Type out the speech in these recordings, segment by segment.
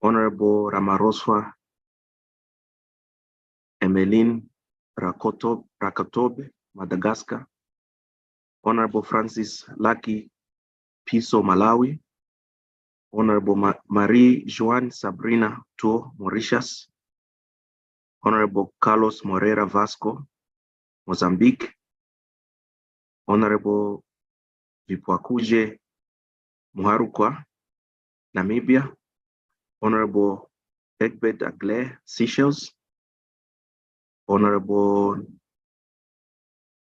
Honorable Ramaroswa Emeline Rakatobe, Madagascar. Honorable Francis Lucky Piso, Malawi. Honorable Marie Joan Sabrina Tuo, Mauritius. Honorable Carlos Moreira Vasco, Mozambique. Honorable Vipwakuje Muharukwa, Namibia. Honorable Egbert Agle, Seychelles. Honorable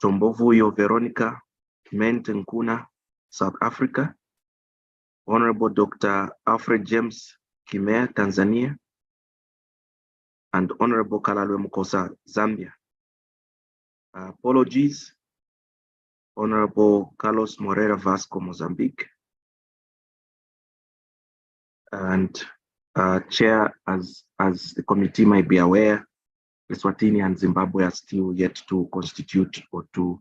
Tombovuyo Veronica Nkuna, South Africa. Honorable Dr. Alfred James Kimea, Tanzania. And Honorable Kalalwe Mukosa, Zambia. Apologies. Honorable Carlos Moreira Vasco, Mozambique. And Chair, as the committee might be aware, Eswatini and Zimbabwe are still yet to constitute or to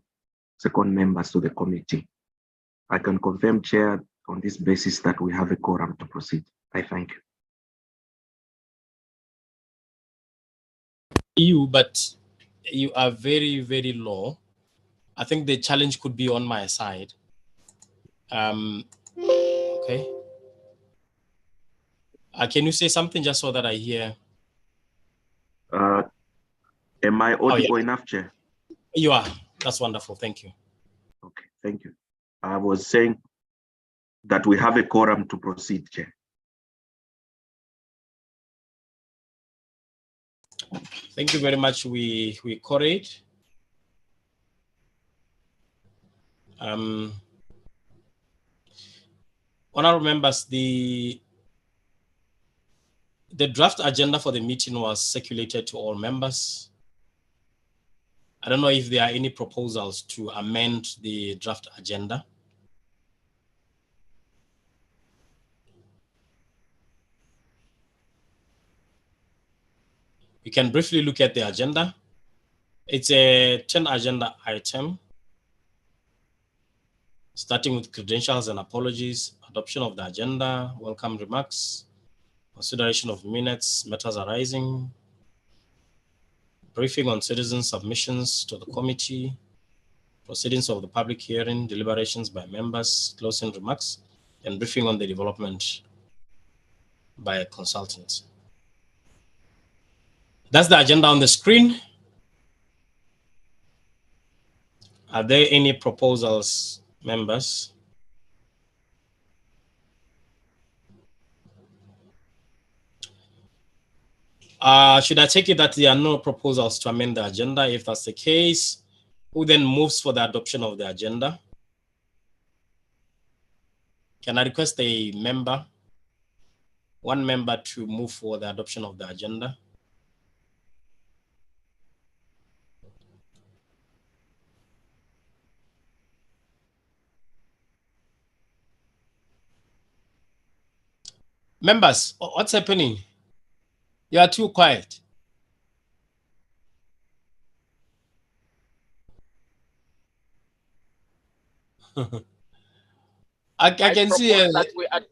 second members to the committee. I can confirm, Chair, on this basis that we have a quorum to proceed. I thank you. But you are very, very low. I think the challenge could be on my side. Okay. Can you say something just so that I hear? Am I audible enough, Chair? You are. That's wonderful. Thank you. Okay, thank you. I was saying that we have a quorum to proceed, Chair. Thank you very much. We correct. Honorable members, the draft agenda for the meeting was circulated to all members. I don't know if there are any proposals to amend the draft agenda. You can briefly look at the agenda. It's a 10 agenda item, starting with credentials and apologies, adoption of the agenda, welcome remarks, consideration of minutes, matters arising, briefing on citizen submissions to the committee, proceedings of the public hearing, deliberations by members, closing remarks, and briefing on the development by a consultant. That's the agenda on the screen. Are there any proposals, members? Should I take it that there are no proposals to amend the agenda? If that's the case, who then moves for the adoption of the agenda? Can I request a member, one member, to move for the adoption of the agenda? Members, what's happening? You are too quiet. I can see that we are.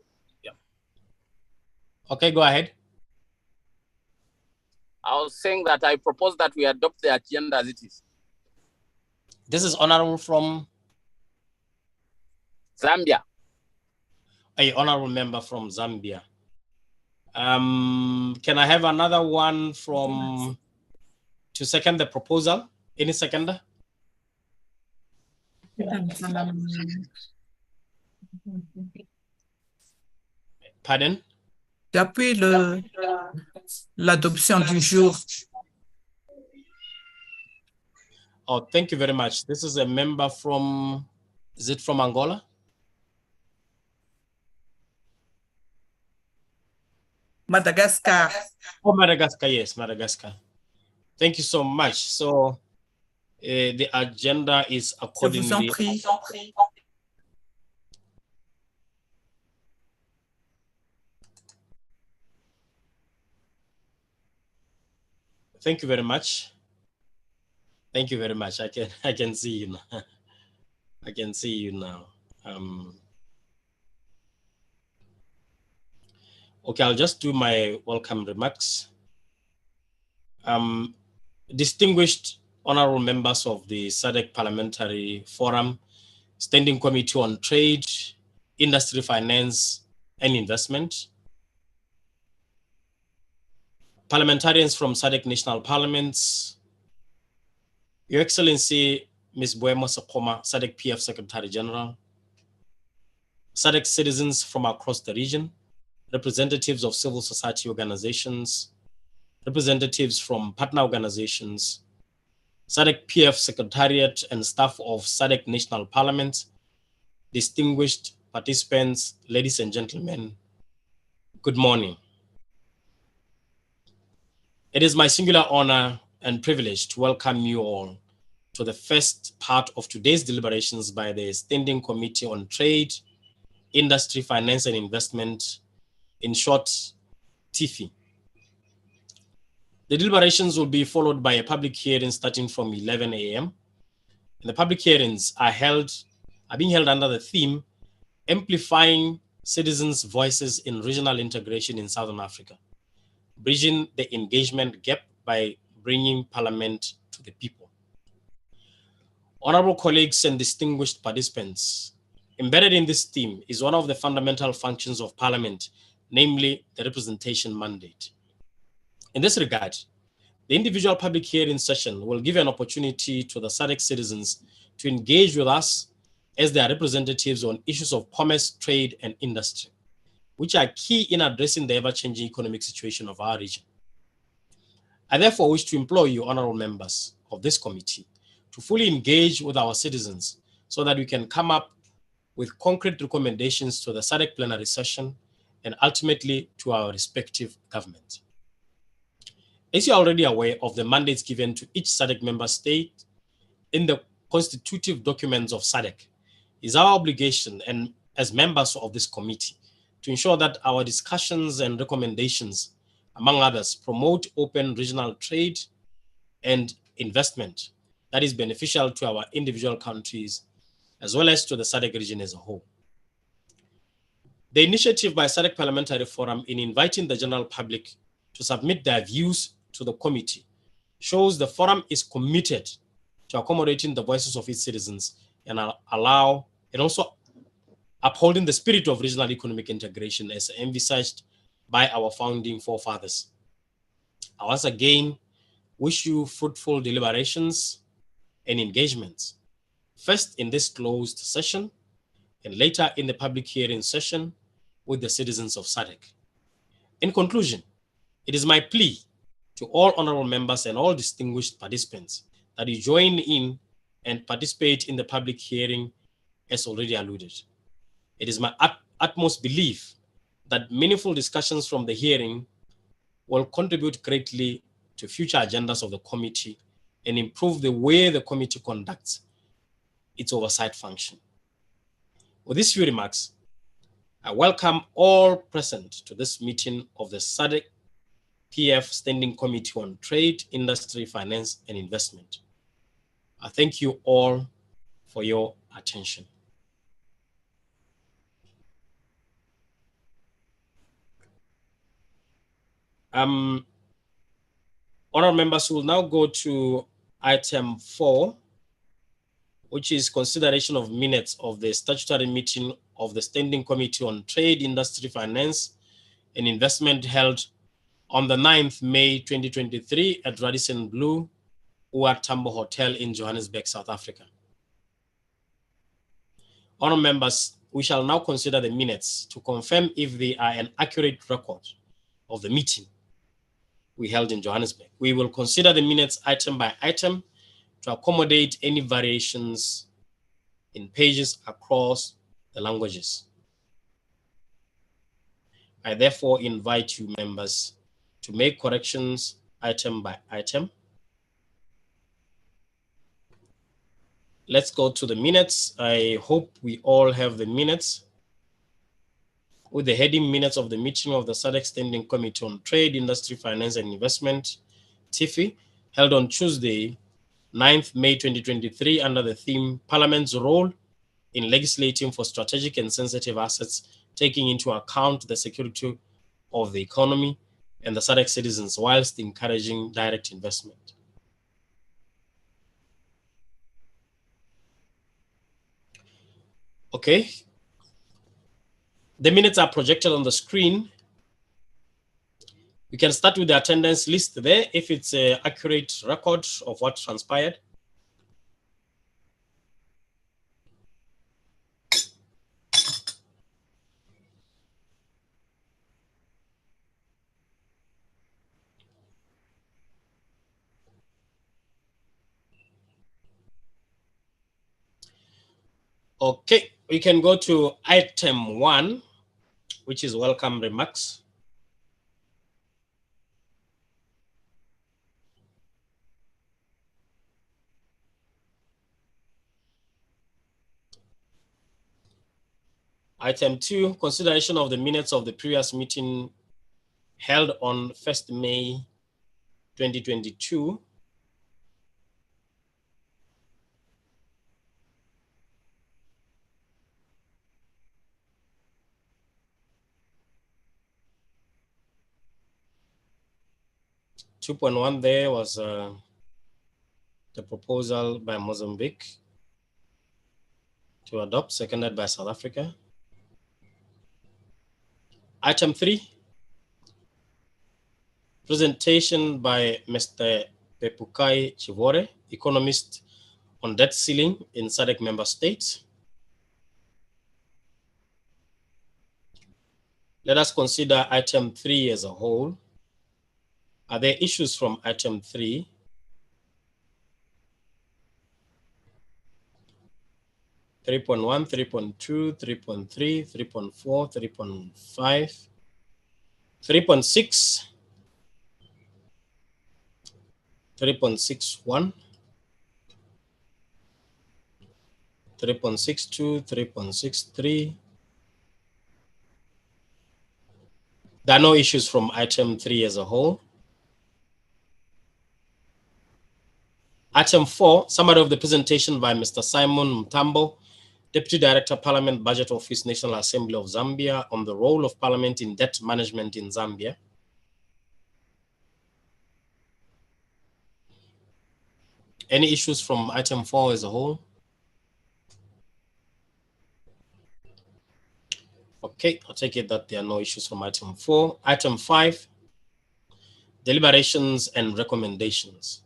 Yeah. Okay, go ahead. I was saying that I propose that we adopt the agenda as it is. This is honorable from Zambia. A honorable member from Zambia. Can I have another one from to second the proposal? Any seconder? Pardon? J'appuie l'adoption du jour. Oh, thank you very much. This is a member from, is it from Angola? Madagascar. Oh, Madagascar, yes, Madagascar. Thank you so much. So the agenda is accordingly. Je vous en prie. Thank you very much. Thank you very much. I can see you now. I can see you now. Okay, I'll just do my welcome remarks. Distinguished honorable members of the SADC Parliamentary Forum, Standing Committee on Trade, Industry, Finance, and Investment, parliamentarians from SADC national parliaments, Your Excellency Ms. Boemo Sakoma, SADC PF Secretary General, SADC citizens from across the region, representatives of civil society organizations, representatives from partner organizations, SADC PF Secretariat and staff of SADC National Parliament, distinguished participants, ladies and gentlemen, good morning. It is my singular honor and privilege to welcome you all to the first part of today's deliberations by the Standing Committee on Trade, Industry, Finance and Investment, in short, TIFI. The deliberations will be followed by a public hearing starting from 11 a.m. The public hearings are being held under the theme, Amplifying Citizens' Voices in Regional Integration in Southern Africa, bridging the engagement gap by bringing Parliament to the people. Honorable colleagues and distinguished participants, embedded in this theme is one of the fundamental functions of Parliament, namely the representation mandate. In this regard, the individual public hearing session will give an opportunity to the SADC citizens to engage with us as their representatives on issues of commerce, trade, and industry, which are key in addressing the ever-changing economic situation of our region. I therefore wish to implore you, honorable members of this committee, to fully engage with our citizens so that we can come up with concrete recommendations to the SADC plenary session and ultimately to our respective governments. As you are already aware of the mandates given to each SADC member state in the constitutive documents of SADC, is our obligation and as members of this committee to ensure that our discussions and recommendations, among others, promote open regional trade and investment that is beneficial to our individual countries as well as to the SADC region as a whole. The initiative by SADC Parliamentary Forum in inviting the general public to submit their views to the committee shows the forum is committed to accommodating the voices of its citizens and also upholding the spirit of regional economic integration as envisaged by our founding forefathers. I once again wish you fruitful deliberations and engagements, first in this closed session and later in the public hearing session with the citizens of SADC. In conclusion, it is my plea to all honorable members and all distinguished participants that you join in and participate in the public hearing as already alluded. It is my utmost belief that meaningful discussions from the hearing will contribute greatly to future agendas of the committee and improve the way the committee conducts its oversight function. With these few remarks, I welcome all present to this meeting of the SADC PF Standing Committee on Trade, Industry, Finance, and Investment. I thank you all for your attention. Honorable members will now go to item 4, which is consideration of minutes of the statutory meeting of the Standing Committee on Trade, Industry, Finance, and Investment held on the 9th May 2023 at Radisson Blu, Uar Tambo Hotel in Johannesburg, South Africa. Honorable members, we shall now consider the minutes to confirm if they are an accurate record of the meeting we held in Johannesburg. We will consider the minutes item by item to accommodate any variations in pages across the languages. I therefore invite you members to make corrections item by item. Let's go to the minutes. I hope we all have the minutes with the heading minutes of the meeting of the SADC Standing Committee on Trade, Industry, Finance and Investment, TIFI, held on Tuesday, 9th May 2023 under the theme Parliament's Role in Legislating for Strategic and Sensitive Assets, taking into account the security of the economy and the SADC citizens whilst encouraging direct investment. Okay. The minutes are projected on the screen. We can start with the attendance list there if it's an accurate record of what transpired. Okay, we can go to item 1, which is welcome remarks. Item 2, consideration of the minutes of the previous meeting held on 1st May 2022. Two point one there was the proposal by Mozambique to adopt, seconded by South Africa. Item 3, presentation by Mr. Pepukai Chivore, economist, on debt ceiling in SADC member states. Let us consider item 3 as a whole. Are there issues from item 3? Three point 1, 3.2, 3.3, 3.4, 3.5, 3.6, 3.61, 3.62, 3.63. There are no issues from item 3 as a whole. Item 4, summary of the presentation by Mr. Simon Mtambo, Deputy Director, Parliament Budget Office, National Assembly of Zambia, on the role of Parliament in debt management in Zambia. Any issues from item 4 as a whole? Okay, I'll take it that there are no issues from item 4. Item 5, deliberations and recommendations.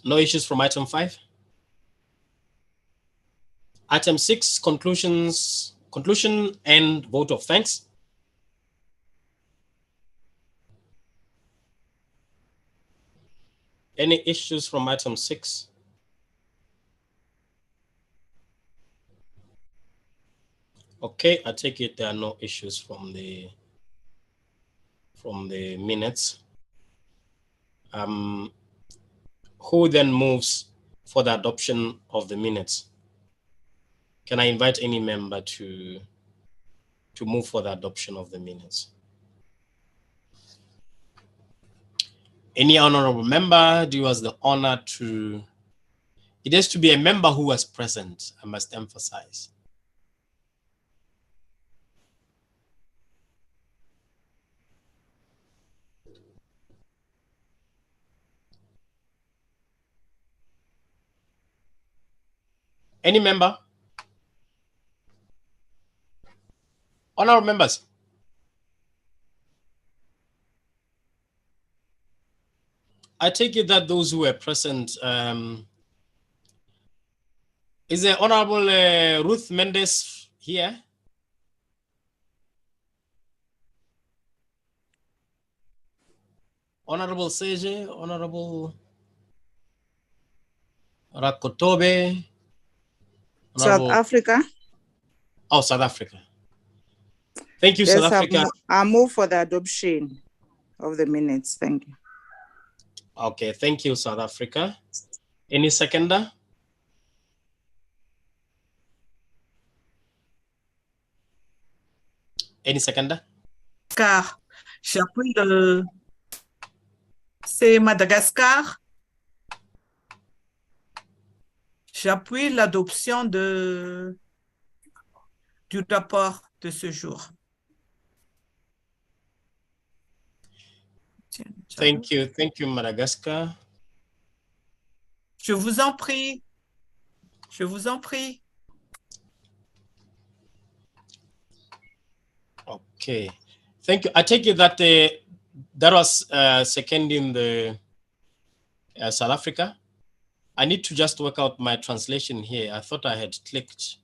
No issues from item 5. Item 6, conclusion and vote of thanks. Any issues from item 6? Okay, I take it there are no issues from the minutes. Who then moves for the adoption of the minutes? Can I invite any member to move for the adoption of the minutes? Any honorable member, do us the honor to, it has to be a member who was present, I must emphasize. Any member? Honorable members? I take it that those who were present, is the Honorable Ruth Mendes here? Honorable Seje, Honorable Rakotobe. South Africa. Oh, South Africa. Thank you, Yes, South Africa. I move for the adoption of the minutes. Thank you. Okay, thank you, South Africa. Any seconder? Any seconder? Car j'appuie le... C'est Madagascar. J'appuie l'adoption du rapport de ce jour. Thank you, Madagascar. Je vous en prie. Je vous en prie. Okay, thank you. I take it that that was second in the South Africa. I need to just work out my translation here. I thought I had clicked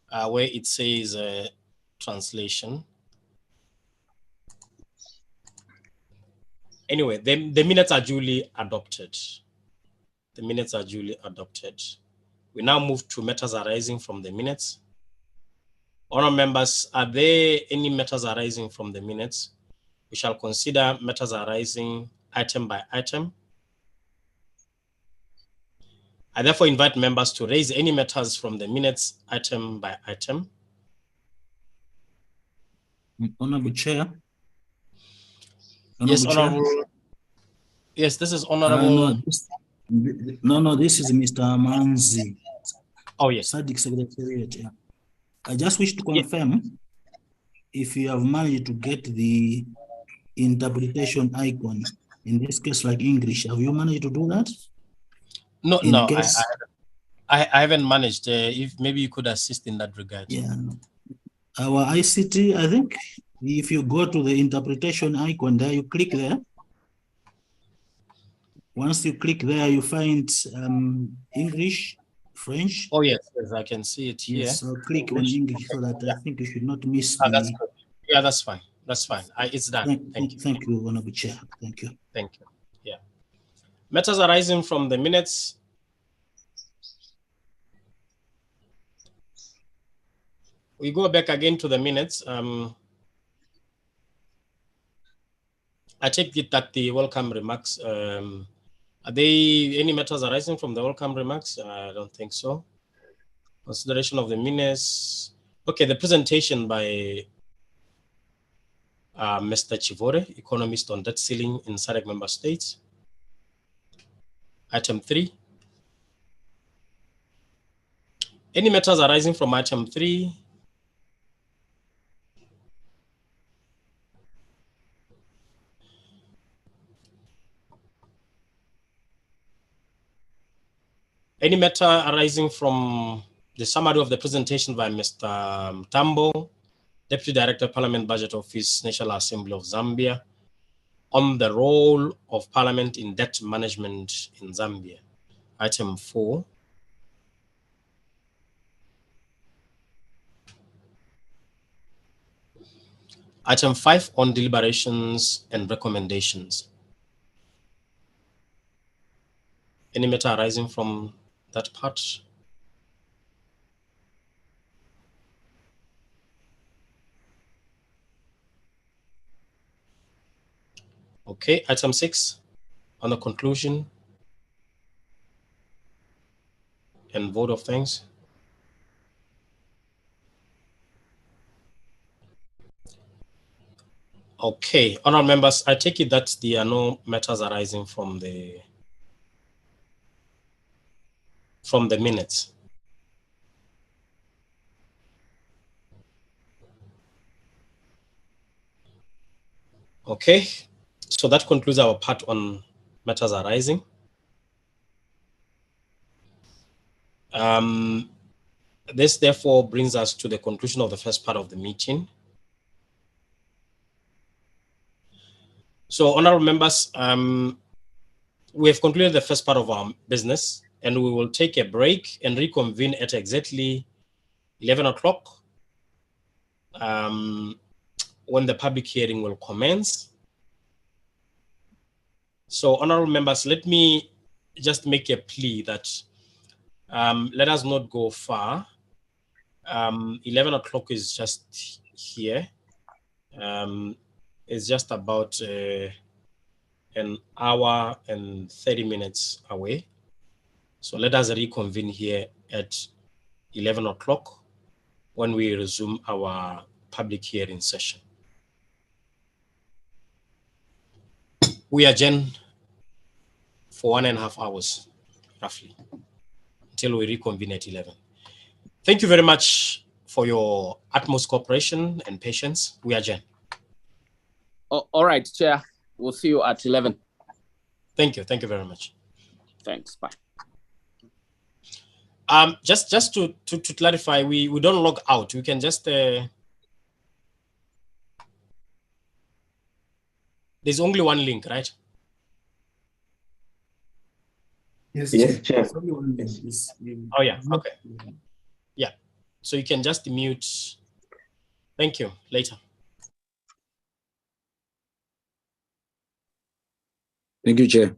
where it says translation. Anyway, the minutes are duly adopted. The minutes are duly adopted. We now move to matters arising from the minutes. Honourable members, are there any matters arising from the minutes? We shall consider matters arising item by item. I therefore invite members to raise any matters from the minutes item by item. Honorable Chair. Yes, Honorable. Yes, this is Honorable. No, this is Mr. Manzi. Oh, yes. Sadiq Secretariat. Yeah. I just wish to confirm if you have managed to get the interpretation icon. In this case, like English, have you managed to do that? No, I haven't managed. If maybe you could assist in that regard. Yeah. Our ICT, I think, if you go to the interpretation icon there, you click there. Once you click there, you find English, French. Oh, yes, I can see it here. Yes, so click on English so that I think you should not miss That's good. Yeah, that's fine. That's fine. It's done. Thank you. Thank you, Honorable Chair. Thank you. Thank you. Yeah. Matters arising from the minutes. We go back again to the minutes. I take it that the welcome remarks, are there any matters arising from the welcome remarks? I don't think so. Consideration of the minutes. Okay, the presentation by Mr. Chivore, economist on debt ceiling in SADC member states. Item 3. Any matters arising from item 3? Any matter arising from the summary of the presentation by Mr. Tambo, Deputy Director, Parliament Budget Office, National Assembly of Zambia, on the role of Parliament in debt management in Zambia. Item 4. Item 5 on deliberations and recommendations. Any matter arising from that part? Okay, item 6 on the conclusion and vote of thanks. Okay, honourable members, I take it that there are no matters arising from the minutes. Okay, so that concludes our part on matters arising. This therefore brings us to the conclusion of the first part of the meeting. So, honourable members, we have concluded the first part of our business, and we will take a break and reconvene at exactly 11 o'clock when the public hearing will commence. So, honourable members, let me just make a plea that let us not go far. 11 o'clock is just here. It's just about an hour and 30 minutes away. So let us reconvene here at 11 o'clock when we resume our public hearing session. We adjourn for 1.5 hours, roughly, until we reconvene at 11. Thank you very much for your utmost cooperation and patience. We adjourn. Oh, all right, Chair. We'll see you at 11. Thank you. Thank you very much. Thanks. Bye. Just to clarify, we don't log out. We can just there's only one link, right? Yes, Yes, Chair. It's only one link. Oh yeah. Okay. Yeah. So you can just mute. Thank you. Later. Thank you, Chair.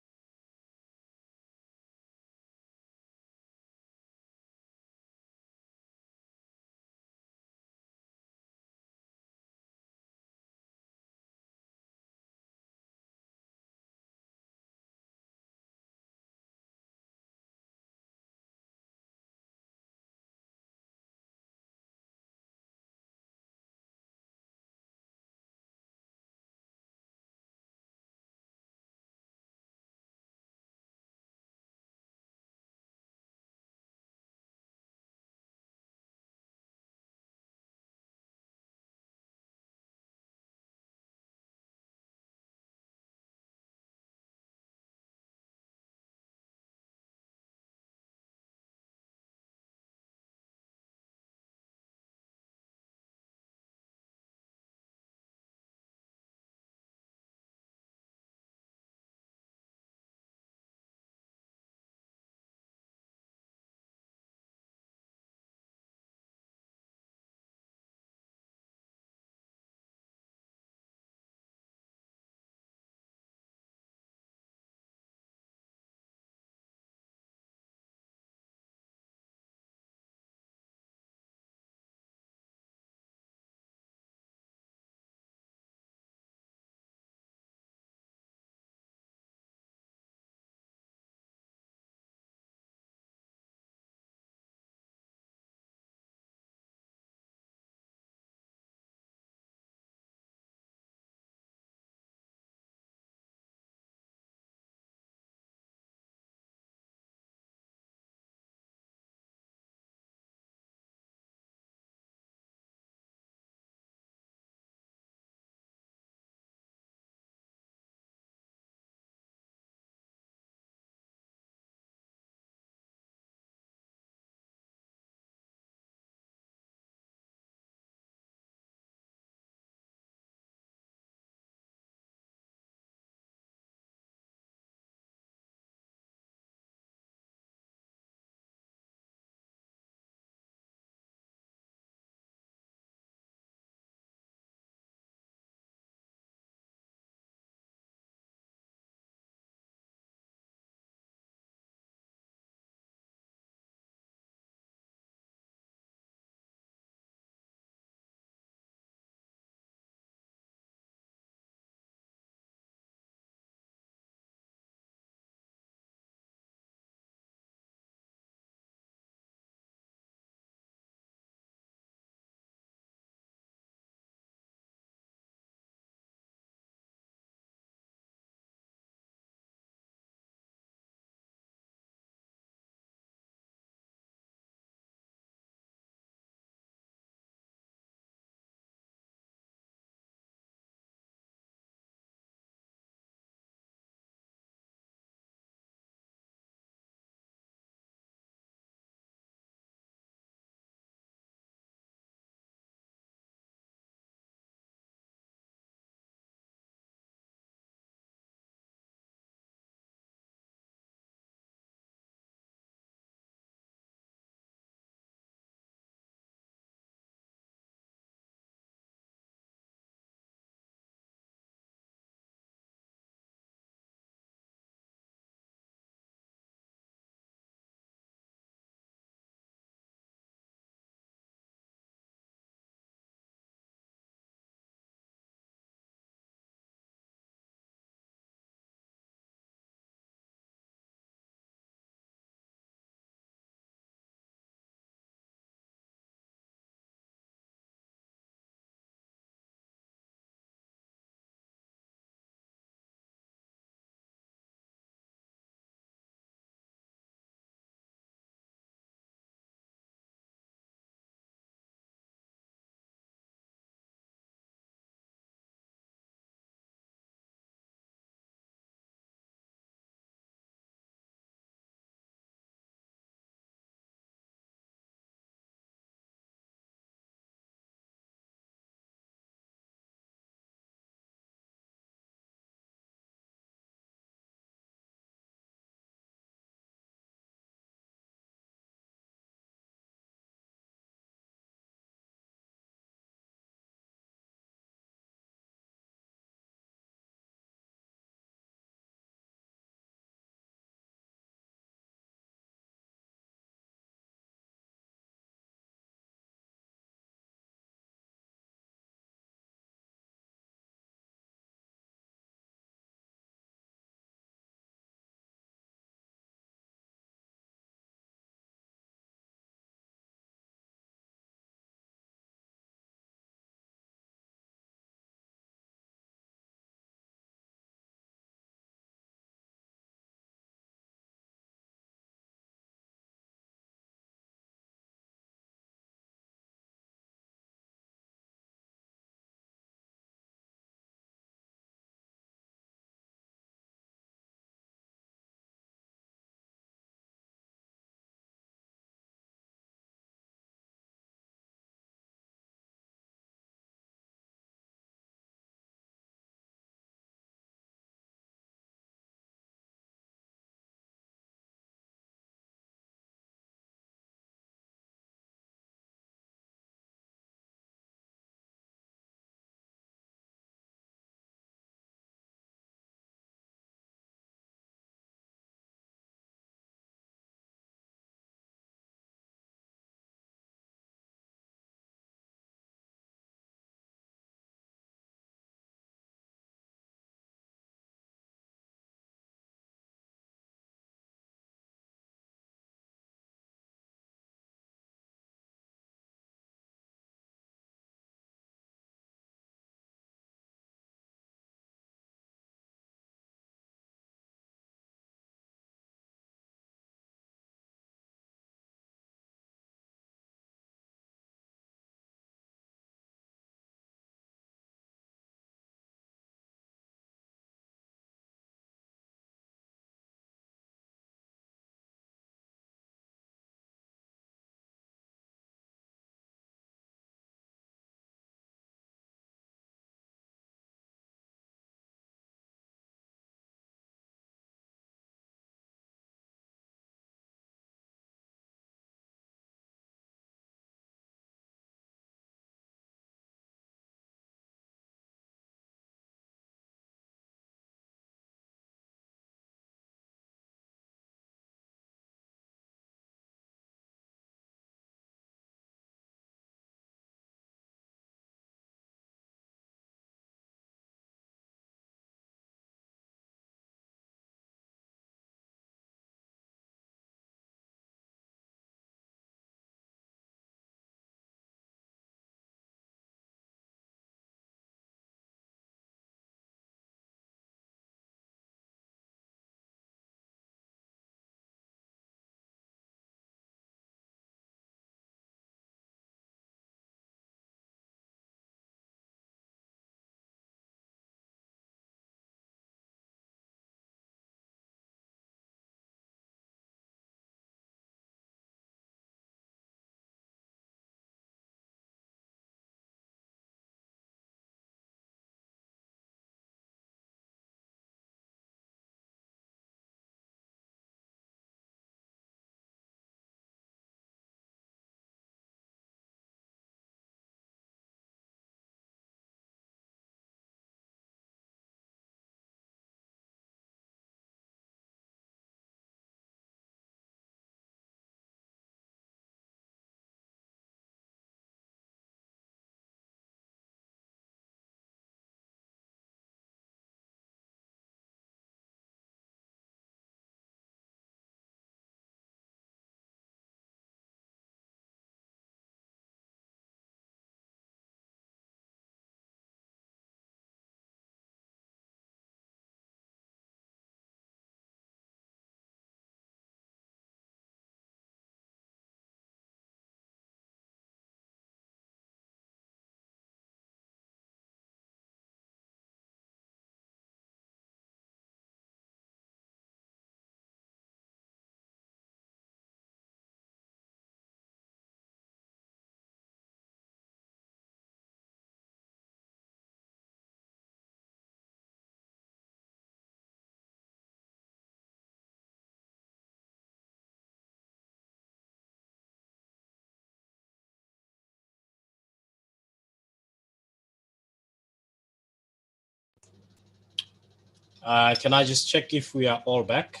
Can I just check if we are all back?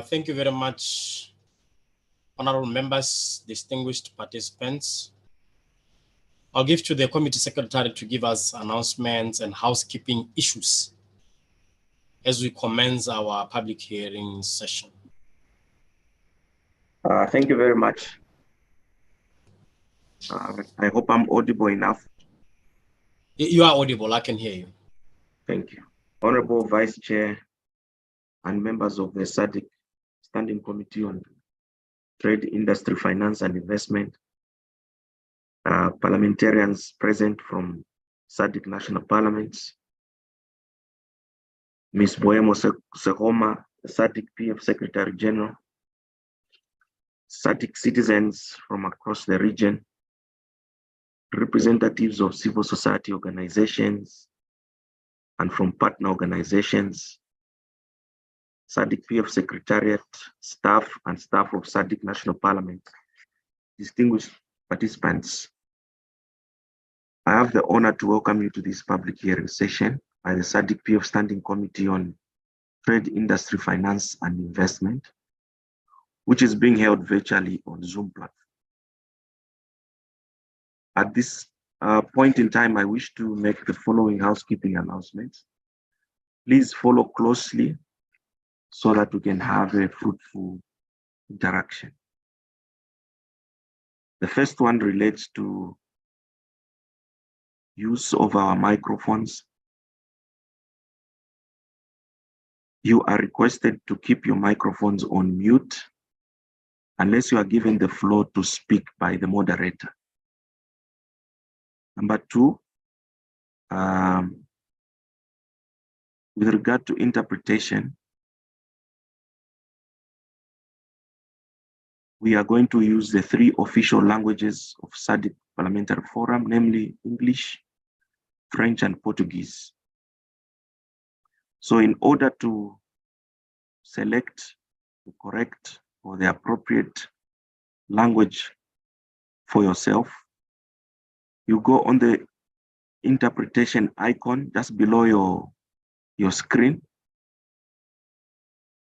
Thank you very much, honorable members, distinguished participants. I'll give to the committee secretary to give us announcements and housekeeping issues as we commence our public hearing session. Thank you very much. I hope I'm audible enough. You are audible, I can hear you. Thank you. Honorable Vice Chair and members of the SADC Standing Committee on Trade, Industry, Finance and Investment, parliamentarians present from SADC National Parliaments, Ms. Boemo Sehoma, SADC PF Secretary General, SADC citizens from across the region, representatives of civil society organizations and from partner organizations, SADC PF Secretariat, staff and staff of SADC National Parliament, distinguished participants. I have the honor to welcome you to this public hearing session by the SADC PF Standing Committee on Trade, Industry, Finance and Investment, which is being held virtually on Zoom platform. At this point in time, I wish to make the following housekeeping announcements. Please follow closely so that we can have a fruitful interaction. The first one relates to use of our microphones. You are requested to keep your microphones on mute unless you are given the floor to speak by the moderator. Number two, with regard to interpretation, we are going to use the 3 official languages of SADC Parliamentary Forum, namely English, French, and Portuguese. So in order to select the correct or the appropriate language for yourself, you go on the interpretation icon just below your screen.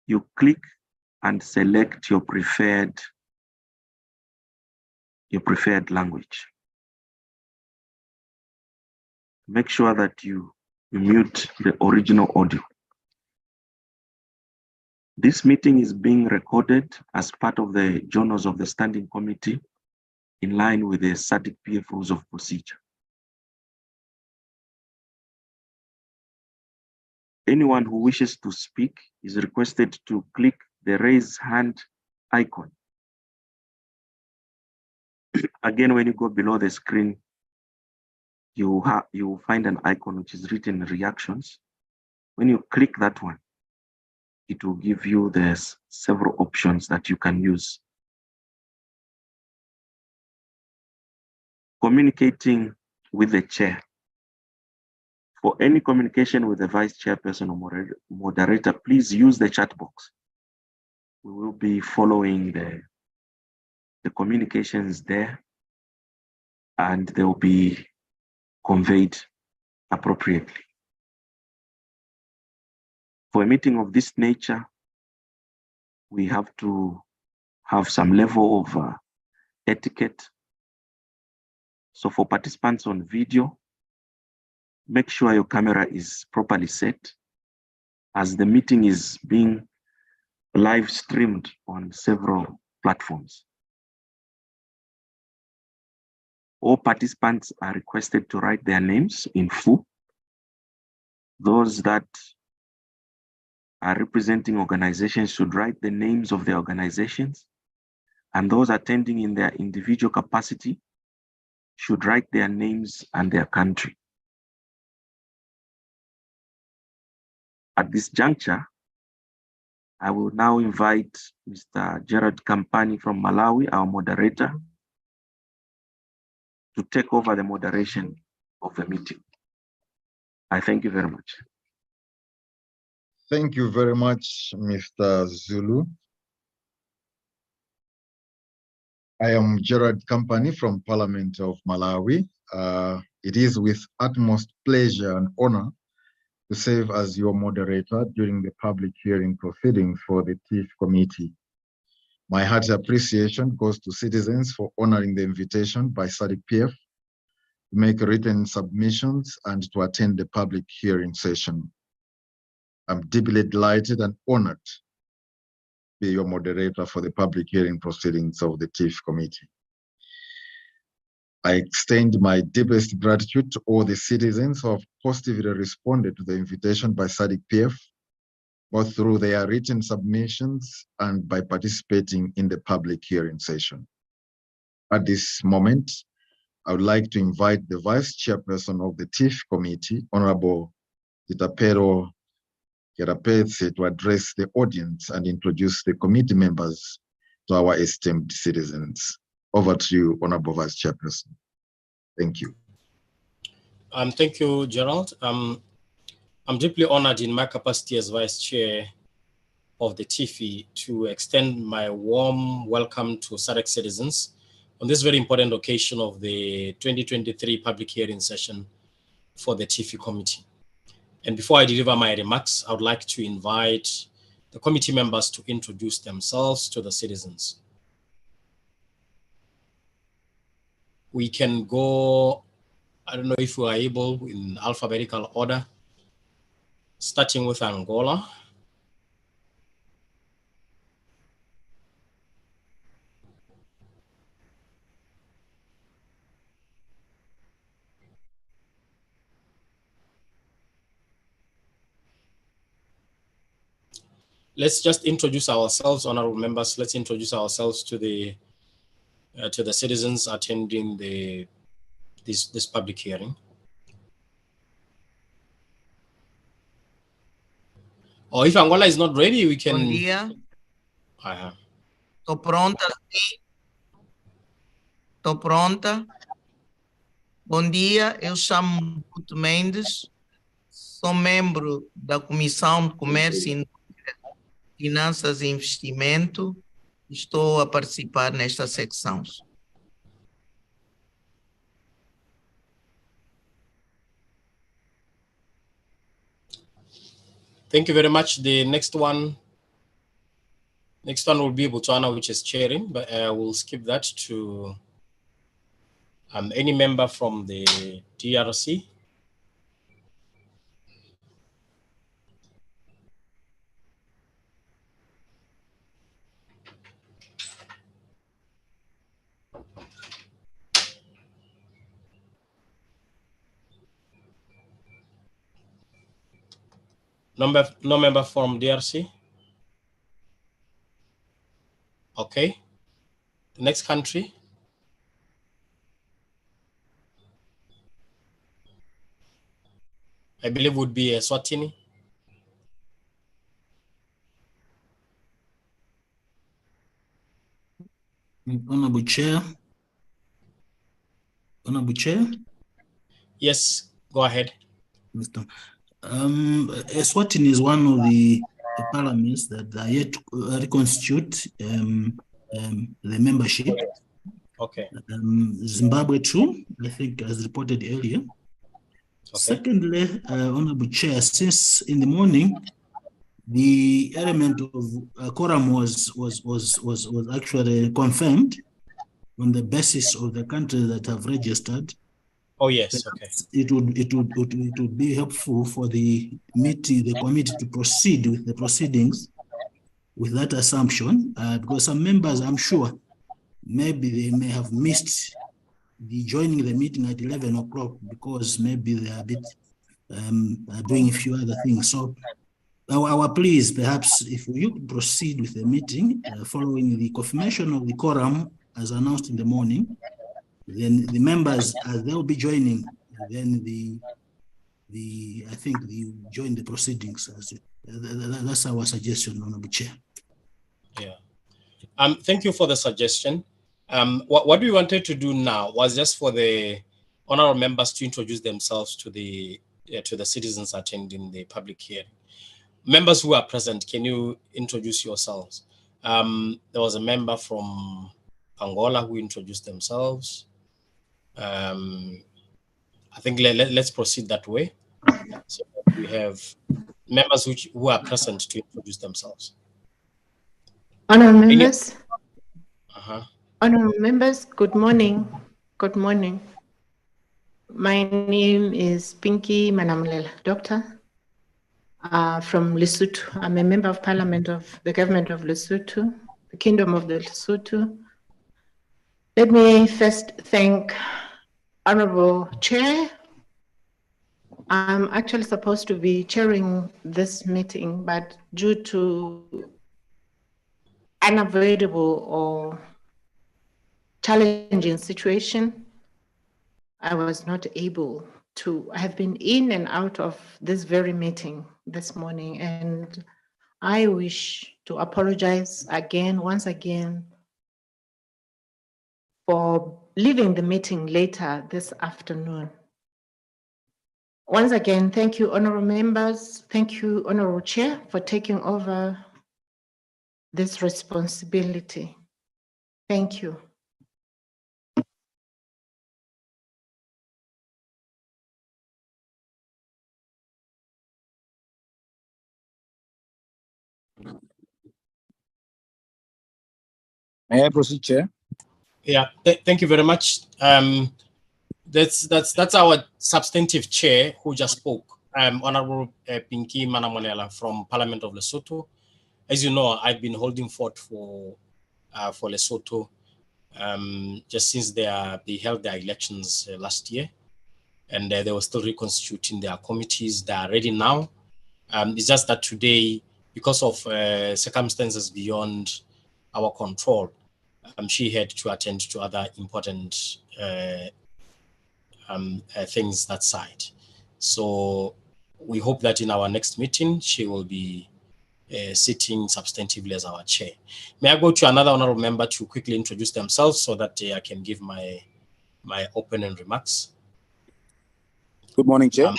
You click and select your preferred language. Make sure that you mute the original audio. This meeting is being recorded as part of the journals of the Standing Committee in line with the SADC PF rules of procedure. Anyone who wishes to speak is requested to click the raise hand icon. Again, when you go below the screen, you will find an icon which is written reactions. When you click that one, it will give you the several options that you can use. Communicating with the chair. For any communication with the vice chairperson or moderator, please use the chat box. We will be following the communications there, and they will be conveyed appropriately. For a meeting of this nature, we have to have some level of etiquette. So for participants on video, make sure your camera is properly set, as the meeting is being live streamed on several platforms. All participants are requested to write their names in full. Those that are representing organizations should write the names of their organizations, and those attending in their individual capacity should write their names and their country. At this juncture, I will now invite Mr. Gerard Kampani from Malawi, our moderator, to take over the moderation of the meeting. I thank you very much. Thank you very much, Mr. Zulu. I am Gerard Company from Parliament of Malawi. It is with utmost pleasure and honor to serve as your moderator during the public hearing proceedings for the TIFI committee. My hearty appreciation goes to citizens for honoring the invitation by SADC-PF to make written submissions and to attend the public hearing session. I'm deeply delighted and honored to be your moderator for the public hearing proceedings of the TIFI committee. I extend my deepest gratitude to all the citizens who have positively responded to the invitation by SADC-PF, both through their written submissions and by participating in the public hearing session. At this moment, I would like to invite the Vice Chairperson of the TIFI committee, Honorable Itapero Kerapetse, to address the audience and introduce the committee members to our esteemed citizens. Over to you, Honorable Vice Chairperson. Thank you. Thank you, Gerald. I'm deeply honored in my capacity as Vice Chair of the TIFI to extend my warm welcome to SADC citizens on this very important occasion of the 2023 public hearing session for the TIFI committee. And before I deliver my remarks, I would like to invite the committee members to introduce themselves to the citizens. We can go, I don't know if we are able in alphabetical order, starting with Angola. Let's just introduce ourselves, honorable members. Let's introduce ourselves to the citizens attending this public hearing. Or if Angola is not ready, we can. Bom dia. Estou pronta, sim. Estou pronta. Bom dia, eu chamo-me Guto Mendes, sou membro da Comissão de Comércio, Indústria, Finanças e Investimento. Estou a participar nesta secção. Thank you very much. The next one will be Botswana, which is chairing, but I will skip that to any member from the DRC. No member from DRC. Okay. The next country. I believe would be Eswatini. Honorable Chair. Honorable Chair. Yes, go ahead. Mr. Eswatini is one of the parliaments that are yet to reconstitute the membership. Okay. Zimbabwe too, I think, as reported earlier. Okay. Secondly, Honorable Chair, since in the morning the element of quorum was actually confirmed on the basis of the countries that have registered. Oh yes, okay. It would be helpful for the committee to proceed with the proceedings with that assumption, because some members, I'm sure, maybe they may have missed the joining the meeting at 11 o'clock because maybe they are a bit doing a few other things. So our pleas, perhaps, if you could proceed with the meeting following the confirmation of the quorum as announced in the morning, then the members, as they will be joining, then I think you join the proceedings. That's our suggestion, Honorable Chair. Yeah. Thank you for the suggestion. What we wanted to do now was just for the honorable members to introduce themselves to the citizens attending the public hearing. Members who are present, can you introduce yourselves? There was a member from Angola who introduced themselves. I think let's proceed that way. So we have members who are present to introduce themselves. Honourable members. Honourable members, good morning. Good morning. My name is Pinky Manamulela, doctor from Lesotho. I'm a member of parliament of the government of Lesotho, the Kingdom of the Lesotho. Let me first thank Honourable Chair. I'm actually supposed to be chairing this meeting, but due to unavoidable or challenging situation, I was not able to. I have been in and out of this very meeting this morning, and I wish to apologize again, once again, for leaving the meeting later this afternoon. Once again, thank you, honorable members. Thank you, honorable chair, for taking over this responsibility. Thank you. May I proceed, Chair? Yeah, thank you very much. That's our substantive chair who just spoke, Honorable Pinky Manamonela from Parliament of Lesotho. As you know, I've been holding forth for Lesotho just since they held their elections last year, and they were still reconstituting their committees. They are ready now. It's just that today, because of circumstances beyond our control, she had to attend to other important things that side. So we hope that in our next meeting, she will be sitting substantively as our chair. May I go to another honorable member to quickly introduce themselves so that I can give my opening remarks? Good morning, Chair.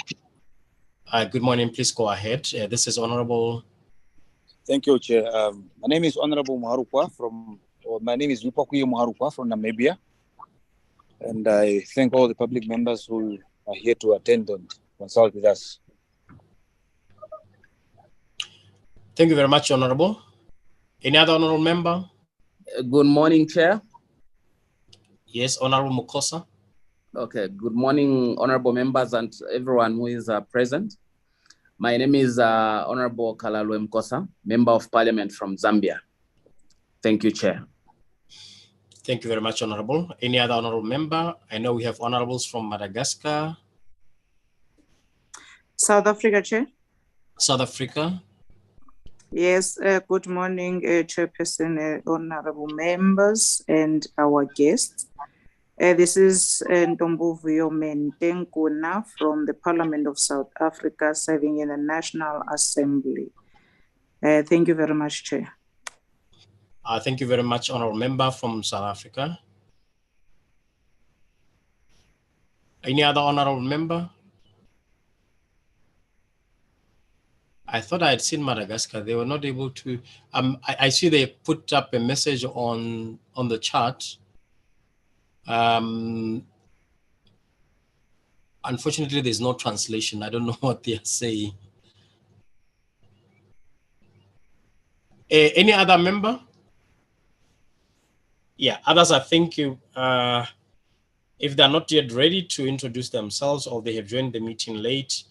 Good morning. Please go ahead. This is Honorable. Thank you, Chair. My name is Honorable Muharukwa my name is Lupakuye Muharukwa from Namibia. And I thank all the public members who are here to attend and consult with us. Thank you very much, Honorable. Any other honorable member? Good morning, Chair. Yes, Honorable Mukosa. Okay, good morning, honorable members and everyone who is present. My name is Honorable Kalalwe Mkosa, Member of Parliament from Zambia. Thank you, Chair. Thank you very much, Honorable. Any other honorable member? I know we have honorables from Madagascar. South Africa, Chair. South Africa. Yes, good morning, Chairperson, honorable members, and our guests. This is Ntombuvuyo Mentenkuna from the Parliament of South Africa, serving in the National Assembly. Thank you very much, Chair. Thank you very much, honorable member from South Africa. Any other honorable member? I thought I had seen Madagascar. They were not able to. I see they put up a message on the chat. Unfortunately, there's no translation. I don't know what they are saying. Any other member? Yeah, others, I think you. If they're not yet ready to introduce themselves or they have joined the meeting late,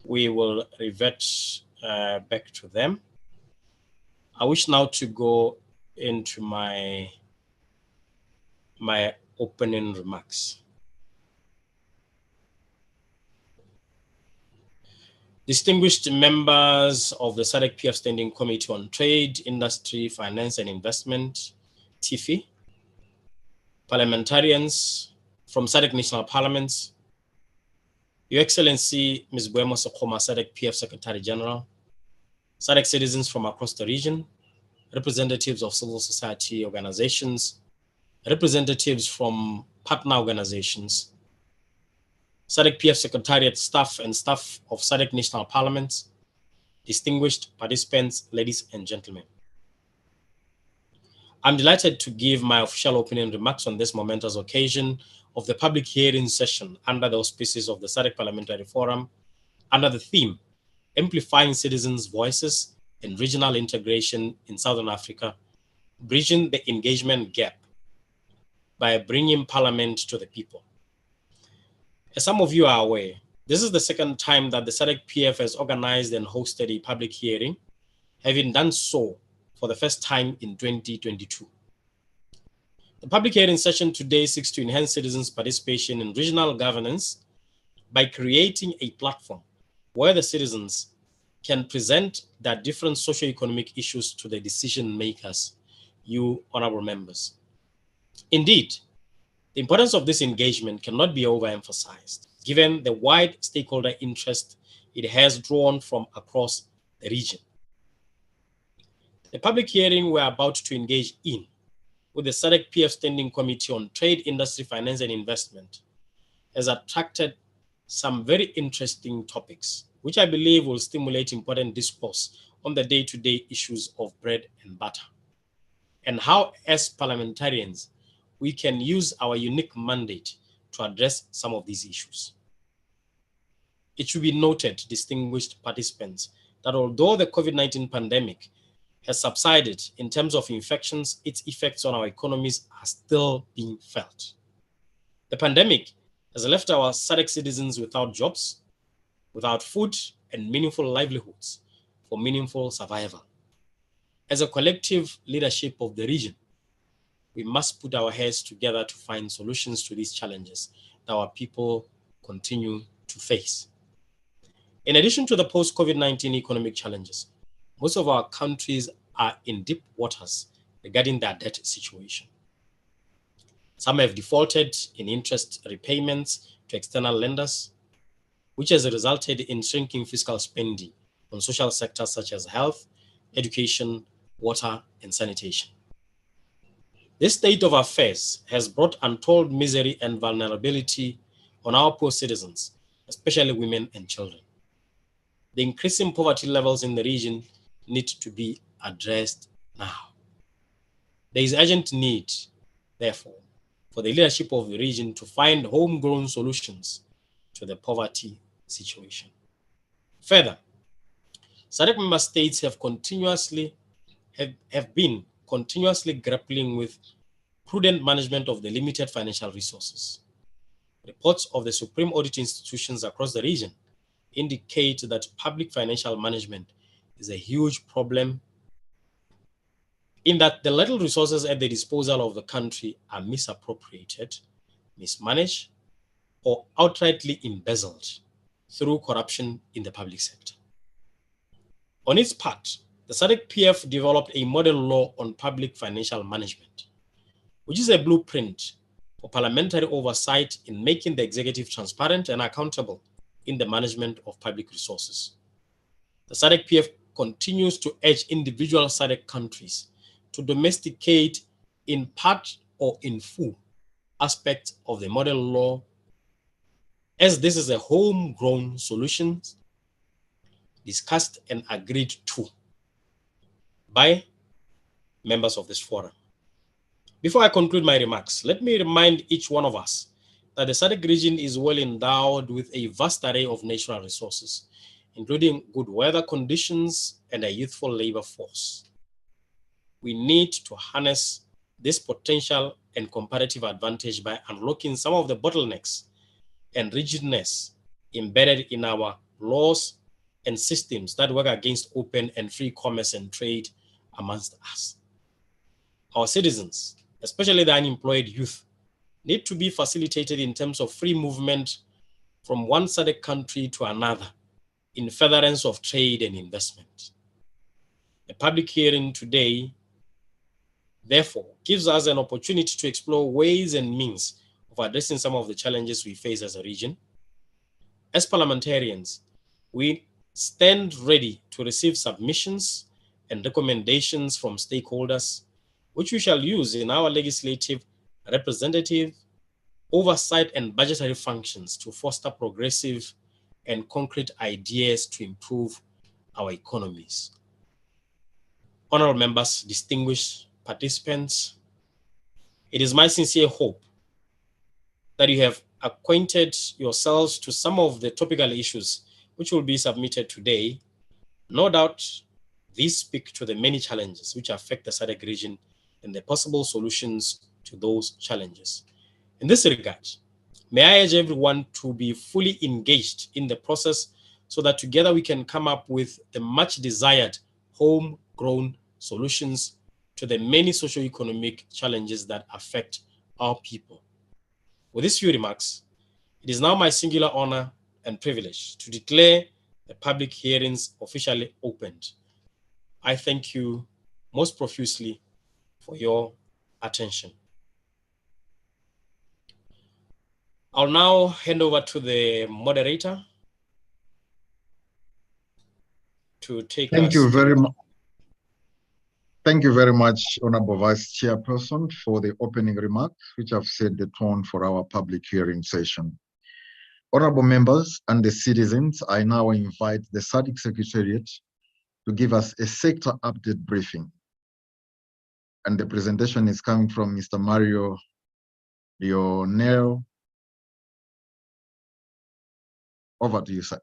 we will revert back to them. I wish now to go into my opening remarks. Distinguished members of the SADC-PF Standing Committee on Trade, Industry, Finance and Investment, TIFI, parliamentarians from SADC National Parliaments, Your Excellency, Ms. Buemo Sokoma, SADC-PF Secretary General, SADC citizens from across the region, representatives of civil society organizations, representatives from partner organizations, SADC-PF Secretariat staff and staff of SADC National Parliaments, distinguished participants, ladies and gentlemen. I'm delighted to give my official opening remarks on this momentous occasion of the public hearing session under the auspices of the SADC Parliamentary Forum, under the theme, Amplifying Citizens' Voices and Regional Integration in Southern Africa, Bridging the Engagement Gap by Bringing Parliament to the People. As some of you are aware, this is the second time that the SADC PF has organized and hosted a public hearing, having done so for the first time in 2022. The public hearing session today seeks to enhance citizens' participation in regional governance by creating a platform where the citizens can present their different socio-economic issues to the decision makers, you honorable members. Indeed, the importance of this engagement cannot be overemphasized, given the wide stakeholder interest it has drawn from across the region. The public hearing we're about to engage in with the SADC PF Standing Committee on Trade, Industry, Finance and Investment has attracted some very interesting topics, which I believe will stimulate important discourse on the day-to-day issues of bread and butter, and how as parliamentarians, we can use our unique mandate to address some of these issues. It should be noted, distinguished participants, that although the COVID-19 pandemic has subsided in terms of infections, its effects on our economies are still being felt. The pandemic has left our SADC citizens without jobs, without food and meaningful livelihoods for meaningful survival. As a collective leadership of the region, we must put our heads together to find solutions to these challenges that our people continue to face. In addition to the post-COVID-19 economic challenges, most of our countries are in deep waters regarding their debt situation. Some have defaulted in interest repayments to external lenders, which has resulted in shrinking fiscal spending on social sectors such as health, education, water, and sanitation. This state of affairs has brought untold misery and vulnerability on our poor citizens, especially women and children. The increasing poverty levels in the region need to be addressed now. There is urgent need, therefore, for the leadership of the region to find homegrown solutions to the poverty situation. Further, SADC member states have been continuously grappling with prudent management of the limited financial resources. Reports of the supreme audit institutions across the region indicate that public financial management is a huge problem, in that the little resources at the disposal of the country are misappropriated, mismanaged, or outrightly embezzled through corruption in the public sector. On its part, the SADC PF developed a model law on public financial management, which is a blueprint for parliamentary oversight in making the executive transparent and accountable in the management of public resources. The SADC PF continues to urge individual SADC countries to domesticate in part or in full aspects of the model law, as this is a homegrown solution discussed and agreed to by members of this forum. Before I conclude my remarks, let me remind each one of us that the SADC region is well endowed with a vast array of natural resources, including good weather conditions and a youthful labor force. We need to harness this potential and comparative advantage by unlocking some of the bottlenecks and rigidness embedded in our laws and systems that work against open and free commerce and trade amongst us. Our citizens, especially the unemployed youth, need to be facilitated in terms of free movement from one SADC country to another in furtherance of trade and investment. The public hearing today, therefore, gives us an opportunity to explore ways and means of addressing some of the challenges we face as a region. As parliamentarians, we stand ready to receive submissions and recommendations from stakeholders, which we shall use in our legislative, representative, oversight, and budgetary functions to foster progressive and concrete ideas to improve our economies. Honorable members, distinguished participants, it is my sincere hope that you have acquainted yourselves to some of the topical issues which will be submitted today. No doubt, these speak to the many challenges which affect the SADC region and the possible solutions to those challenges. In this regard, may I urge everyone to be fully engaged in the process so that together we can come up with the much desired homegrown solutions to the many socio-economic challenges that affect our people. With these few remarks, it is now my singular honor and privilege to declare the public hearings officially opened. I thank you most profusely for your attention. I'll now hand over to the moderator to take us. Thank you very much. Thank you very much, Honorable Vice Chairperson, for the opening remarks, which have set the tone for our public hearing session. Honorable members and the citizens, I now invite the SADC Secretariat to give us a sector update briefing. And the presentation is coming from Mr. Mario Lionel. Over to you, sir.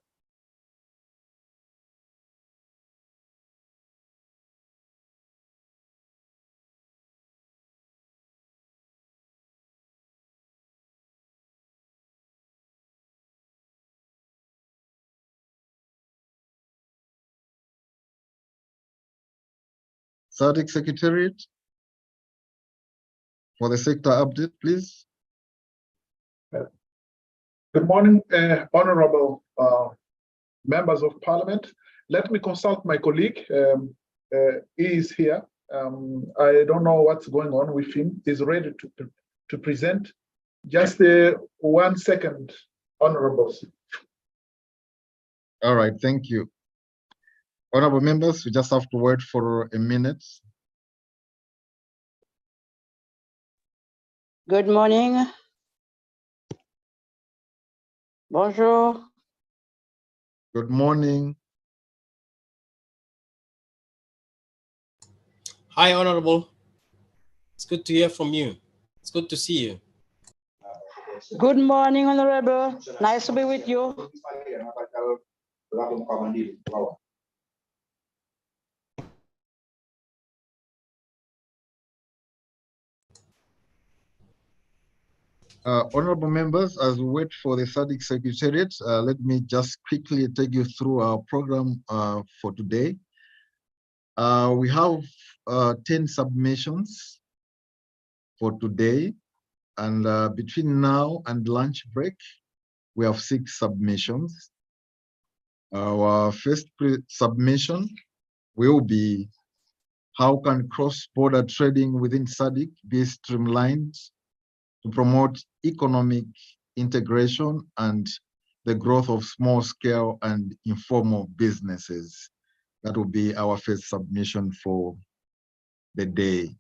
SADC Secretariat, for the sector update, please. Good morning, honorable members of parliament. Let me consult my colleague. He is here. I don't know what's going on with him. He's ready to present. Just 1 second, honorables. All right, thank you. Honorable members, we just have to wait for a minute. Good morning. Bonjour. Good morning. Hi, Honorable. It's good to hear from you. It's good to see you. Good morning, Honorable. Nice to be with you. Honorable members, as we wait for the SADC Secretariat, let me just quickly take you through our program for today. We have 10 submissions for today, and between now and lunch break, we have 6 submissions. Our first submission will be, how can cross-border trading within SADC be streamlined to promote economic integration and the growth of small-scale and informal businesses? That will be our first submission for the day.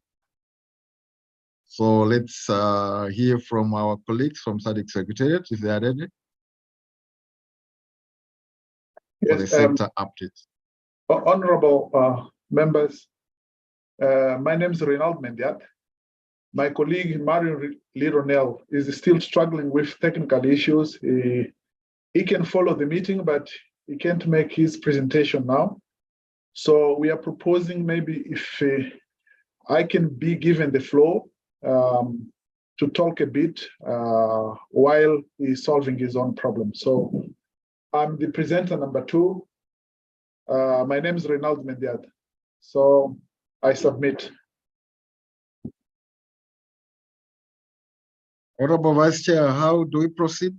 So let's hear from our colleagues from SADC Secretariat, if they are ready. For the sector update. Honorable members, my name is Reynald Mendiat. My colleague Mario Lironel is still struggling with technical issues. He can follow the meeting, but he can't make his presentation now. So we are proposing maybe if I can be given the floor to talk a bit while he's solving his own problem. So I'm the presenter number 2. My name is Reynald Mendiat. So I submit. Honorable Vice Chair, how do we proceed?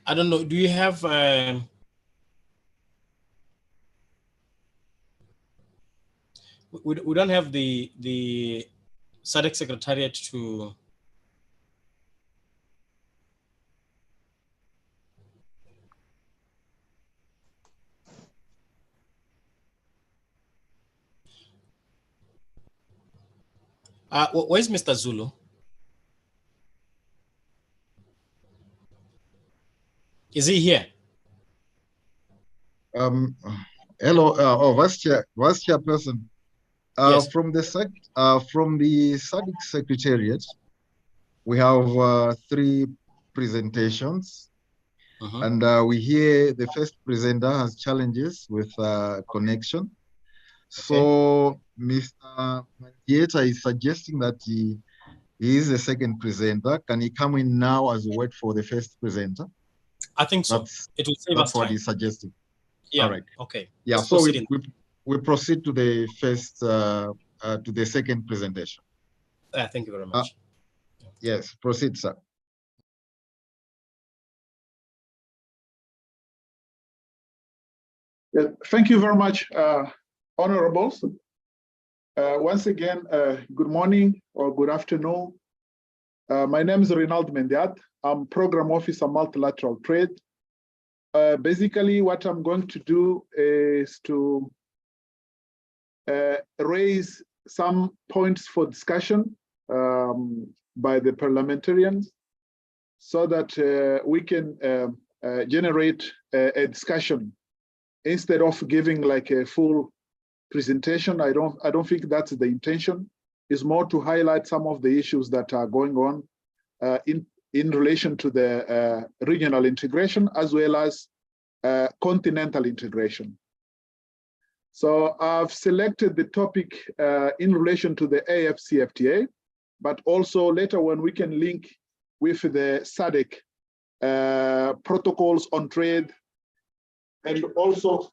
I don't know. Do you have we don't have the SADC Secretariat to Where's Mr. Zulu? Is he here? Hello, Vice Chairperson. Yes. From the SADC Secretariat, we have 3 presentations, and we hear the first presenter has challenges with connection. So Mr. Mandieta is suggesting that he is the second presenter. Can he come in now as we wait for the first presenter? I think so. It will save us That's what time. he's suggesting. Yeah. All right. Okay. Yeah. Let's So proceed we proceed to the first to the second presentation. thank you very much. Yes. Proceed, sir. Yeah, thank you very much, honorables. Once again, good morning or good afternoon. My name is Reinald Mendiat. I'm Program Officer, Multilateral Trade. Basically, what I'm going to do is to raise some points for discussion by the parliamentarians so that we can generate a discussion instead of giving like a full presentation. I don't think that's the intention. It's more to highlight some of the issues that are going on in relation to the regional integration as well as continental integration. So I've selected the topic in relation to the AFCFTA, but also later when we can link with the SADC protocols on trade and also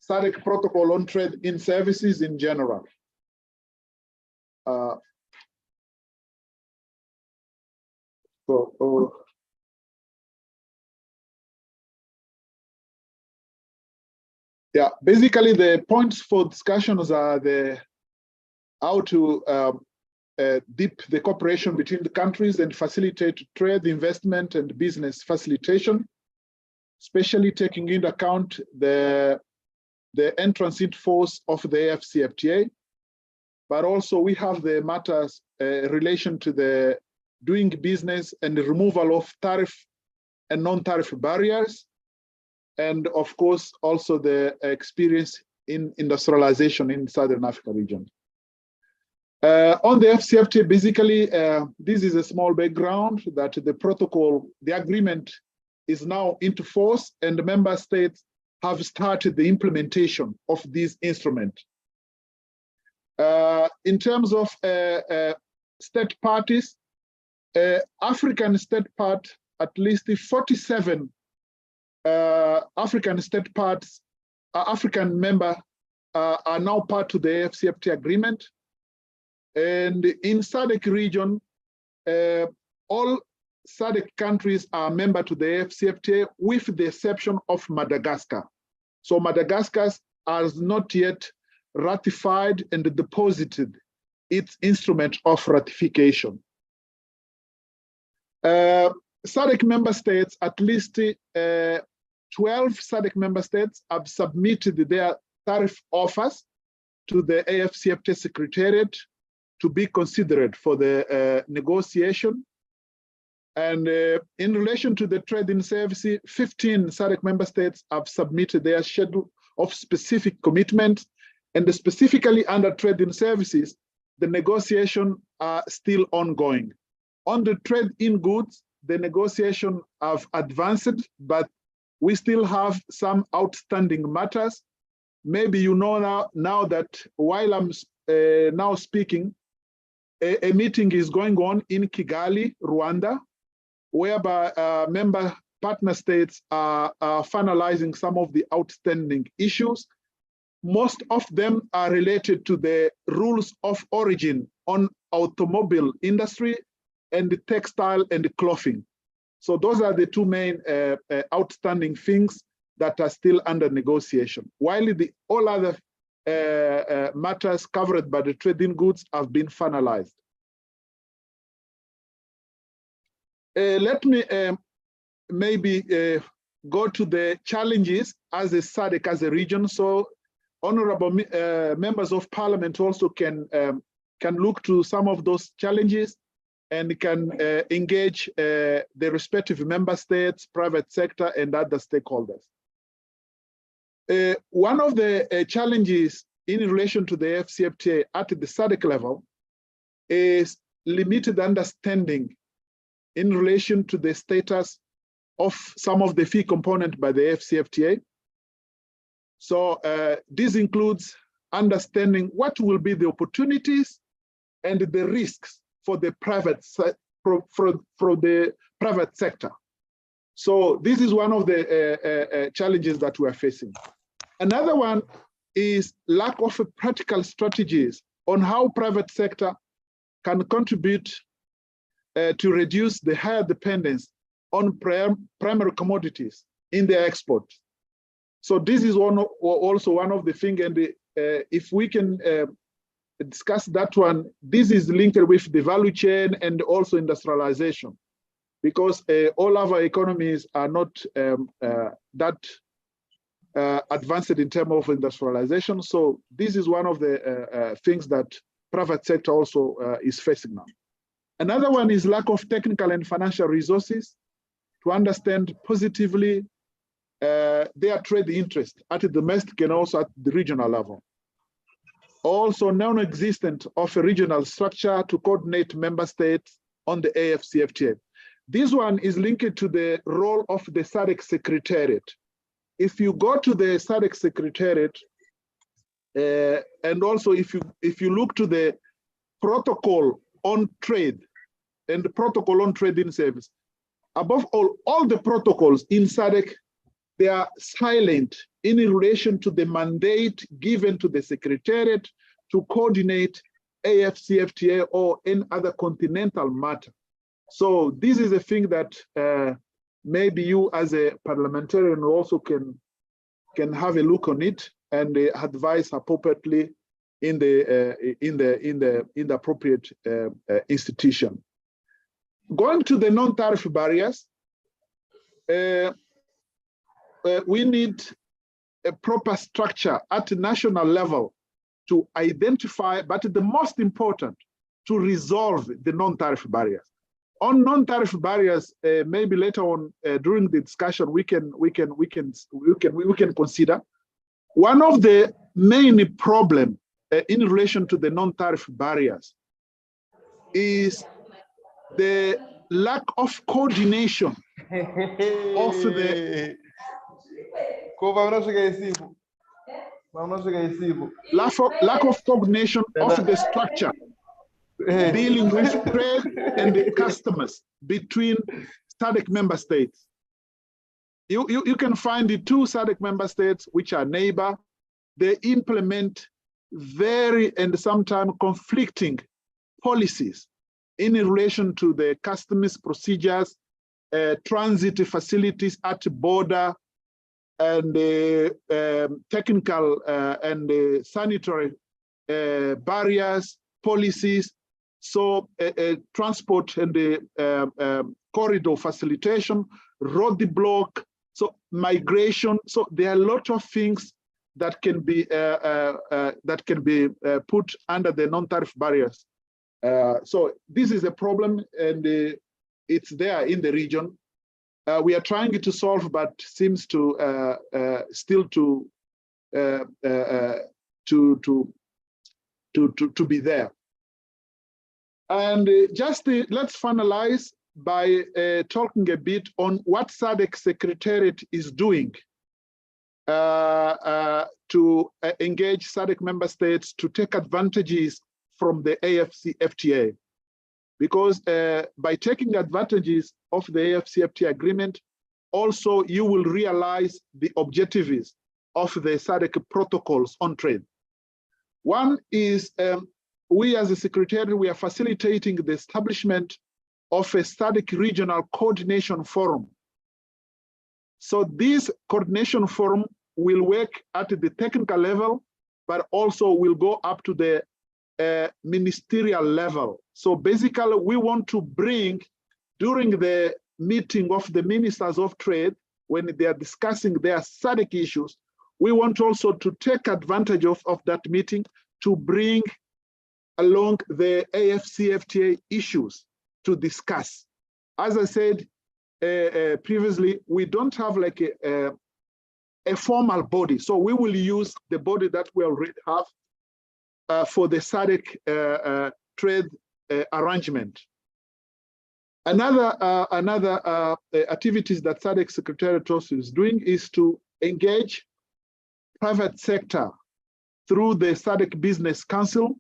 SADC protocol on trade in services in general. Yeah, basically the points for discussions are how to deep the cooperation between the countries and facilitate trade, investment, and business facilitation, especially taking into account the entrance into force of the AFCFTA. But also we have the matters relation to the doing business and the removal of tariff and non-tariff barriers. And of course, also the experience in industrialization in Southern Africa region. On the FCFTA, basically, this is a small background that the protocol, the agreement is now into force and the member states have started the implementation of this instrument. In terms of state parties, African state part, at least 47 African state parts, African member are now part of the AFCFTA agreement. And in SADC region, all SADC countries are member to the AFCFTA with the exception of Madagascar. So Madagascar has not yet ratified and deposited its instrument of ratification. SADC member states, at least 12 SADC member states have submitted their tariff offers to the AFCFTA Secretariat to be considered for the negotiation. And in relation to the trade in services, 15 SADC member states have submitted their schedule of specific commitments, and specifically under trade in services, the negotiation are still ongoing. On the trade in goods, the negotiation have advanced, but we still have some outstanding matters. Maybe you know now that while I'm now speaking, a meeting is going on in Kigali, Rwanda, whereby member partner states are finalizing some of the outstanding issues. Most of them are related to the rules of origin on automobile industry and the textile and the clothing. So those are the two main outstanding things that are still under negotiation, while all other matters covered by the trade in goods have been finalized. Let me maybe go to the challenges as a SADC, as a region. So honorable members of parliament also can look to some of those challenges and can engage the respective member states, private sector, and other stakeholders. One of the challenges in relation to the AFCFTA at the SADC level is limited understanding in relation to the status of some of the fee component by the AFCFTA. So this includes understanding what will be the opportunities and the risks for the private sector. So this is one of the challenges that we are facing. Another one is lack of practical strategies on how private sector can contribute to reduce the higher dependence on primary commodities in their export. So this is also one of the things, and if we can discuss that one, this is linked with the value chain and also industrialization, because all our economies are not that advanced in terms of industrialization. So this is one of the things that private sector also is facing now. Another one is lack of technical and financial resources to understand positively their trade interest at the domestic and also at the regional level. Also non-existent of a regional structure to coordinate member states on the AFCFTA. This one is linked to the role of the SADC Secretariat. If you go to the SADC Secretariat, and also if you look to the protocol on trade and the protocol on trading service, above all the protocols in SADC, they are silent in relation to the mandate given to the Secretariat to coordinate AFCFTA or any other continental matter. So this is a thing that maybe you as a parliamentarian also can have a look on it and advise appropriately in the appropriate institution. Going to the non-tariff barriers, we need a proper structure at the national level to identify, but the most important, to resolve the non-tariff barriers. On non-tariff barriers, maybe later on during the discussion, we can consider one of the main problem in relation to the non-tariff barriers is the lack of coordination of the lack of coordination of the structure dealing with trade and the customers between SADC member states. You can find the two SADC member states which are neighbor. They implement very and sometimes conflicting policies in relation to the customs procedures, transit facilities at the border, and technical and sanitary barriers, policies. So transport and the corridor facilitation, roadblock, so migration. So there are a lot of things that can be put under the non-tariff barriers. So this is a problem, and it's there in the region. We are trying to solve, but seems to still to be there. And let's finalize by talking a bit on what SADC Secretariat is doing to engage SADC member states to take advantages from the AFCFTA. Because by taking advantages of the AFCFTA agreement, also you will realize the objectives of the SADC protocols on trade. One is we as a Secretariat, we are facilitating the establishment of a SADC regional coordination forum. So this coordination forum will work at the technical level, but also will go up to the ministerial level. So basically, we want to bring, during the meeting of the ministers of trade, when they are discussing their SADC issues, we want also to take advantage of that meeting to bring along the AFCFTA issues to discuss. As I said previously, we don't have like a formal body, so we will use the body that we already have for the SADC trade arrangement. Another activities that SADC Secretariat also is doing is to engage private sector through the SADC Business Council.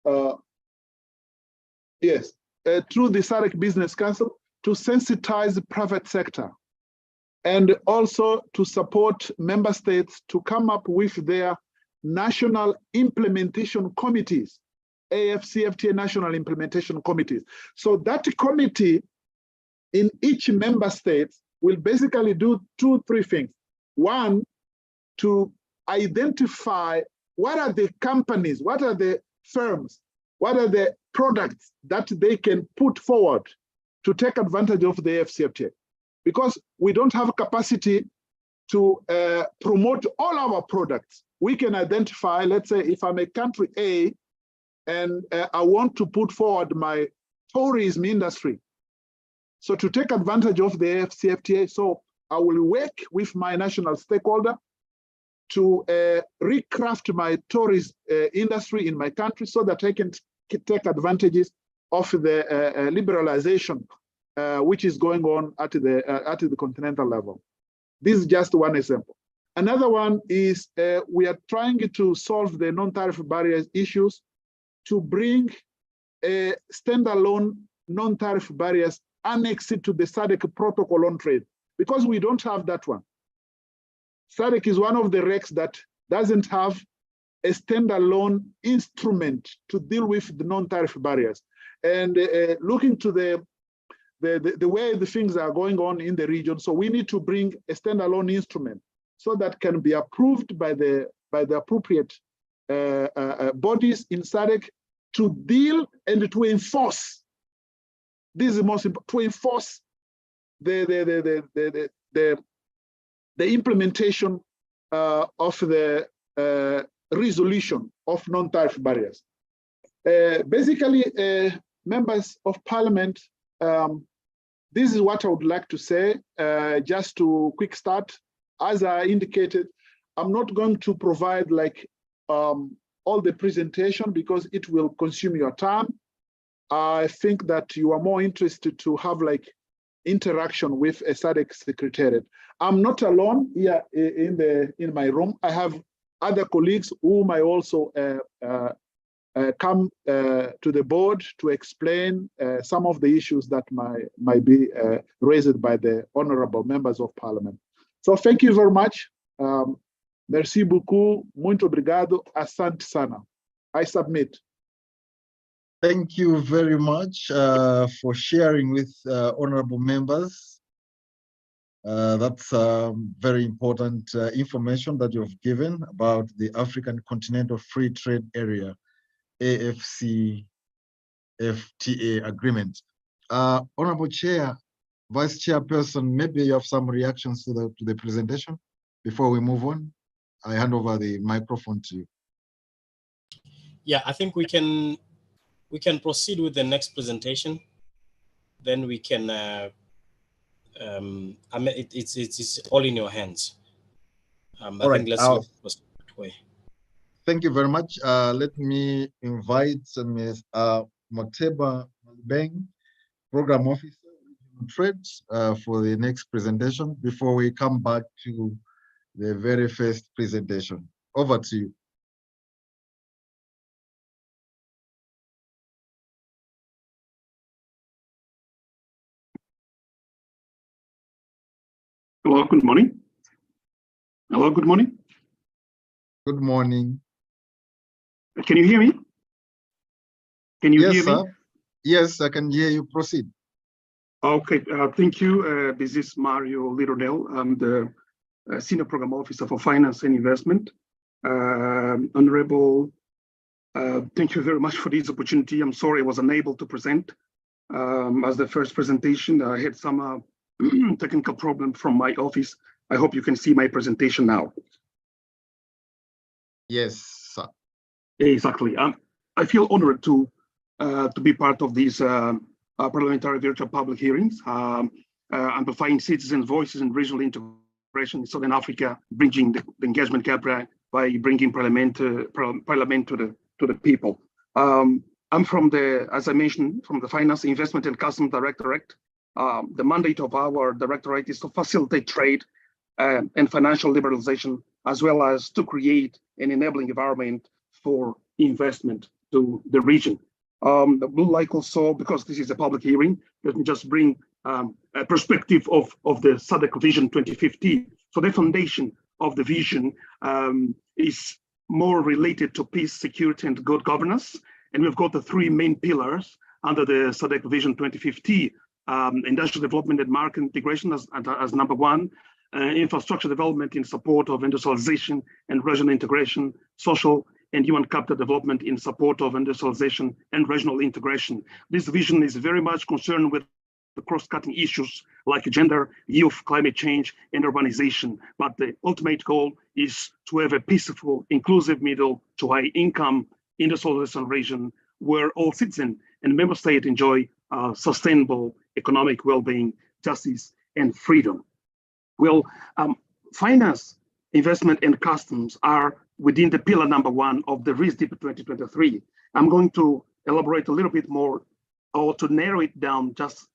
Through the SADC Business Council to sensitize the private sector and also to support member states to come up with their national implementation committees, AFCFTA national implementation committees. So that committee in each member state will basically do 2-3 things. One, to identify what are the companies, what are the firms, what are the products that they can put forward to take advantage of the AFCFTA. Because we don't have capacity to promote all our products. We can identify, let's say, if I'm a country A and I want to put forward my tourism industry. So to take advantage of the AFCFTA, so I will work with my national stakeholder to recraft my tourist industry in my country so that I can take advantages of the liberalization which is going on at the continental level. This is just one example. Another one is we are trying to solve the non-tariff barriers issues to bring a standalone non-tariff barriers annexed to the SADC protocol on trade, because we don't have that one. SADC is one of the RECs that doesn't have a standalone instrument to deal with the non-tariff barriers. And looking to the way the things are going on in the region, so we need to bring a standalone instrument so that can be approved by the appropriate bodies in SADC to deal and to enforce. This is the most important, to enforce the implementation of the resolution of non-tariff barriers. Basically, members of parliament, this is what I would like to say, just to quick start. As I indicated, I'm not going to provide like all the presentation because it will consume your time. I think that you are more interested to have like interaction with a SADC secretariat. I'm not alone here in my room. I have other colleagues whom I also come to the board to explain some of the issues that might be raised by the honorable members of parliament. So thank you very much. Merci beaucoup, muito obrigado, asante sana. I submit. Thank you very much for sharing with honorable members. That's very important information that you've given about the African Continental Free Trade Area, AFCFTA agreement. Honorable Chair, Vice Chairperson, maybe you have some reactions to the presentation before we move on. I hand over the microphone to you. Yeah, I think we can proceed with the next presentation. Then we can. I mean, it's all in your hands. I think let's go that way. Thank you very much. Let me invite Ms. Moteba Beng, Program Officer of Trades, for the next presentation before we come back to the very first presentation. Over to you. Hello, good morning. Hello, good morning. Good morning. Can you hear me? Can you hear me? Yes, I can hear you. Proceed. Okay, thank you. This is Mario Lironel. I'm the Senior Program Officer for Finance and Investment. Honorable, thank you very much for this opportunity. I'm sorry I was unable to present as the first presentation. I had some technical problem from my office. I hope you can see my presentation now. Yes, sir. Exactly. I feel honored to be part of these parliamentary virtual public hearings, amplifying citizens' voices in regional integration in Southern Africa, bridging the engagement gap by bringing parliament to the people. I'm from as I mentioned, from the Finance, Investment and Customs Directorate. The mandate of our directorate is to facilitate trade and financial liberalization, as well as to create an enabling environment for investment to the region. I would like also, because this is a public hearing, let me just bring a perspective of the SADC Vision 2050. So the foundation of the vision is more related to peace, security, and good governance. And we've got the three main pillars under the SADC Vision 2050, industrial development and market integration as number one, infrastructure development in support of industrialization and regional integration, social and human capital development in support of industrialization and regional integration. This vision is very much concerned with the cross-cutting issues like gender, youth, climate change, and urbanization. But the ultimate goal is to have a peaceful, inclusive middle to high income industrialization region where all citizens and member states enjoy sustainable economic well-being, justice, and freedom. Well, finance, investment, and customs are within the pillar number one of the RISDIP 2023. I'm going to elaborate a little bit more, or to narrow it down just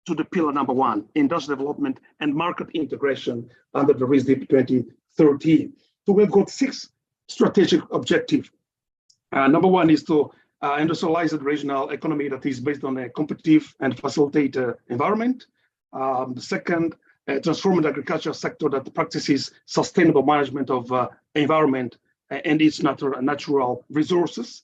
to the pillar number one, industrial development and market integration under the RISDIP 2030. So we've got 6 strategic objectives. Number one is to industrialize the regional economy that is based on a competitive and facilitate environment. The second, transform the agriculture sector that practices sustainable management of environment and its natural resources.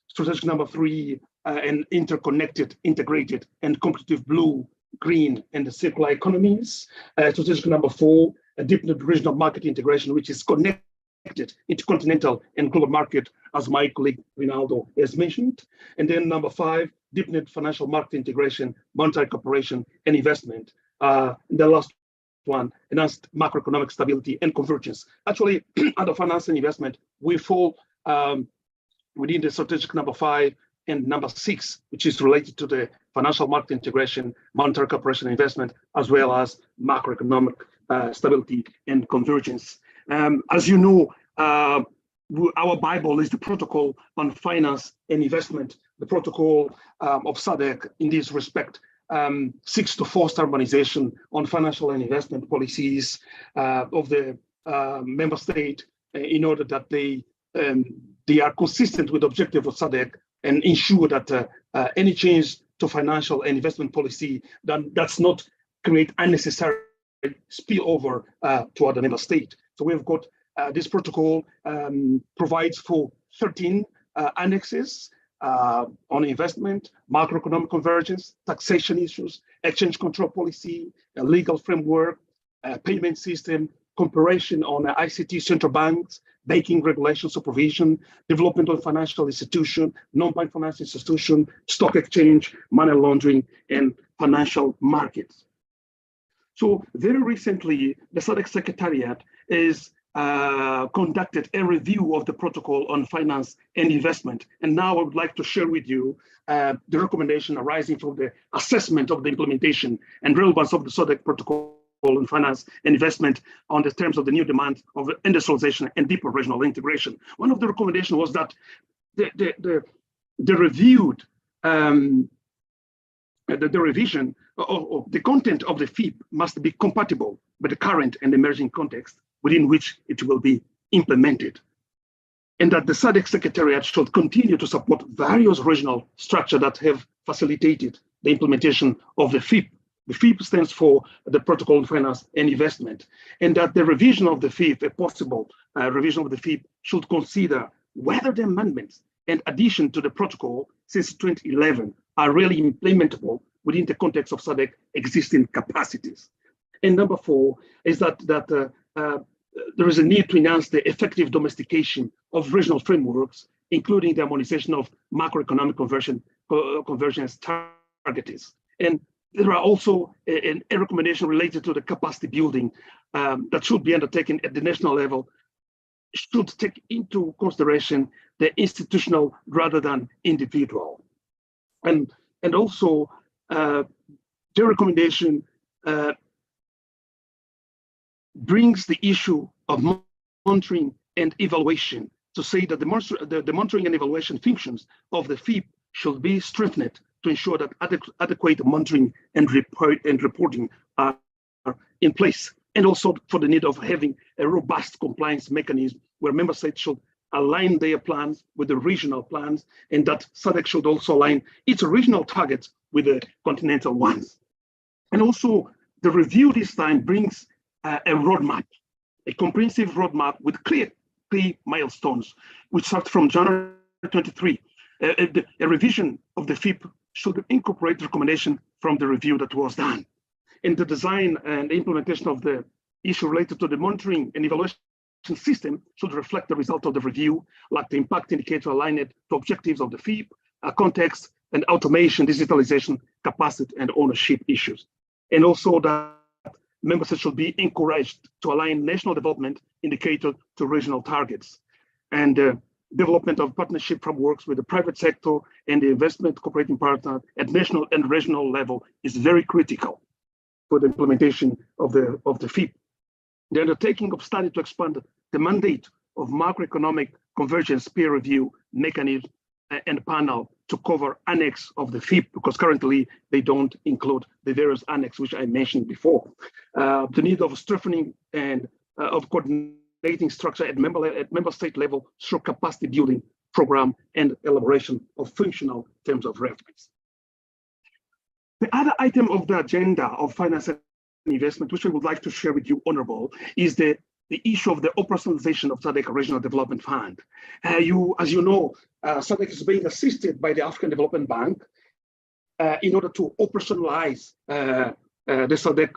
Strategic number 3, an interconnected, integrated, and competitive blue, green, and circular economies. Strategic number 4, a deepened regional market integration, which is connected intercontinental and global market, as my colleague Rinaldo has mentioned. And then number 5, deepened financial market integration, monetary cooperation, and investment. The last one, enhanced macroeconomic stability and convergence. Actually, under finance and investment, we fall within the strategic number 5 and number 6, which is related to the financial market integration, monetary cooperation, and investment, as well as macroeconomic stability and convergence. As you know, our Bible is the protocol on finance and investment. The protocol of SADC in this respect seeks to foster harmonization on financial and investment policies of the member state in order that they are consistent with the objective of SADC and ensure that any change to financial and investment policy does not create unnecessary spillover to other member states. So we've got this protocol provides for 13 annexes on investment, macroeconomic convergence, taxation issues, exchange control policy, a legal framework, payment system, cooperation on ICT central banks, banking regulation supervision, development of financial institution, non-bank financial institution, stock exchange, money laundering, and financial markets. So very recently, the SADC Secretariat is conducted a review of the protocol on finance and investment. And now I would like to share with you the recommendation arising from the assessment of the implementation and relevance of the SADC protocol on finance and investment on the terms of the new demand of industrialization and deeper regional integration. One of the recommendations was that the reviewed the revision of the content of the FIP must be compatible with the current and emerging context within which it will be implemented. And that the SADC Secretariat should continue to support various regional structures that have facilitated the implementation of the FIP. The FIP stands for the Protocol on Finance and Investment, and that the revision of the FIP, a possible revision of the FIP, should consider whether the amendments and addition to the protocol since 2011 are really implementable within the context of SADC existing capacities. And number 4 is that there is a need to enhance the effective domestication of regional frameworks, including the harmonization of macroeconomic convergence targets. And there are also a recommendation related to the capacity building that should be undertaken at the national level, should take into consideration the institutional rather than individual. And also the recommendation brings the issue of monitoring and evaluation to say that the monitoring and evaluation functions of the FIP should be strengthened to ensure that adequate monitoring and reporting are in place, and also for the need of having a robust compliance mechanism where member states should align their plans with the regional plans, and that SADC should also align its regional targets with the continental ones. And also the review this time brings a roadmap, a comprehensive roadmap with clear milestones, which start from January 23. A revision of the FIP should incorporate recommendation from the review that was done. And the design and implementation of the issue related to the monitoring and evaluation system should reflect the result of the review, like the impact indicator aligned to objectives of the FIP, context and automation, digitalization, capacity and ownership issues. And also that member states should be encouraged to align national development indicator to regional targets. And development of partnership frameworks with the private sector and the investment cooperating partner at national and regional level is very critical for the implementation of the FIP. The undertaking of study to expand the mandate of macroeconomic convergence peer review mechanism and panel to cover annex of the FIP, because currently they don't include the various annex which I mentioned before. The need of strengthening and of coordinating structure at member state level through capacity building program and elaboration of functional terms of reference. The other item of the agenda of finance and investment, which I would like to share with you, Honorable, is the issue of the operationalization of SADC Regional Development Fund. As you know, SADC is being assisted by the African Development Bank in order to operationalize the SADC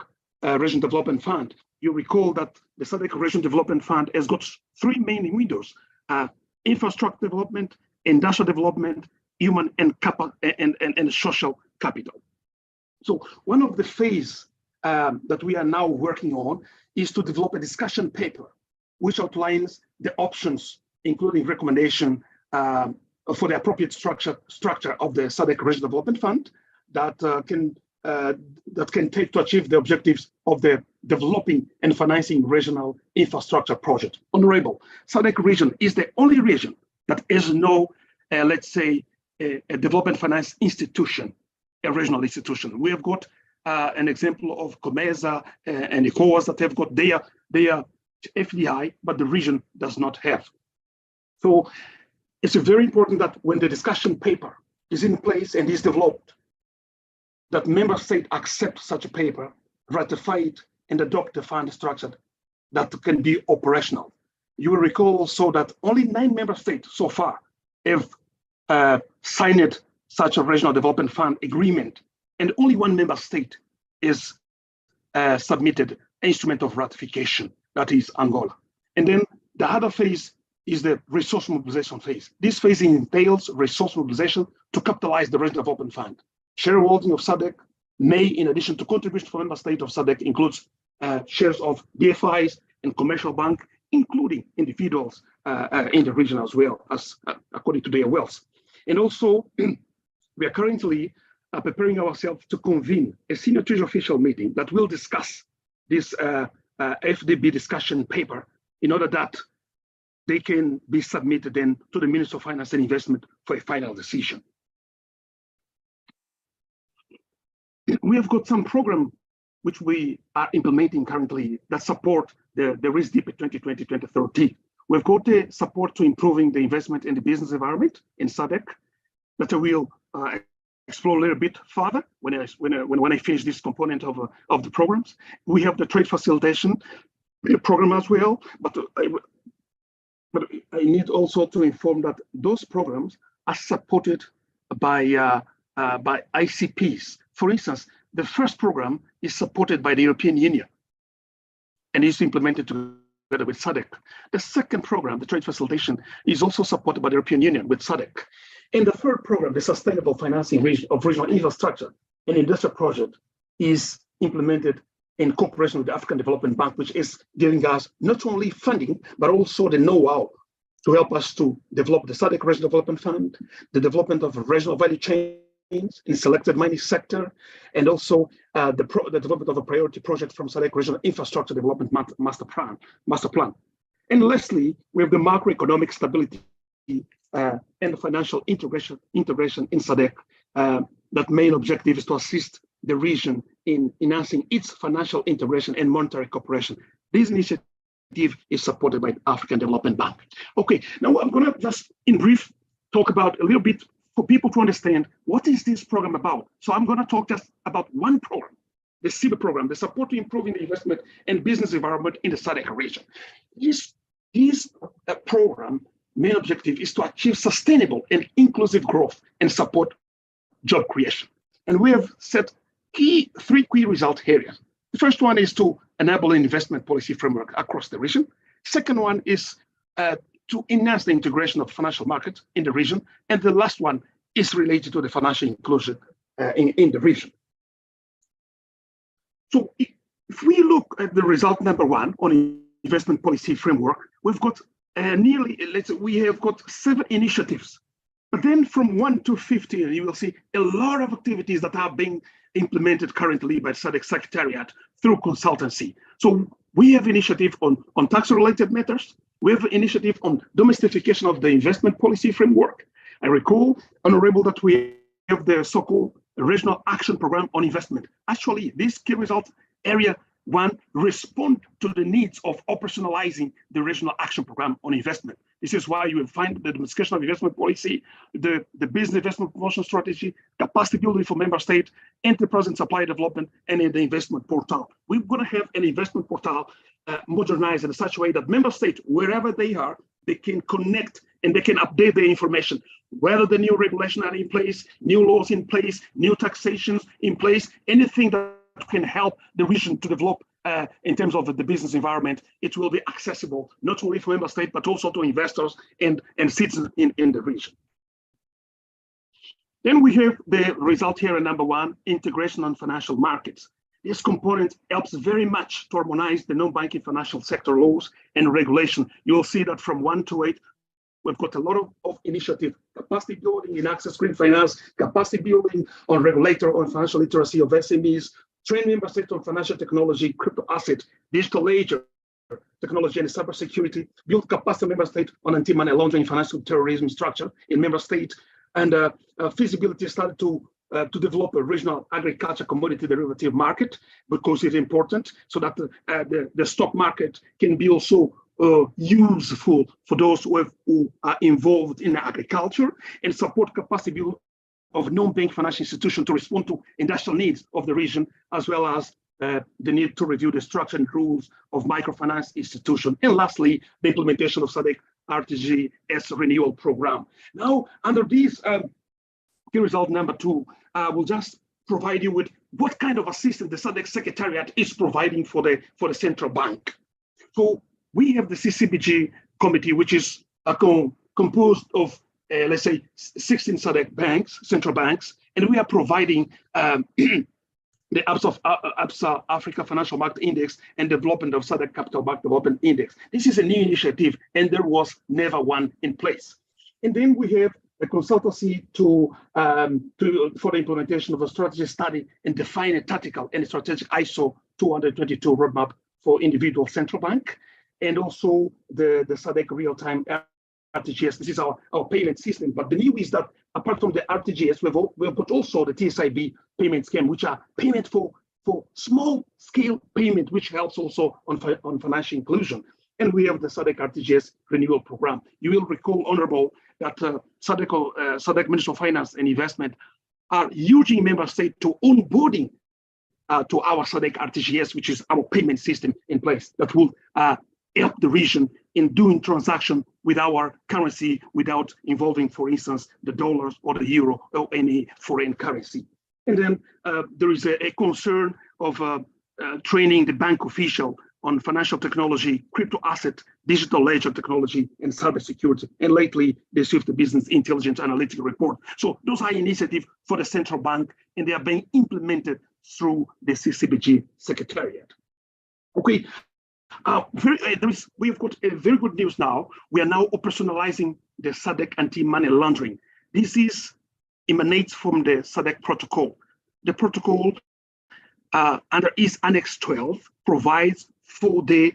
Regional Development Fund. You recall that the SADC Regional Development Fund has got three main windows: infrastructure development, industrial development, human and social capital. So one of the phases that we are now working on is to develop a discussion paper which outlines the options, including recommendation for the appropriate structure of the SADC Regional Development Fund that can take to achieve the objectives of the developing and financing regional infrastructure project. Honorable, SADC region is the only region that has no, let's say, a development finance institution, a regional institution. We have got an example of COMESA and ECOWAS that have got their FDI, but the region does not have. So it's very important that when the discussion paper is in place and is developed, that member state accept such a paper, ratify it, and adopt the fund structure that can be operational. You will recall also that only 9 member states so far have signed such a regional development fund agreement, and only 1 member state is submitted instrument of ratification, that is Angola. And then the other phase is the resource mobilization phase. This phase entails resource mobilization to capitalize the regional development fund. Shareholding of SADC may, in addition to contribution from member state of SADC, includes shares of DFIs and commercial bank, including individuals in the region as well, as according to their wealth. And also, we are currently preparing ourselves to convene a senior treasury official meeting that will discuss this FDB discussion paper in order that they can be submitted then to the Minister of Finance and Investment for a final decision. We have got some program which we are implementing currently that support the RISDP 2020-2030. We've got the support to improving the investment in the business environment in SADC that I will explore a little bit further when I finish this component of the programs. We have the trade facilitation program as well, but I need also to inform that those programs are supported by ICPs. For instance, the first program is supported by the European Union and is implemented together with SADC. The second program, the trade facilitation, is also supported by the European Union with SADC. And the third program, the sustainable financing of regional infrastructure, an industrial project is implemented in cooperation with the African Development Bank, which is giving us not only funding, but also the know-how to help us to develop the SADC Regional Development Fund, the development of regional value chains in selected mining sector, and also the development of a priority project from SADC Regional Infrastructure Development Master Plan. And lastly, we have the macroeconomic stability and the financial integration in SADC. That main objective is to assist the region in enhancing its financial integration and monetary cooperation. This initiative is supported by the African Development Bank. Okay, now I'm going to just in brief talk about a little bit for people to understand what is this program about. So I'm going to talk just about one program, the SIBA program, the support to improving the investment and business environment in the SADC region. This program main objective is to achieve sustainable and inclusive growth and support job creation. And we have set three key result areas. The first one is to enable an investment policy framework across the region. Second one is to enhance the integration of financial markets in the region. And the last one is related to the financial inclusion in the region. So if we look at the result number one on investment policy framework, we've got we have got 7 initiatives. But then from 1 to 15, you will see a lot of activities that are being implemented currently by SADC Secretariat through consultancy. So we have initiative on tax-related matters. We have initiative on domestication of the investment policy framework. I recall, Honorable, that we have the so-called Regional Action Program on Investment. Actually, this key result area 1 respond to the needs of operationalizing the Regional Action Program on Investment. This is why you will find the discussion of investment policy, the business investment promotion strategy, capacity building for member state, enterprise and supply development, and in the investment portal. We're going to have an investment portal modernized in such a way that member states, wherever they are, they can connect and they can update their information, whether the new regulations are in place, new laws in place, new taxations in place, anything that can help the region to develop in terms of the business environment. It will be accessible not only for member states, but also to investors and citizens in the region. Then we have the result here at number 1, integration on financial markets. This component helps very much to harmonize the non-banking financial sector laws and regulation. You'll see that from 1 to 8, we've got a lot of initiative, capacity building in access green finance, capacity building on regulator on financial literacy of SMEs, train member states on financial technology, crypto asset, digital ledger technology and cybersecurity, build capacity member state on anti-money laundering, financial terrorism structure in member state, and feasibility started to develop a regional agriculture commodity derivative market because it's important so that the stock market can be also useful for those who are involved in agriculture, and support capacity building of non-bank financial institutions to respond to industrial needs of the region, as well as the need to review the structure and rules of microfinance institutions. And lastly, the implementation of SADC RTGS renewal program. Now, under this key result number 2, we'll just provide you with what kind of assistance the SADC Secretariat is providing for the central bank. So we have the CCBG committee, which is composed of let's say 16 SADC banks, central banks, and we are providing the ABSA Africa Financial Market Index and development of SADC Capital Market Development Index. This is a new initiative, and there was never one in place. And then we have a consultancy for the implementation of a strategy study and define a tactical and strategic ISO 222 roadmap for individual central bank, and also the SADC real-time RTGS. This is our payment system. But the new is that apart from the RTGS, we've got also the TSIB payment scheme, which are payment for small scale payment, which helps also on financial inclusion. And we have the SADC RTGS renewal program. You will recall, Honorable, that SADC Ministry of Finance and Investment are urging member states to onboarding to our SADC RTGS, which is our payment system in place that will help the region in doing transaction with our currency without involving, for instance, the dollars or the euro or any foreign currency. And then there is a concern of training the bank official on financial technology, crypto asset, digital ledger technology, and cybersecurity. And lately, they received the Business Intelligence Analytical Report. So those are initiatives for the central bank, and they are being implemented through the CCBG Secretariat. Okay, we've got a very good news now. We are now operationalizing the SADC anti-money laundering. This emanates from the SADC protocol. The protocol under its Annex 12 provides for the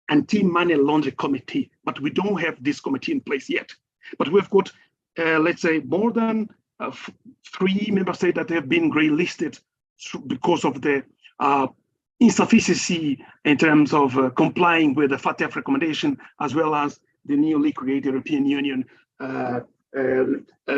anti-money laundering committee, but we don't have this committee in place yet. But we've got, let's say, more than 3 member states that have been grey-listed because of the insufficiency in terms of complying with the FATF recommendation, as well as the newly created European Union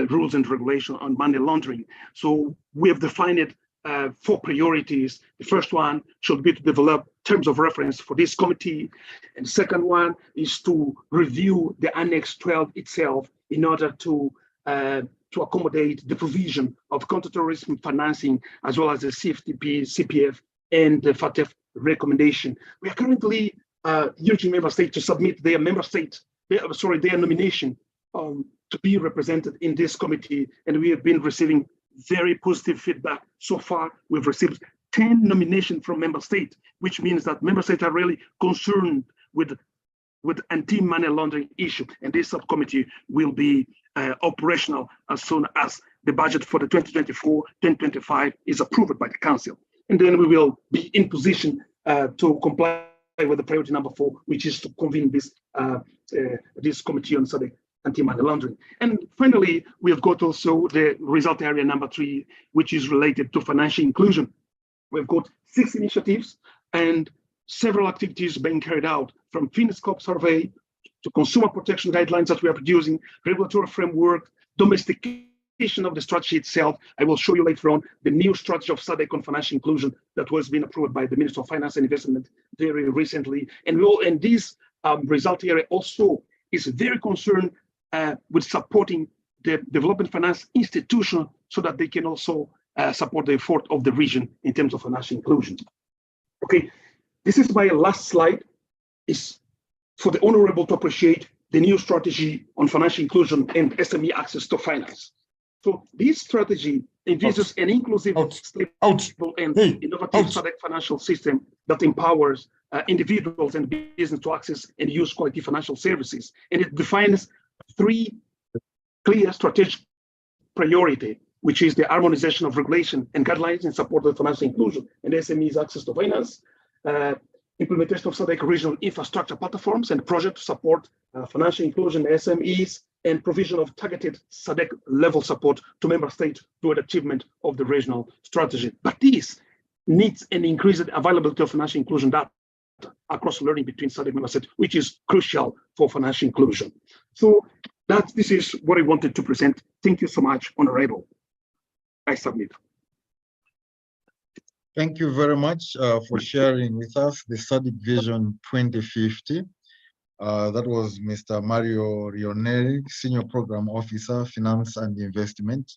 rules and regulations on money laundering. So we have defined 4 priorities. The first one should be to develop terms of reference for this committee. And the second one is to review the Annex 12 itself in order to accommodate the provision of counterterrorism financing, as well as the CFTP, CPF, and the FATF recommendation. We are currently urging member states to submit their their nomination to be represented in this committee, and we have been receiving very positive feedback. So far, we've received 10 nominations from member states, which means that member states are really concerned with anti-money laundering issue, and this subcommittee will be operational as soon as the budget for the 2024-2025 is approved by the Council. And then we will be in position to comply with the priority number 4, which is to convene this committee on SADC anti-money laundering. And finally, we have got also the result area number 3, which is related to financial inclusion. We've got 6 initiatives and several activities being carried out, from Finscope survey to consumer protection guidelines that we are producing, regulatory framework, domestication of the strategy itself. I will show you later on the new strategy of SADC on financial inclusion that was being approved by the Minister of Finance and Investment very recently. And this result area also is very concerned with supporting the development finance institution so that they can also support the effort of the region in terms of financial inclusion. Okay, this is my last slide. Is for the Honorable to appreciate the new strategy on financial inclusion and SME access to finance. So this strategy envisages an inclusive, stable, and innovative SADC financial system that empowers individuals and business to access and use quality financial services. And it defines 3 clear strategic priorities, which is the harmonization of regulation and guidelines in support of financial inclusion and SMEs access to finance, implementation of SADC regional infrastructure platforms and projects to support financial inclusion SMEs, and provision of targeted SADC level support to member states toward achievement of the regional strategy. But this needs an increased availability of financial inclusion data across learning between SADC member states, which is crucial for financial inclusion. So this is what I wanted to present. Thank you so much, Honorable. I submit. Thank you very much for sharing with us the SADC Vision 2050. That was Mr. Mario Rioneri, Senior Program Officer, Finance and Investment.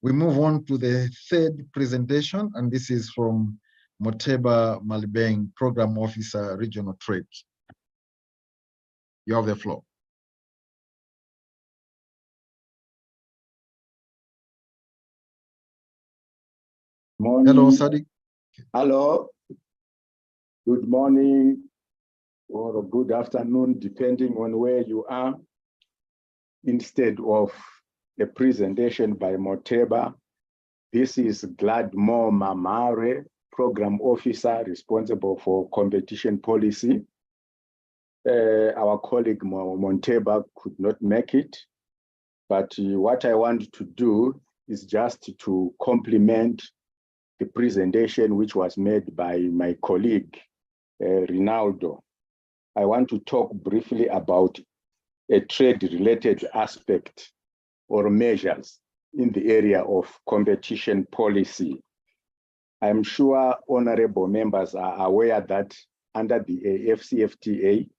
We move on to the 3rd presentation, and this is from Moteba Malibeng, Program Officer, Regional Trade. You have the floor. Morning. Hello, Sadiq. Hello. Good morning or good afternoon, depending on where you are. Instead of a presentation by Moteba, this is Gladmore Mamare, Program Officer responsible for competition policy. Our colleague Moteba could not make it, but what I want to do is just to complement the presentation which was made by my colleague, Rinaldo. I want to talk briefly about a trade-related aspect or measures in the area of competition policy. I'm sure honorable members are aware that under the AfCFTA,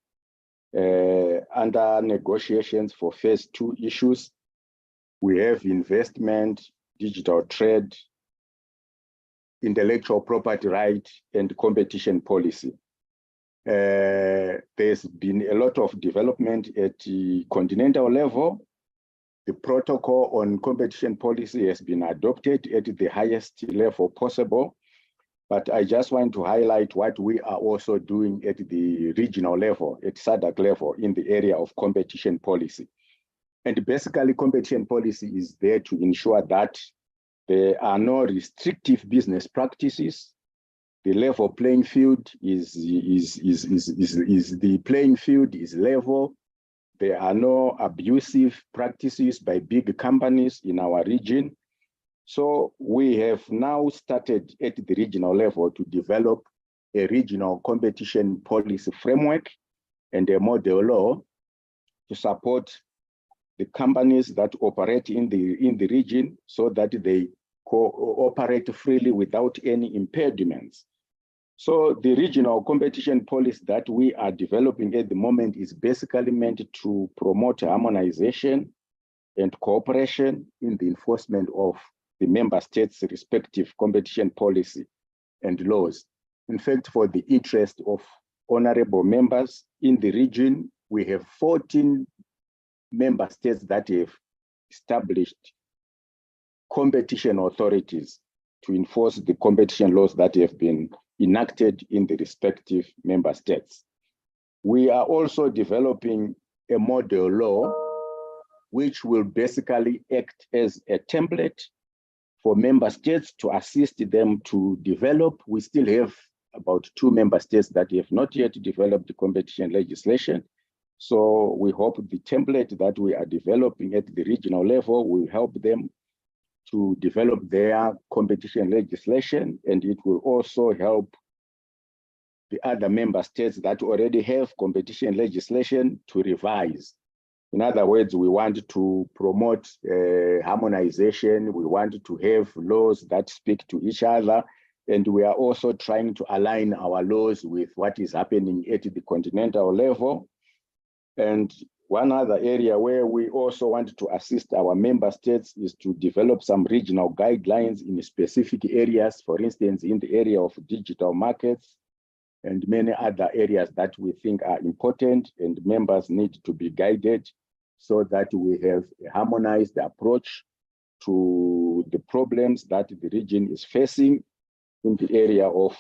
under negotiations for phase 2 issues, we have investment, digital trade, intellectual property right, and competition policy. There's been a lot of development at the continental level. The protocol on competition policy has been adopted at the highest level possible. But I just want to highlight what we are also doing at the regional level, at SADC level, in the area of competition policy. And basically, competition policy is there to ensure that there are no restrictive business practices. The level playing field the playing field is level. There are no abusive practices by big companies in our region. So we have now started at the regional level to develop a regional competition policy framework and a model law to support the companies that operate in the region so that they cooperate freely without any impediments. So the regional competition policy that we are developing at the moment is basically meant to promote harmonization and cooperation in the enforcement of the member states' respective competition policy and laws. In fact, for the interest of honorable members in the region, we have 14 member states that have established competition authorities to enforce the competition laws that have been enacted in the respective member states. We are also developing a model law which will basically act as a template for member states to assist them to develop. We still have about 2 member states that have not yet developed the competition legislation. So we hope the template that we are developing at the regional level will help them to develop their competition legislation, and it will also help the other member states that already have competition legislation to revise. In other words, we want to promote harmonization. We want to have laws that speak to each other. And we are also trying to align our laws with what is happening at the continental level. And one other area where we also want to assist our member states is to develop some regional guidelines in specific areas, for instance, in the area of digital markets and many other areas that we think are important, and members need to be guided so that we have a harmonized approach to the problems that the region is facing in the area of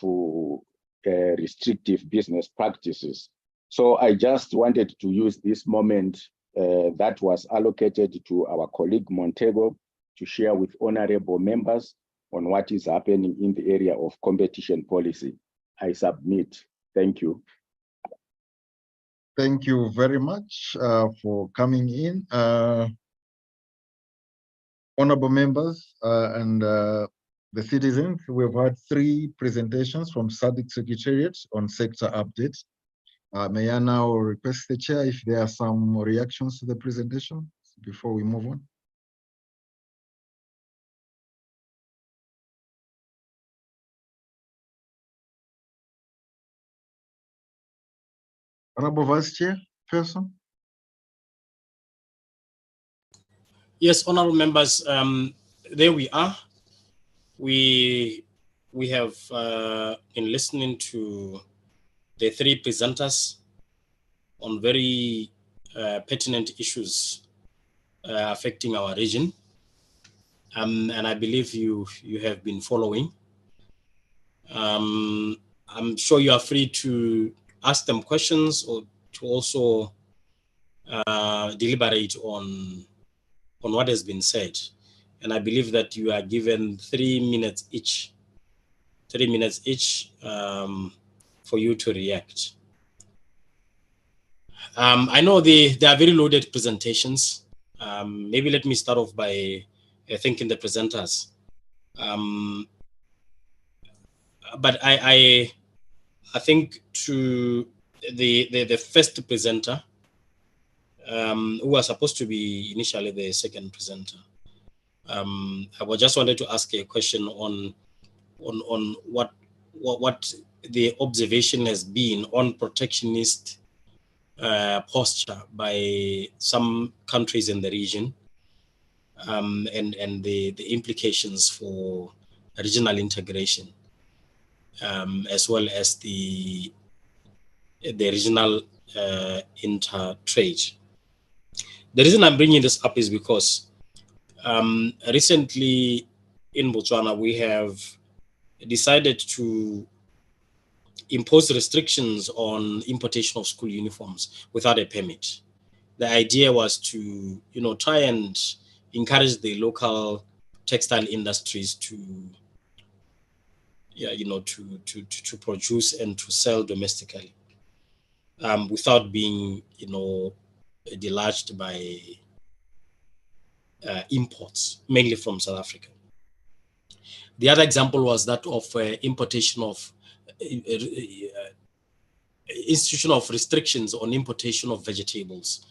restrictive business practices. So I just wanted to use this moment that was allocated to our colleague Montego to share with honorable members on what is happening in the area of competition policy. I submit. Thank you. Thank you very much for coming in. Honorable members and the citizens, we've had 3 presentations from SADC Secretariat on sector updates. May I now request the chair if there are some reactions to the presentation before we move on? Honorable Vice Chair, person? Yes, honorable members, there we are. We have been listening to the 3 presenters on very pertinent issues affecting our region. And I believe you have been following. I'm sure you are free to ask them questions or to also deliberate on what has been said. And I believe that you are given 3 minutes each. 3 minutes each for you to react. I know they are very loaded presentations. Maybe let me start off by thanking the presenters. But I think to the first presenter, who was supposed to be initially the second presenter, I just wanted to ask a question on what the observation has been on protectionist posture by some countries in the region, and the implications for regional integration, as well as the the regional inter-trade. The reason I'm bringing this up is because recently in Botswana, we have decided to impose restrictions on importation of school uniforms without a permit. The idea was to, try and encourage the local textile industries to, to produce and to sell domestically, without being, deluged by imports, mainly from South Africa. The other example was that of importation of institution of restrictions on importation of vegetables,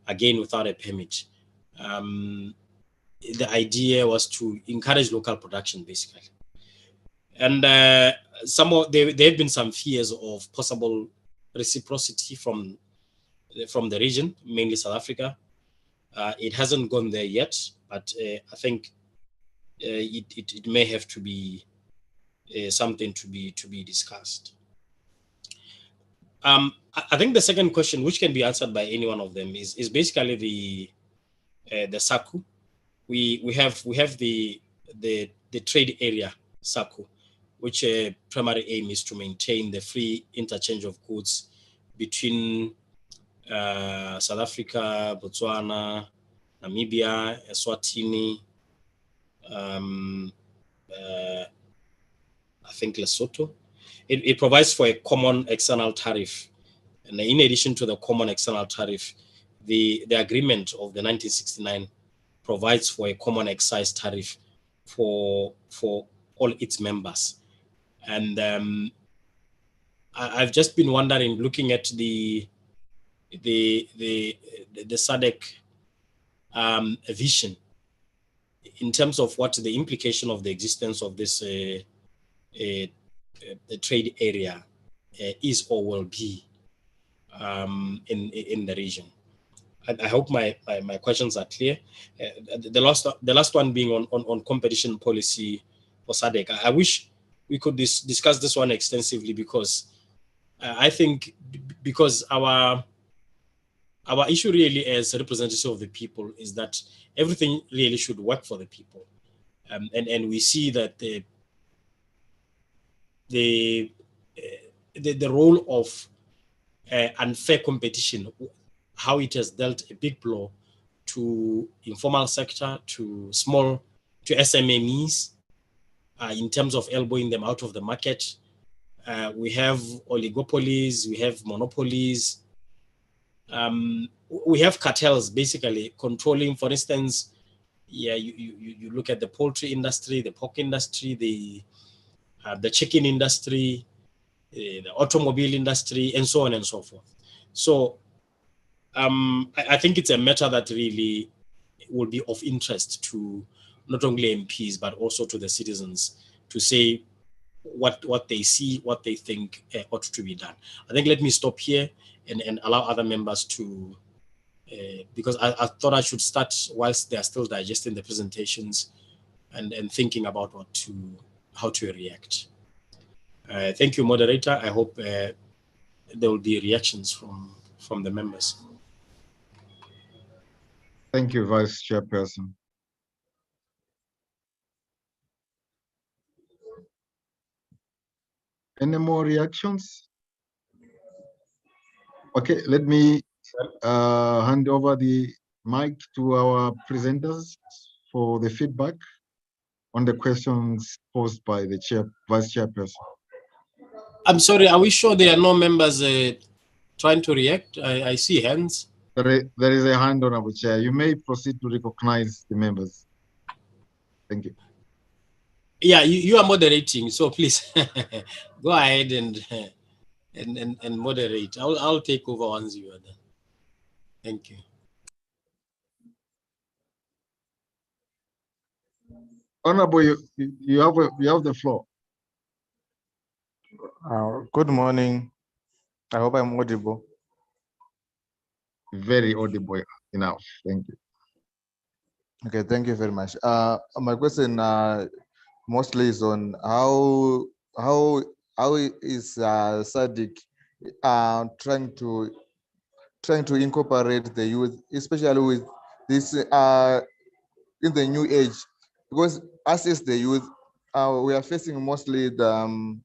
again without a permit. The idea was to encourage local production, basically. And there have been some fears of possible reciprocity from the region, mainly South Africa. It hasn't gone there yet, but I think it may have to be something to be discussed. I think the second question, which can be answered by any one of them, is basically the SACU. We have the trade area SACU, which primary aim is to maintain the free interchange of goods between South Africa, Botswana, Namibia, Eswatini, I think Lesotho. It provides for a common external tariff. And in addition to the common external tariff, the agreement of the 1969 provides for a common excise tariff for all its members. And I've just been wondering, looking at the SADC vision, in terms of what the implication of the existence of this the trade area is or will be in the region. I hope my questions are clear. The last one being on competition policy for SADC. I wish we could discuss this one extensively, because I think because our issue really as representatives of the people is that everything really should work for the people, and we see that the role of unfair competition, how it has dealt a big blow to informal sector, to SMMEs, in terms of elbowing them out of the market. We have oligopolies, we have monopolies, we have cartels basically controlling. For instance, you look at the poultry industry, the pork industry, the chicken industry, the automobile industry, and so on and so forth. So I think it's a matter that really will be of interest to not only MPs, but also to the citizens, to say what they see, what they think ought to be done. I think let me stop here and allow other members to, because I thought I should start whilst they are still digesting the presentations and thinking about how to react. Thank you, moderator. I hope there will be reactions from the members. Thank you, Vice Chairperson. Any more reactions? Okay, let me hand over the mic to our presenters for the feedback on the questions posed by the Vice Chairperson. I'm sorry, are we sure there are no members trying to react? I see hands. There is a hand, Honorable Chair. You may proceed to recognize the members. Thank you. Yeah, you are moderating, so please go ahead and moderate. I'll take over once you are done. Thank you. Honorable, you have the floor. Good morning. I hope I'm audible. Very audible enough. Thank you. Okay, thank you very much. My question mostly is on how is SADC trying to incorporate the youth, especially with this in the new age, because us as the youth, we are facing mostly the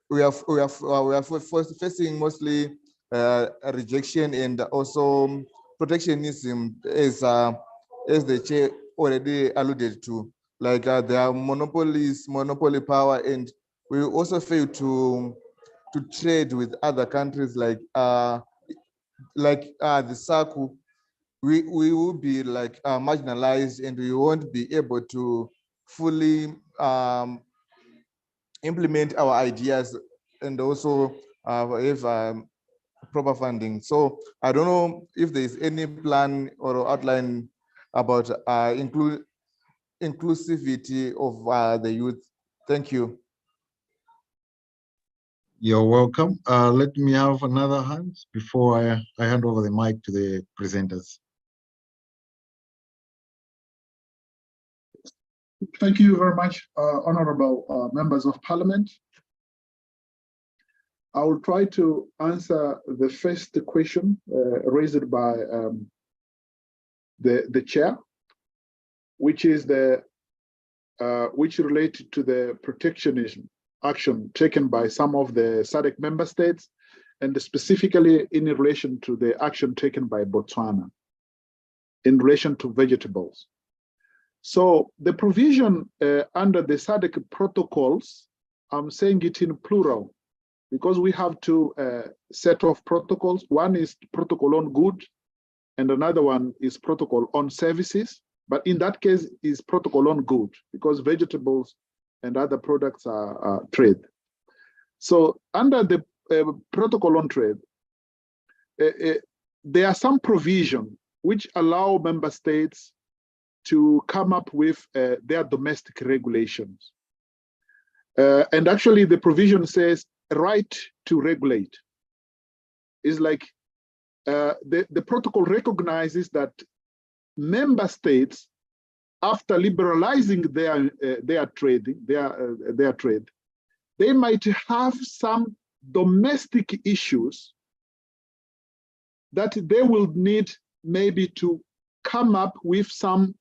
we are facing mostly rejection and also protectionism, as the chair already alluded to. Like there are monopoly power, and we also fail to trade with other countries like the SACU. We will be like marginalized, and we won't be able to fully implement our ideas, and also have proper funding. So I don't know if there is any plan or outline about inclusivity of the youth. Thank you. You're welcome. Let me have another hand before I hand over the mic to the presenters. Thank you very much, honorable members of parliament. I will try to answer the first question raised by the chair, which is which related to the protectionism action taken by some of the SADC member states, and specifically in relation to the action taken by Botswana in relation to vegetables. So the provision under the SADC protocols, I'm saying it in plural, because we have two set of protocols. One is protocol on good, and another one is protocol on services. But in that case, is protocol on good, because vegetables and other products are trade. So under the protocol on trade, there are some provision which allow member states to come up with their domestic regulations. And actually the provision says right to regulate. Is like the protocol recognizes that member states, after liberalizing their trade, they might have some domestic issues that they will need maybe to come up with some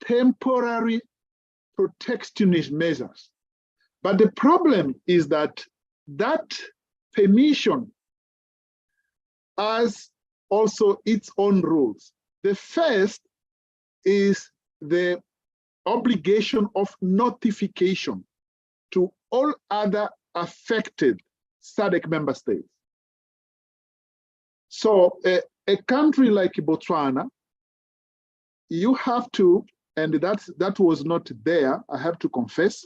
temporary protectionist measures. But the problem is that that permission has also its own rules. The first is the obligation of notification to all other affected SADC member states. So a country like Botswana, you have to, and that was not there, I have to confess,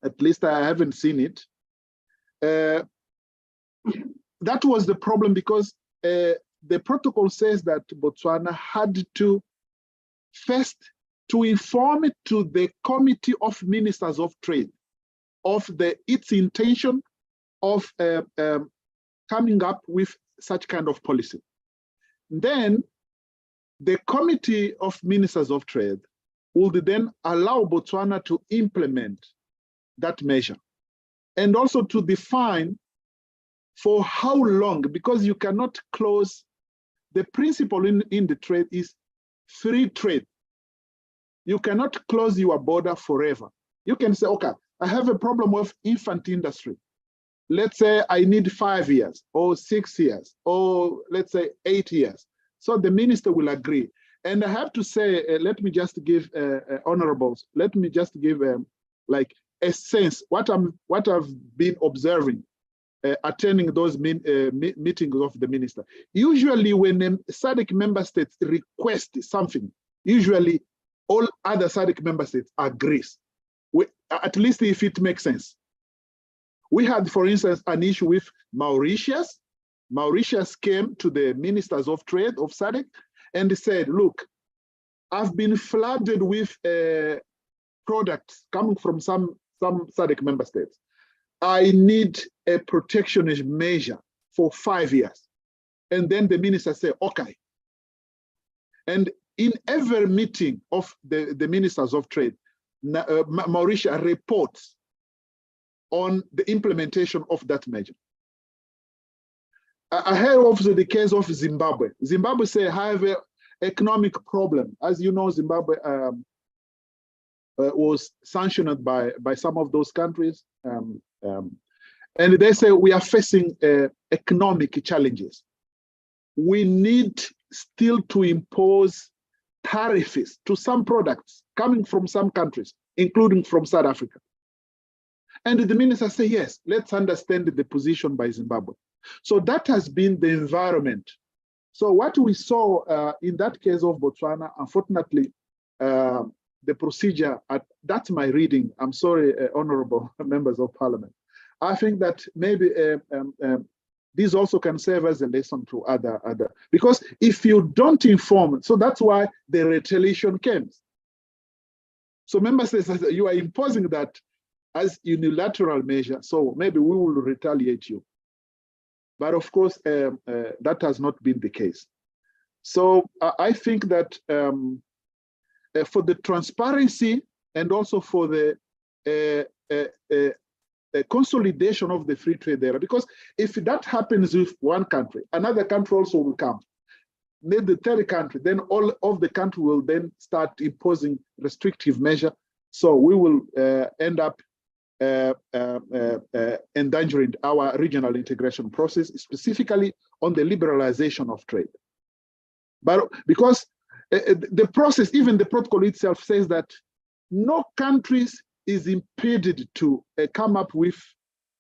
at least I haven't seen it. That was the problem, because the protocol says that Botswana had to first to inform it to the Committee of Ministers of Trade of its intention of coming up with such kind of policy. Then the Committee of Ministers of Trade would then allow Botswana to implement that measure, and also to define for how long, because you cannot close. The principle in the trade is free trade. You cannot close your border forever. You can say, okay, I have a problem with infant industry. Let's say I need 5 years or 6 years, or let's say 8 years. So the minister will agree. And I have to say, let me just give honorables, let me just give like a sense, what I've been observing attending those meetings of the minister. Usually when SADC member states request something, usually all other SADC member states agrees, at least if it makes sense. We had, for instance, an issue with Mauritius. Mauritius came to the ministers of trade of SADC and said, look, I've been flooded with products coming from some SADC member states. I need a protectionist measure for 5 years. And then the minister said, okay. And in every meeting of the ministers of trade, Mauritius reports on the implementation of that measure. I heard also the case of Zimbabwe. Zimbabwe say have an economic problem. As you know, Zimbabwe was sanctioned by some of those countries. And they say we are facing economic challenges. We need still to impose tariffs to some products coming from some countries, including from South Africa. And the minister say, yes, let's understand the position by Zimbabwe. So that has been the environment. So what we saw in that case of Botswana, unfortunately, the procedure, that's my reading. I'm sorry, honorable members of parliament. I think that maybe this also can serve as a lesson to other, because if you don't inform, so that's why the retaliation came. So member states, you are imposing that as unilateral measure, so maybe we will retaliate you. But of course, that has not been the case. So I think that for the transparency and also for the consolidation of the free trade area, because if that happens with one country, another country also will come. Then the third country, then all of the country will then start imposing restrictive measure. So we will end up endangering our regional integration process, specifically on the liberalization of trade. But because the process, even the protocol itself says that no countries is impeded to come up with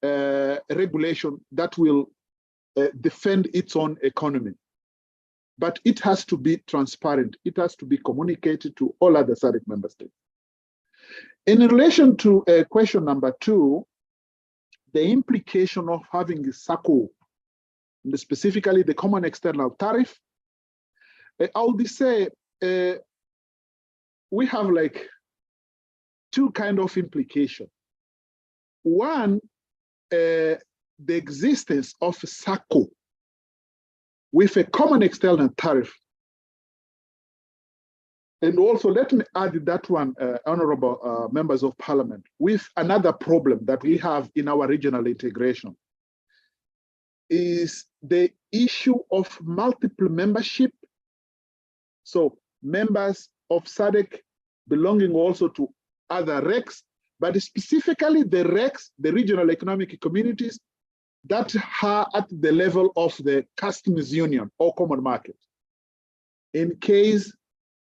regulation that will defend its own economy. But it has to be transparent. It has to be communicated to all other SADC member states. In relation to question number 2, the implication of having a SACO, specifically the common external tariff, I would say we have like 2 kind of implication. One, the existence of SACO with a common external tariff. And also, let me add that one, honorable members of parliament, with another problem that we have in our regional integration is the issue of multiple membership. So members of SADC belonging also to other RECs, but specifically the RECs, the regional economic communities that are at the level of the customs union or common market. In case,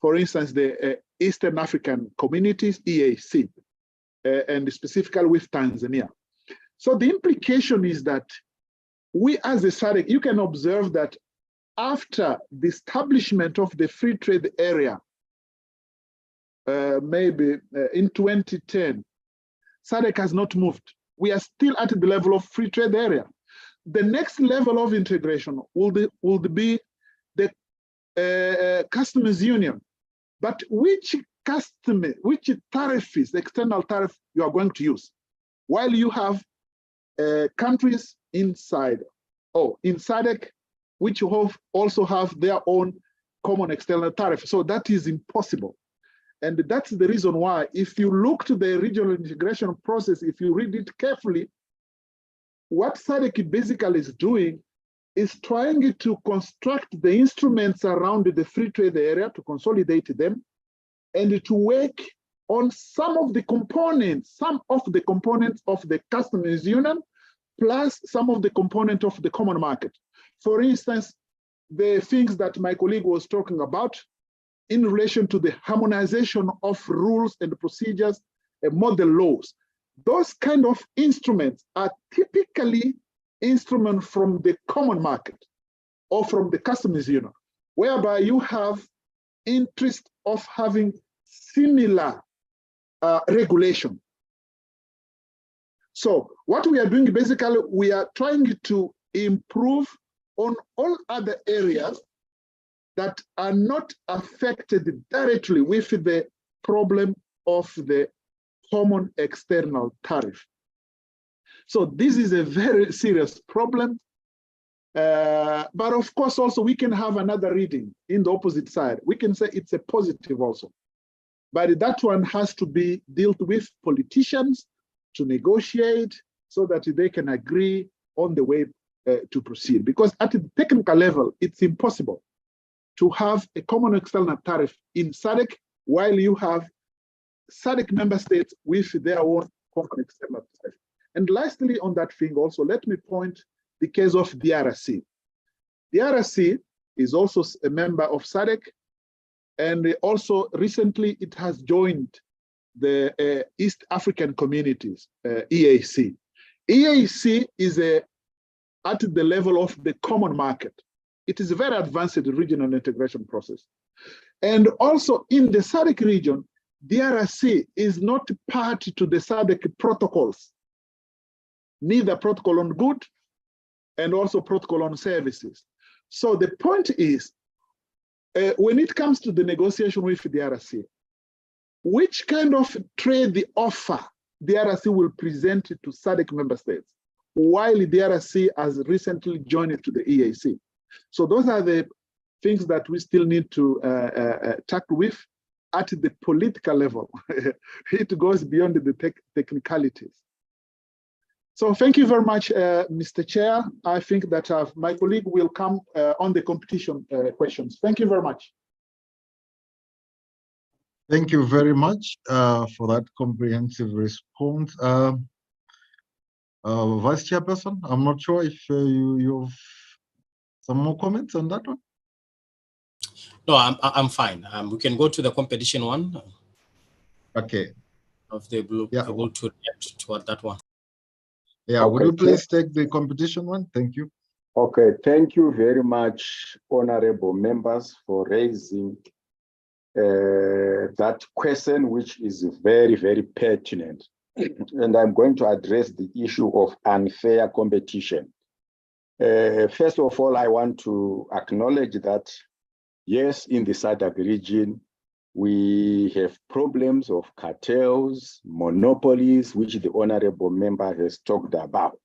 for instance, the Eastern African communities, EAC, and specifically with Tanzania. So the implication is that we as a SADC, you can observe that after the establishment of the free trade area, maybe in 2010, SADC has not moved. We are still at the level of free trade area. The next level of integration will be the customs union. But which tariff is the external tariff you are going to use? While you have countries inside, in SADC, which also have their own common external tariff. So that is impossible. And that's the reason why, if you look to the regional integration process, if you read it carefully, what SADC basically is doing is trying to construct the instruments around the free trade area, to consolidate them, and to work on some of the components of the customs union, plus some of the component of the common market. For instance, the things that my colleague was talking about in relation to the harmonization of rules and procedures and model laws. Those kind of instruments are typically instruments from the common market or from the customs union, whereby you have interest of having similar regulation. So what we are doing, basically, we are trying to improve on all other areas that are not affected directly with the problem of the common external tariff. So this is a very serious problem. But of course, also we can have another reading in the opposite side. We can say it's a positive also. But that one has to be dealt with politicians to negotiate so that they can agree on the way to proceed. Because at the technical level, it's impossible to have a common external tariff in SADC while you have SADC member states with their own common external tariff. And lastly, on that thing also, let me point the case of DRC. DRC is also a member of SADC, and also recently it has joined the East African Communities, EAC. EAC is at the level of the common market. It is a very advanced regional integration process. And also in the SADC region, DRC is not party to the SADC protocols, neither protocol on goods and also protocol on services. So the point is, when it comes to the negotiation with DRC, which kind of trade offer DRC will present to SADC member states, while DRC has recently joined to the EAC. So those are the things that we still need to tackle with at the political level. It goes beyond the technicalities. So thank you very much, Mr. Chair. I think that my colleague will come on the competition questions. Thank you very much. Thank you very much for that comprehensive response. Vice Chairperson, I'm not sure if you have some more comments on that one. No, I'm fine. We can go to the competition one. Okay. If they will be able to react toward that one. Yeah, Okay, would you please take the competition one? Thank you. Okay, thank you very much, honorable members, for raising that question, which is very, very pertinent. And I'm going to address the issue of unfair competition. First of all, I want to acknowledge that, yes, in the SADC region, we have problems of cartels, monopolies, which the honorable member has talked about.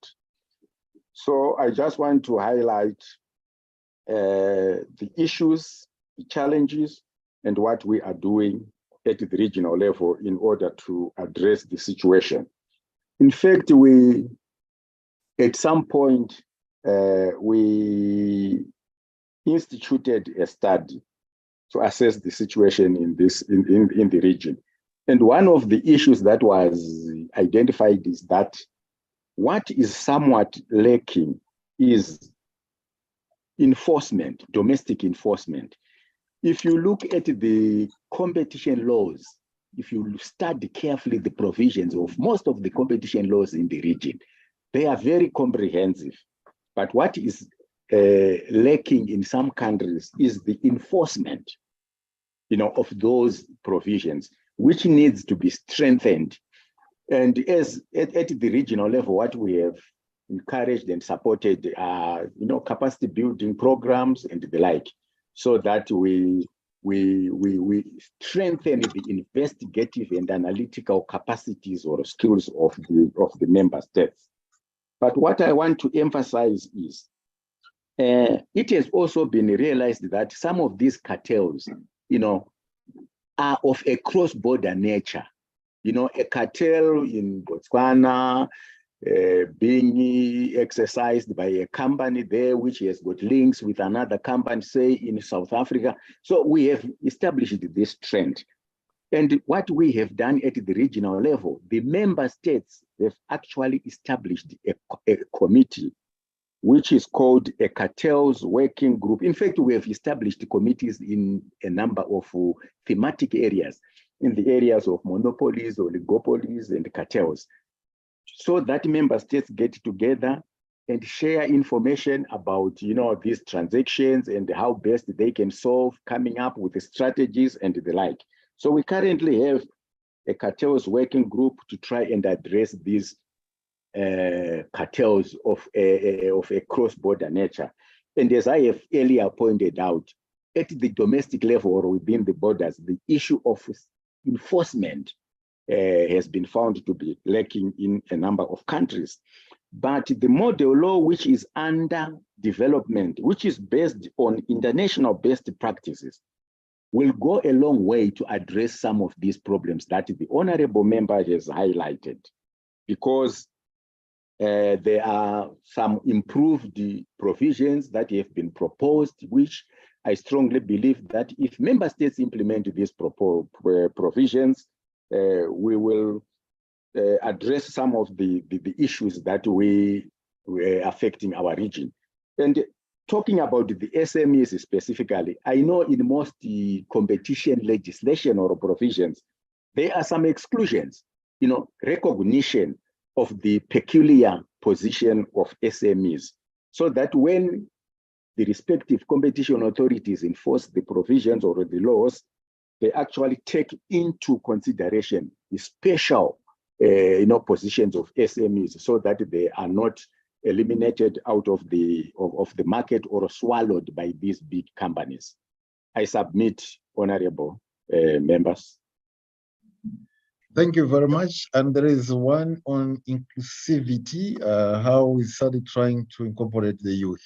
So I just want to highlight the issues, the challenges, and what we are doing at the regional level in order to address the situation. In fact, at some point, we instituted a study to assess the situation in the region. And one of the issues that was identified is that what is somewhat lacking is enforcement, domestic enforcement. If you look at the competition laws, if you study carefully the provisions of most of the competition laws in the region, they are very comprehensive. But what is lacking in some countries is the enforcement, of those provisions, which needs to be strengthened. And as at the regional level, what we have encouraged and supported are, capacity building programs and the like, so that we strengthen the investigative and analytical capacities or skills of the member states. But what I want to emphasize is, it has also been realized that some of these cartels, are of a cross-border nature. A cartel in Botswana being exercised by a company there, which has got links with another company, say in South Africa. So we have established this trend. And what we have done at the regional level, the member states have actually established a committee, which is called a cartels working group. In fact, we have established committees in a number of thematic areas, in the areas of monopolies, oligopolies, and cartels, so that member states get together and share information about, these transactions and how best they can solve, coming up with the strategies and the like. So we currently have a cartels working group to try and address these cartels of a cross-border nature. And as I have earlier pointed out, at the domestic level or within the borders, the issue of enforcement has been found to be lacking in a number of countries. But the model law, which is under development, which is based on international best practices, will go a long way to address some of these problems that the honorable member has highlighted. because there are some improved provisions that have been proposed, which I strongly believe that if member states implement these provisions, we will address some of the issues that were affecting our region. And talking about the SMEs specifically, I know in most competition legislation or provisions, there are some exclusions, recognition of the peculiar position of SMEs, so that when the respective competition authorities enforce the provisions or the laws, they actually take into consideration the special positions of SMEs, so that they are not eliminated out of the market or swallowed by these big companies. I submit, honorable members. Thank you very much. And there is one on inclusivity, how we started trying to incorporate the youth.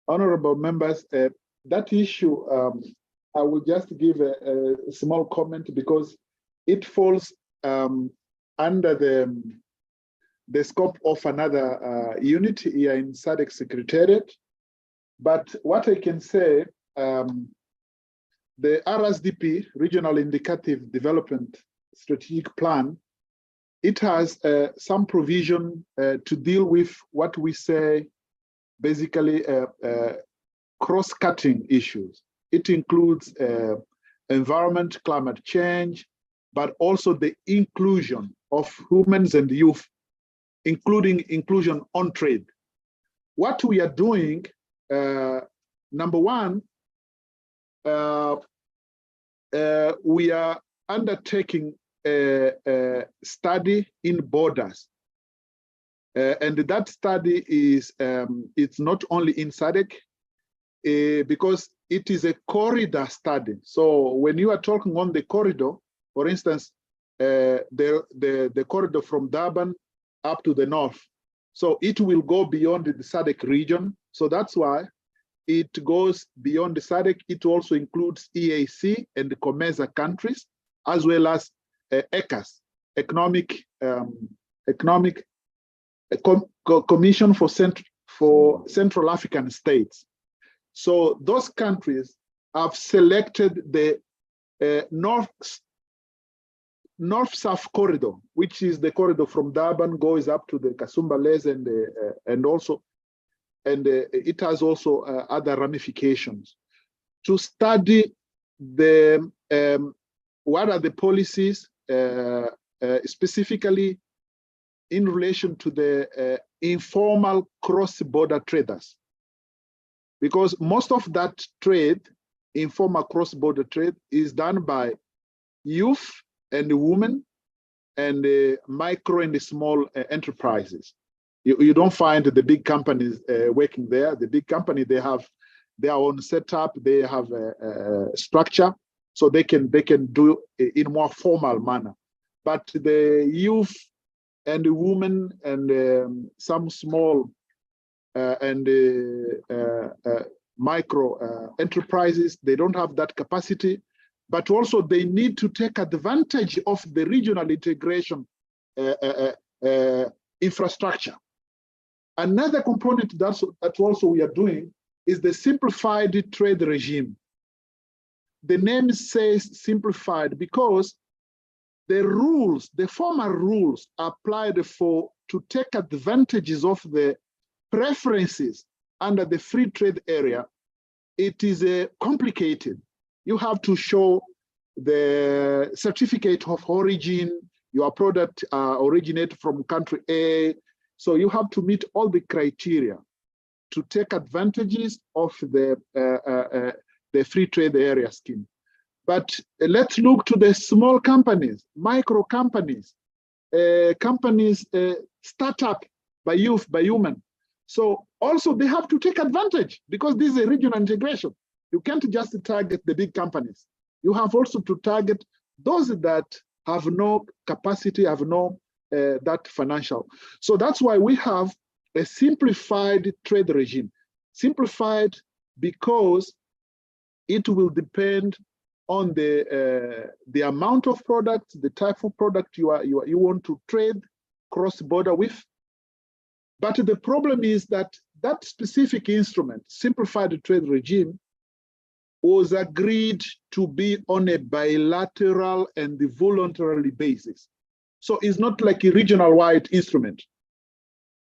Honorable members, that issue, I will just give a small comment because it falls under the scope of another unit here in SADC Secretariat. But what I can say, the RSDP, Regional Indicative Development Strategic Plan, it has some provision to deal with what we say basically cross-cutting issues. It includes environment, climate change, but also the inclusion of women and youth, including inclusion on trade. What we are doing, number one, we are undertaking a study in borders. And that study is, it's not only in SADC, because it is a corridor study. So when you are talking on the corridor, for instance, the corridor from Durban up to the north, so it will go beyond the SADC region. So that's why it goes beyond the SADC. It also includes EAC and the COMESA countries, as well as ECAS, Commission for Central African States. So those countries have selected the north-south corridor, which is the corridor from Durban, goes up to the Kasumbalese and it has also other ramifications, to study the what are the policies specifically in relation to the informal cross-border traders, because most of that trade, informal cross-border trade, is done by youth and women and micro and small enterprises. You don't find the big companies working there. The big company, they have their own setup, they have a structure, so they can do it in a more formal manner. But the youth and the women and some small and micro enterprises, they don't have that capacity, but also they need to take advantage of the regional integration infrastructure. Another component that also we are doing is the simplified trade regime. The name says simplified because the rules, the formal rules applied to take advantages of the preferences under the free trade area, it is complicated. You have to show the certificate of origin, your product originated from country A. So you have to meet all the criteria to take advantages of the free trade area scheme. But let's look to the small companies, micro companies, companies start up by youth, by women. So also they have to take advantage because this is a regional integration. You can't just target the big companies. You have also to target those that have no capacity, have no that financial. So that's why we have a simplified trade regime, simplified because it will depend on the amount of product, the type of product you want to trade cross-border with. But the problem is that that specific instrument, simplified trade regime, was agreed to be on a bilateral and voluntary basis. So it's not like a regional-wide instrument.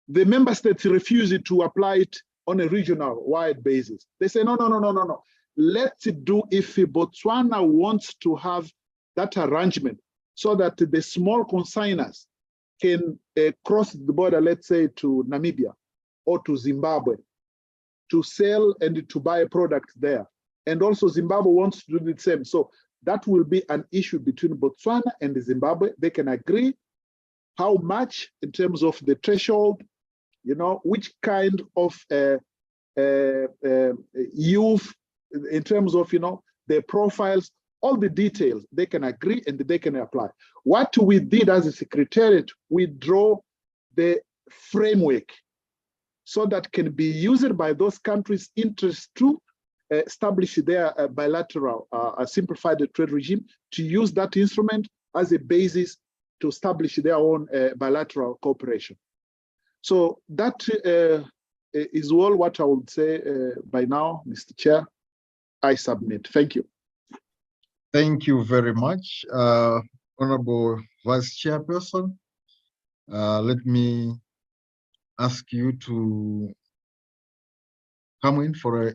The member states refused to apply it on a regional-wide basis. They say, no. Let's do if Botswana wants to have that arrangement so that the small consigners can cross the border, let's say to Namibia or to Zimbabwe, to sell and to buy a product there. And also Zimbabwe wants to do the same. So that will be an issue between Botswana and Zimbabwe. They can agree how much in terms of the threshold, which kind of youth, in terms of, their profiles, all the details, they can agree and they can apply. What we did as a secretariat, we draw the framework so that can be used by those countries' interests to establish their bilateral simplified trade regime, to use that instrument as a basis to establish their own bilateral cooperation. So that is all what I would say by now, Mr. Chair. I submit. Thank you. Thank you very much, Honorable Vice Chairperson. Let me ask you to come in for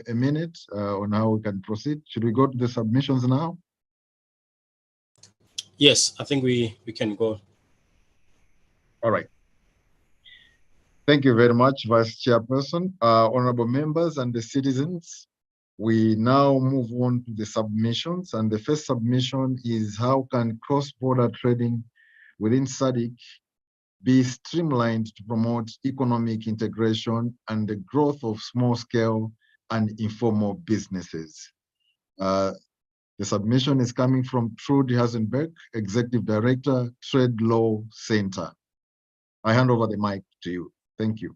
a minute on how we can proceed. Should we go to the submissions now? Yes, I think we can go. All right. Thank you very much, Vice Chairperson. Honorable members and the citizens, we now move on to the submissions. And the first submission is, how can cross-border trading within SADC be streamlined to promote economic integration and the growth of small-scale and informal businesses? The submission is coming from Trudy Hasenberg, Executive Director, Trade Law Center. I hand over the mic to you. Thank you.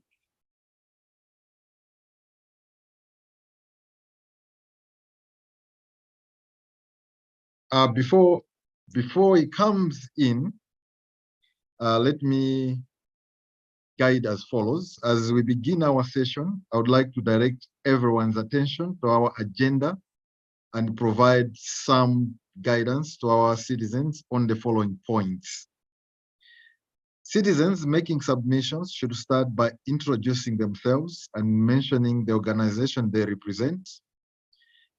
Before he comes in, let me guide as follows. As we begin our session, I would like to direct everyone's attention to our agenda and provide some guidance to our citizens on the following points. Citizens making submissions should start by introducing themselves and mentioning the organization they represent.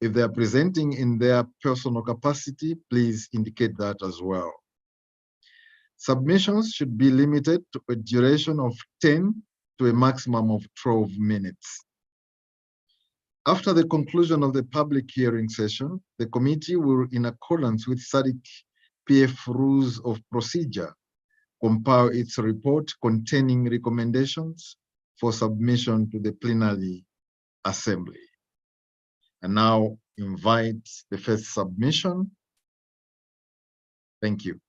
If they are presenting in their personal capacity, please indicate that as well. Submissions should be limited to a duration of 10 to a maximum of 12 minutes. After the conclusion of the public hearing session, the committee will, in accordance with SADC PF rules of procedure, compile its report containing recommendations for submission to the plenary assembly. And now invite the first submission. Thank you.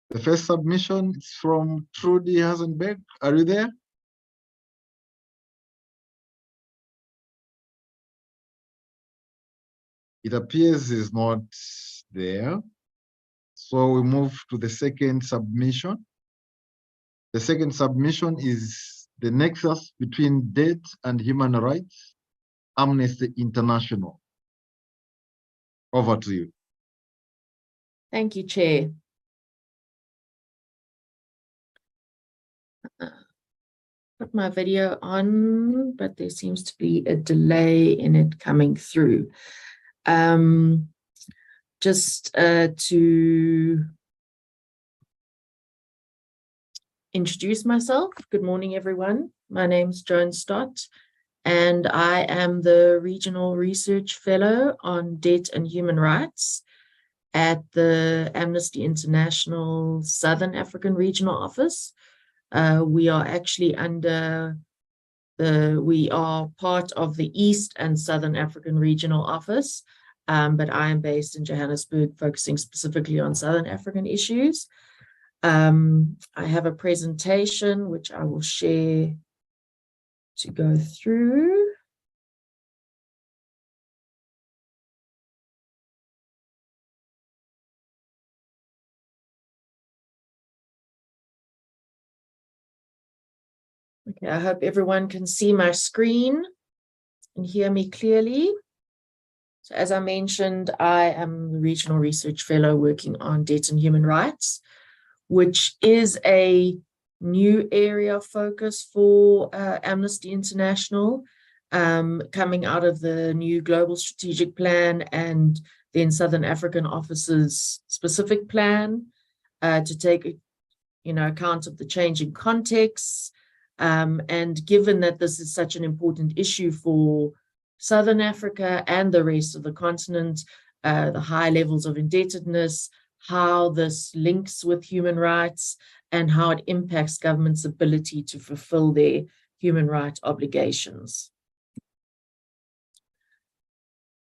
The first submission is from Trudy Hasenberg. Are you there? It appears he's not there. So we move to the second submission. The second submission is the nexus between debt and human rights, Amnesty International. Over to you. Thank you, Chair. Put my video on, but there seems to be a delay in it coming through. Just to introduce myself. Good morning, everyone. My name's Joan Stott, and I am the Regional Research Fellow on Debt and Human Rights at the Amnesty International Southern African Regional Office. We are actually under We are part of the East and Southern African Regional Office, but I am based in Johannesburg, focusing specifically on Southern African issues. I have a presentation which I will share to go through. Okay, I hope everyone can see my screen and hear me clearly. So as I mentioned, I am the Regional Research Fellow working on debt and human rights, which is a new area of focus for Amnesty International, coming out of the new Global Strategic Plan and then Southern African Office's specific plan to take account of the changing contexts. And given that this is such an important issue for Southern Africa and the rest of the continent, the high levels of indebtedness, how this links with human rights, and how it impacts government's ability to fulfill their human rights obligations.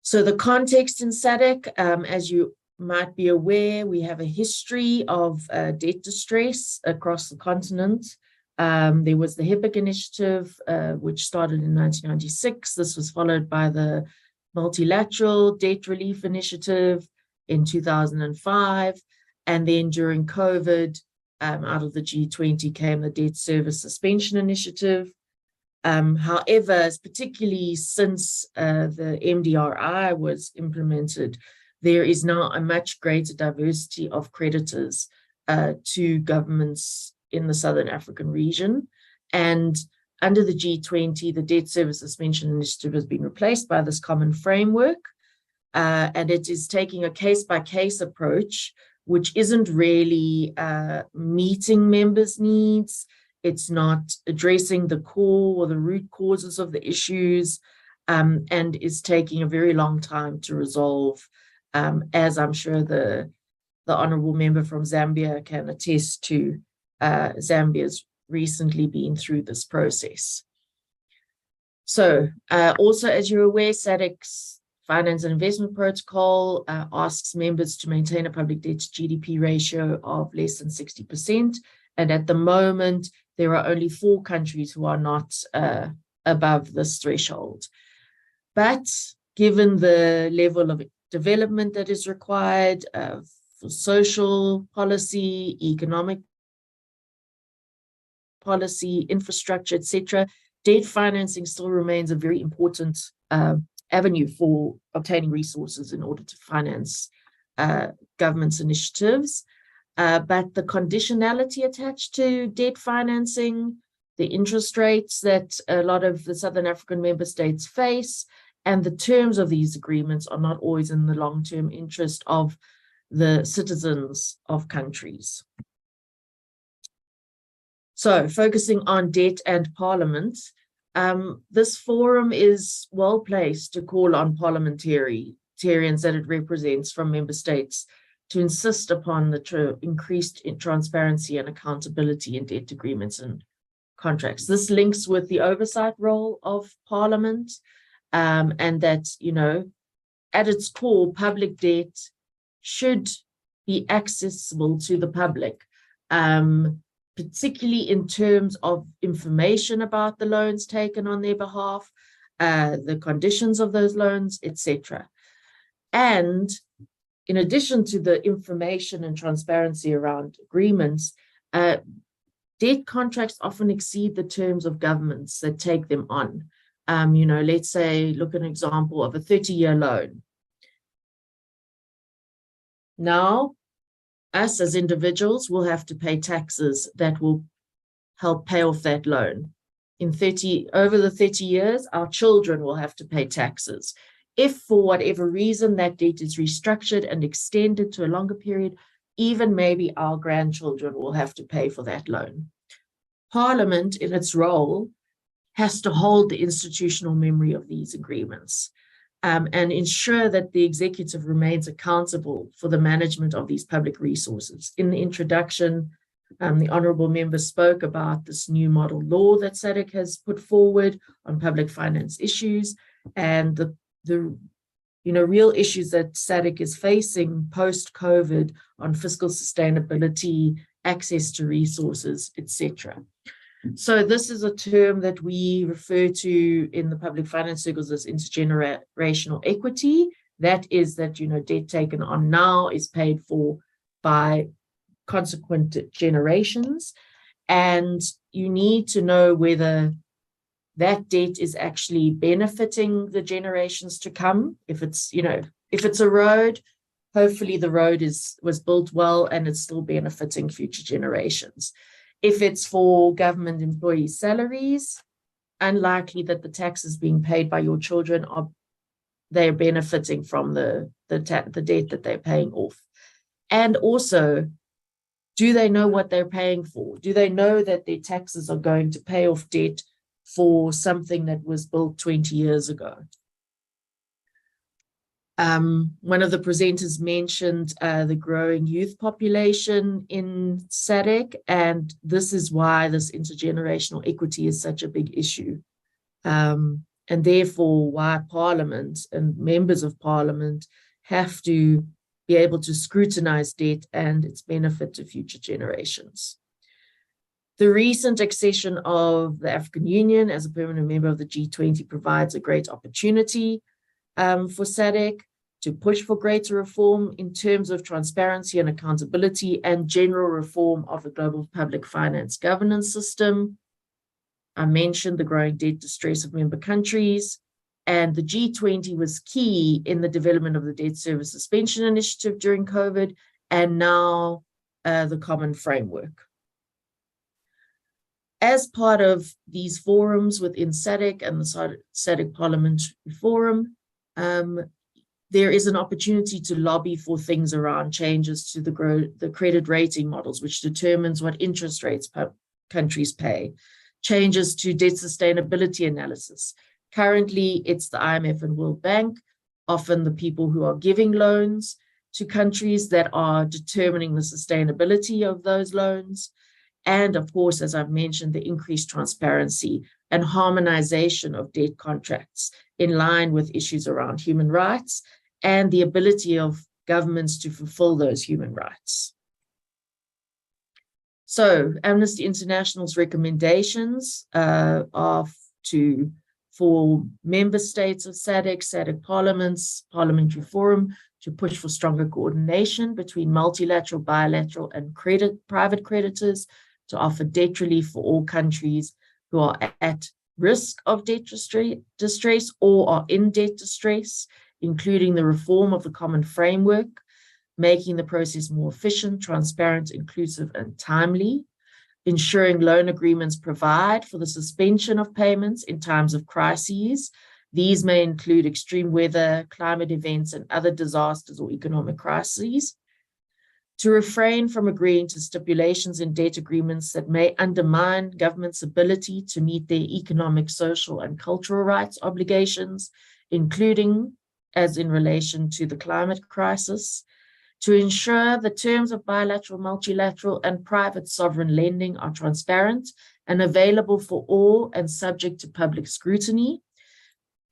So the context in SADC, as you might be aware, we have a history of debt distress across the continent. There was the HIPC initiative, which started in 1996. This was followed by the Multilateral Debt Relief Initiative in 2005. And then during COVID, out of the G20 came the Debt Service Suspension Initiative. However, particularly since the MDRI was implemented, there is now a much greater diversity of creditors to governments in the Southern African region. And under the G20, the Debt Service Suspension Initiative has been replaced by this common framework. And it is taking a case-by-case approach, which isn't really meeting members' needs. It's not addressing the core or the root causes of the issues, and is taking a very long time to resolve, as I'm sure the honorable member from Zambia can attest to. Zambia's recently been through this process. So also, as you're aware, SADC's Finance and Investment Protocol asks members to maintain a public debt to GDP ratio of less than 60%. And at the moment, there are only 4 countries who are not above this threshold. But given the level of development that is required for social policy, economic policy, infrastructure, etc., debt financing still remains a very important avenue for obtaining resources in order to finance government's initiatives. But the conditionality attached to debt financing, the interest rates that a lot of the Southern African member states face, and the terms of these agreements are not always in the long-term interest of the citizens of countries. So focusing on debt and parliament, this forum is well placed to call on parliamentarians that it represents from member states to insist upon the increased transparency and accountability in debt agreements and contracts. This links with the oversight role of Parliament, and that, at its core, public debt should be accessible to the public, particularly in terms of information about the loans taken on their behalf, the conditions of those loans, etc. And in addition to the information and transparency around agreements, debt contracts often exceed the terms of governments that take them on. Let's say, look at an example of a 30-year loan. Now, us as individuals will have to pay taxes that will help pay off that loan. Over the 30 years, our children will have to pay taxes. If for whatever reason that debt is restructured and extended to a longer period, even maybe our grandchildren will have to pay for that loan. Parliament, in its role, has to hold the institutional memory of these agreements, and ensure that the executive remains accountable for the management of these public resources. In the introduction, The honourable member spoke about this new model law that SADC has put forward on public finance issues and the real issues that SADC is facing post-COVID on fiscal sustainability, access to resources, etc. So this is a term that we refer to in the public finance circles as intergenerational equity. That is that, debt taken on now is paid for by consequent generations. And you need to know whether that debt is actually benefiting the generations to come. If it's a road, hopefully the road was built well and it's still benefiting future generations. If it's for government employee salaries, unlikely that the taxes being paid by your children they're benefiting from the debt that they're paying off. And also, do they know what they're paying for? Do they know that their taxes are going to pay off debt for something that was built 20 years ago? One of the presenters mentioned the growing youth population in SADC, and this is why this intergenerational equity is such a big issue. And therefore why Parliament and members of Parliament have to be able to scrutinize debt and its benefit to future generations. The recent accession of the African Union as a permanent member of the G20 provides a great opportunity for SADC to push for greater reform in terms of transparency and accountability and general reform of the global public finance governance system. I mentioned the growing debt distress of member countries, and the G20 was key in the development of the debt service suspension initiative during COVID, and now the common framework. As part of these forums within SADC and the SADC Parliamentary Forum, there is an opportunity to lobby for things around changes to the credit rating models, which determines what interest rates countries pay, changes to debt sustainability analysis. Currently, it's the IMF and World Bank, often the people who are giving loans to countries that are determining the sustainability of those loans. And of course, as I've mentioned, the increased transparency and harmonization of debt contracts in line with issues around human rights and the ability of governments to fulfill those human rights. So Amnesty International's recommendations are for member states of SADC, SADC parliaments, parliamentary forum to push for stronger coordination between multilateral, bilateral, and private creditors to offer debt relief for all countries who are at risk of debt distress or are in debt distress, including the reform of the common framework, making the process more efficient, transparent, inclusive, and timely, ensuring loan agreements provide for the suspension of payments in times of crises. These may include extreme weather, climate events, and other disasters or economic crises. To refrain from agreeing to stipulations in debt agreements that may undermine governments' ability to meet their economic, social, and cultural rights obligations, including as in relation to the climate crisis. To ensure the terms of bilateral, multilateral, and private sovereign lending are transparent and available for all and subject to public scrutiny,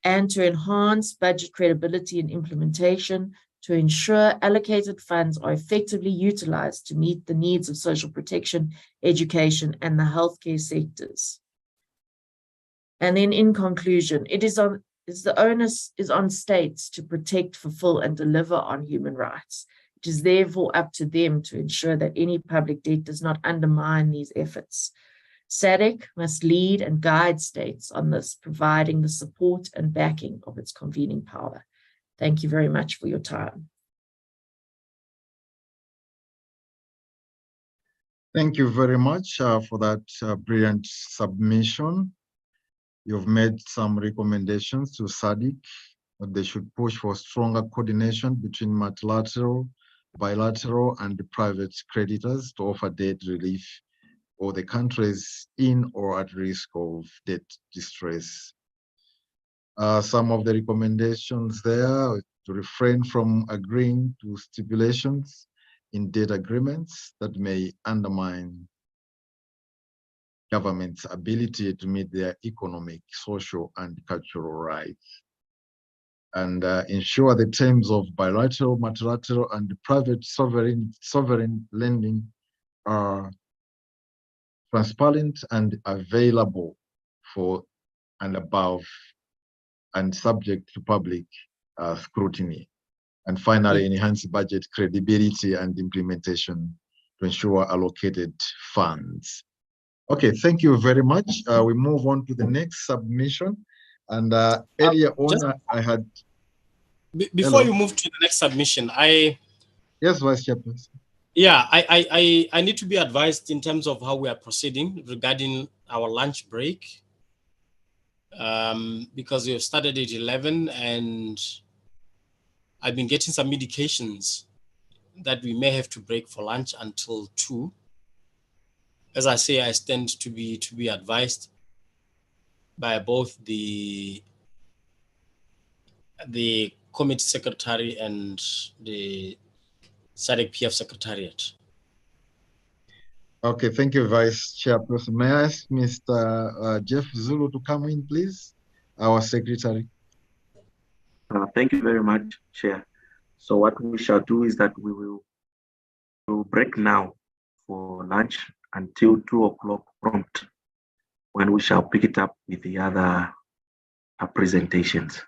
and to enhance budget credibility and implementation to ensure allocated funds are effectively utilized to meet the needs of social protection, education, and the healthcare sectors. And then in conclusion, the onus is on states to protect, fulfill, and deliver on human rights. It is therefore up to them to ensure that any public debt does not undermine these efforts. SADC must lead and guide states on this, providing the support and backing of its convening power. Thank you very much for your time. Thank you very much for that brilliant submission. You've made some recommendations to SADC that they should push for stronger coordination between multilateral, bilateral, and the private creditors to offer debt relief for the countries in or at risk of debt distress. Some of the recommendations there to refrain from agreeing to stipulations in debt agreements that may undermine government's ability to meet their economic, social, and cultural rights, and ensure the terms of bilateral, multilateral, and private sovereign lending are transparent and available for and above and subject to public scrutiny. And finally, enhance budget credibility and implementation to ensure allocated funds. Okay, thank you very much. We move on to the next submission. And earlier on, I had... Before you move to the next submission, Yes, Vice Chairperson. Yeah, I need to be advised in terms of how we are proceeding regarding our lunch break. Because we have started at 11 and I've been getting some indications that we may have to break for lunch until 2. As I say, I stand to be advised by both the committee secretary and the SADC PF secretariat. Okay, thank you, Vice Chairperson. May I ask Mr. Jeff Zulu to come in, please, our secretary? Thank you very much, Chair. So what we shall do is that we will break now for lunch until 2 o'clock prompt, when we shall pick it up with the other presentations.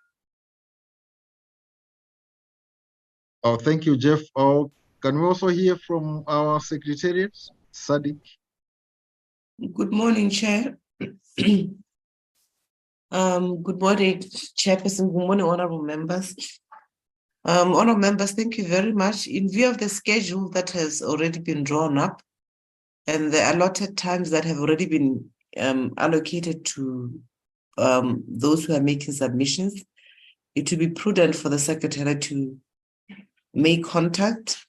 Oh, thank you, Jeff. Oh, can we also hear from our secretariat, SADC? Good morning, Chair. Good morning, Chairperson. Good morning, honorable members. Honorable members, thank you very much. In view of the schedule that has already been drawn up and the allotted times that have already been allocated to those who are making submissions, it would be prudent for the secretary to make contact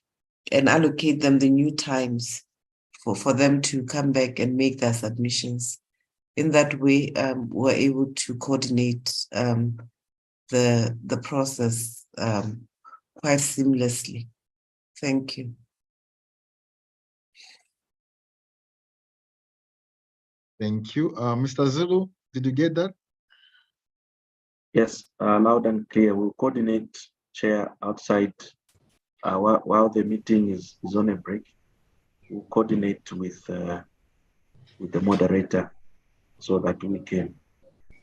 and allocate them the new times for them to come back and make their submissions. In that way, we're able to coordinate the process quite seamlessly. Thank you. Thank you. Mr. Zulu, did you get that? Yes, loud and clear. We'll coordinate, Chair, outside while the meeting is on a break. We'll coordinate with the moderator so that we can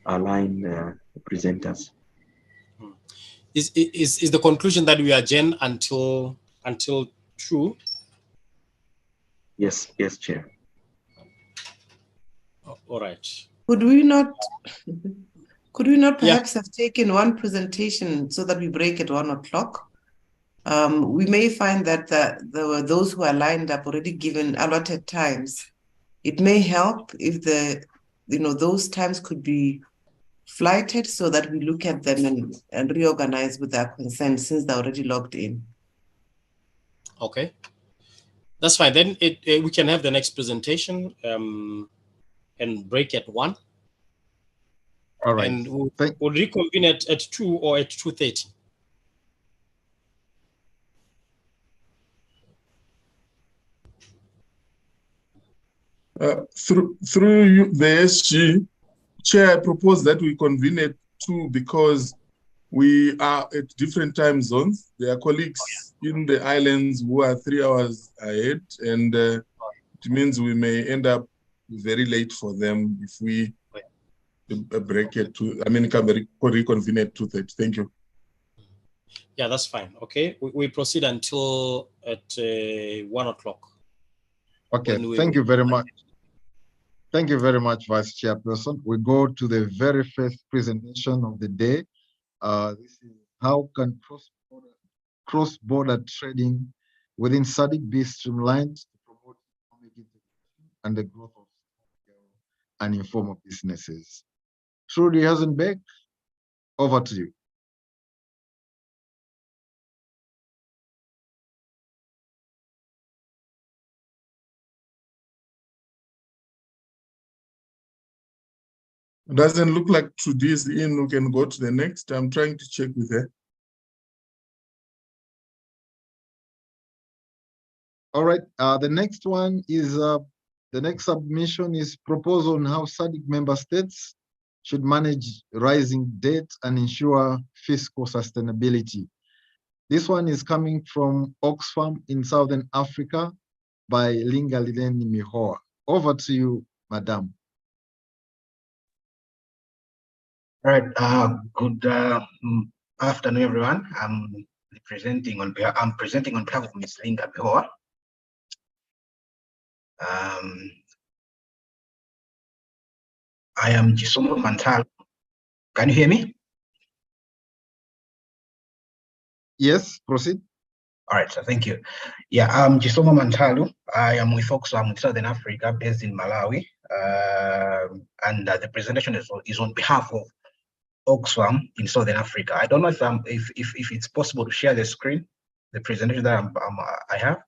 align the presenters. Is the conclusion that we adjourn until 2? Yes, Chair. All right. Could we not perhaps have taken one presentation so that we break at 1 o'clock? We may find that there were those who are lined up already given allotted times. It may help if those times could be flighted so that we look at them and reorganize with their consent since they're already logged in. Okay, that's fine. Then we can have the next presentation and break at 1. All right. And we'll reconvene at 2 or at 2:30. Through you, the SG, Chair, I propose that we convene at 2 because we are at different time zones. There are colleagues in the islands who are 3 hours ahead, and it means we may end up very late for them if we break at 2. I mean, can reconvene at 2:30. Thank you. Yeah, that's fine. Okay, we proceed until at 1 o'clock. Okay, thank you very much. Thank you very much, Vice Chairperson. We go to the very first presentation of the day. This is how can cross-border trading within SADC be streamlined to promote economic integration and the growth of small and informal businesses. Trudy Hasenbeck, over to you. Doesn't look like Trudy is in. We can go to the next. I'm trying to check with her. All right. The next one is the next submission is proposal on how SADC member states should manage rising debt and ensure fiscal sustainability. This one is coming from Oxfam in Southern Africa by Lingalileni Mihoa. Over to you, Madam. All right. Good afternoon, everyone. I'm presenting on behalf of Ms. Linda Mihoa. I am Jisomo Mantal. Can you hear me? Yes, proceed. All right, so thank you. Yeah, I'm Jisomo Mantalu. I am with Oxfam Southern Africa, based in Malawi. And the presentation is on behalf of Oxfam in Southern Africa. I don't know if it's possible to share the screen, the presentation that I have.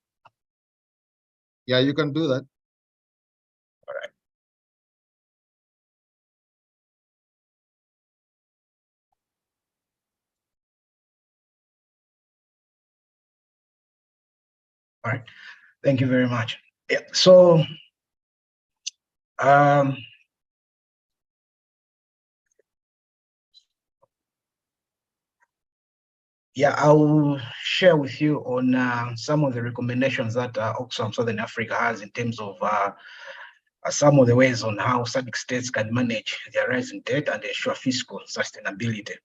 Yeah, you can do that. All right. All right, thank you very much. Yeah, so yeah, I'll share with you on some of the recommendations that Oxfam Southern Africa has in terms of some of the ways on how SADC states can manage their rising debt and ensure fiscal sustainability.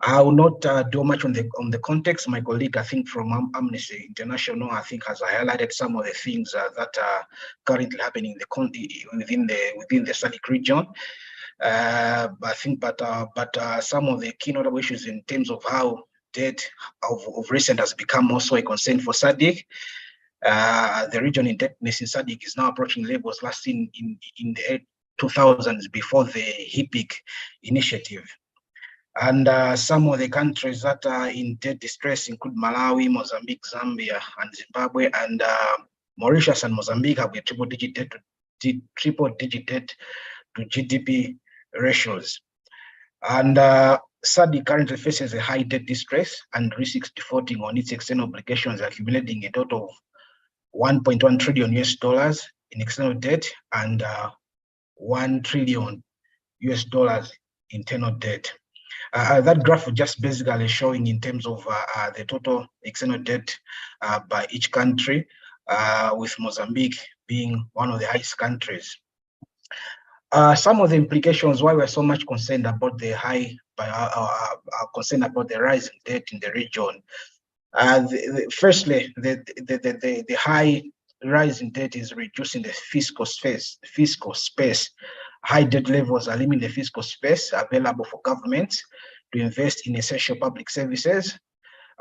I will not do much on the context. My colleague, I think from Amnesty International, I think has highlighted some of the things that are currently happening within the SADC region. I think, but some of the key notable issues in terms of how debt of recent has become also a concern for SADC. The region indebtedness in SADC is now approaching levels last seen in the 2000s before the HIPIC initiative. And some of the countries that are in debt distress include Malawi, Mozambique, Zambia, and Zimbabwe, and Mauritius and Mozambique have a triple-digit debt to GDP ratios. And SADC currently faces a high debt distress and risks defaulting on its external obligations, accumulating a total of $1.1 trillion in external debt and $1 trillion internal debt. That graph just basically showing in terms of the total external debt by each country, with Mozambique being one of the highest countries. Some of the implications why we're so much concerned about the concerned about the rise in debt in the region. Firstly, the high rise in debt is reducing the fiscal space. High debt levels are limiting the fiscal space available for governments to invest in essential public services.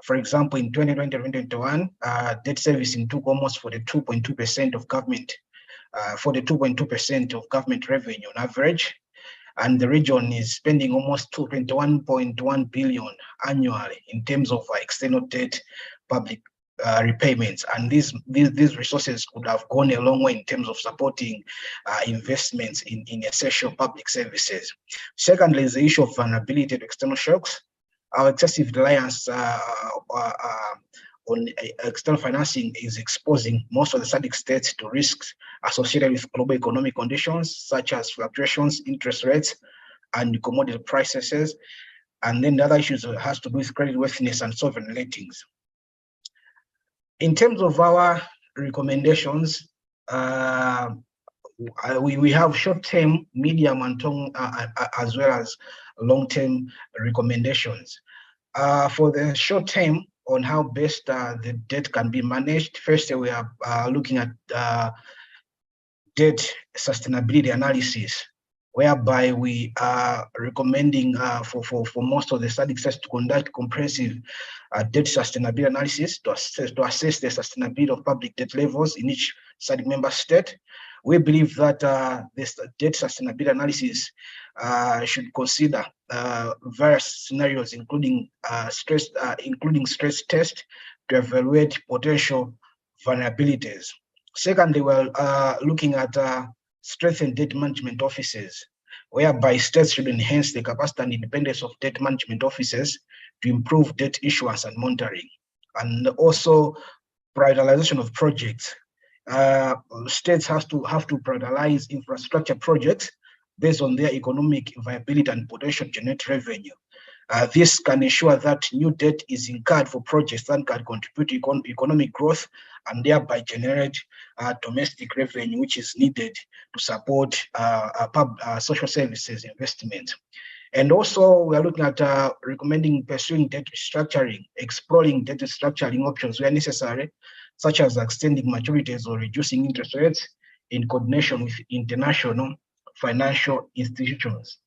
For example, in 2020-2021, debt servicing took almost 42.2% of government, 42.2% of government revenue on average, and the region is spending almost 21.1 billion annually in terms of external debt public repayments, and these resources could have gone a long way in terms of supporting investments in essential public services. Secondly, is the issue of vulnerability to external shocks. Our excessive reliance on external financing is exposing most of the SADC states to risks associated with global economic conditions, such as fluctuations, interest rates, and commodity prices. And then the other issues has to do with creditworthiness and sovereign ratings. In terms of our recommendations, we have short-term, medium, and as well as long-term recommendations. For the short-term, on how best the debt can be managed, first we are looking at debt sustainability analysis, whereby we are recommending for most of the SADC states to conduct comprehensive debt sustainability analysis to assess the sustainability of public debt levels in each SADC member state. We believe that this debt sustainability analysis should consider various scenarios, including stress test to evaluate potential vulnerabilities. Secondly, we're looking at strengthened debt management offices, whereby states should enhance the capacity and independence of debt management offices to improve debt issuance and monitoring, and also prioritization of projects. States have to prioritize infrastructure projects based on their economic viability and potential generate revenue. This can ensure that new debt is incurred for projects that can contribute to economic growth and thereby generate domestic revenue, which is needed to support social services investment. And also, we are looking at recommending pursuing debt restructuring, exploring debt restructuring options where necessary, such as extending maturities or reducing interest rates in coordination with international financial institutions.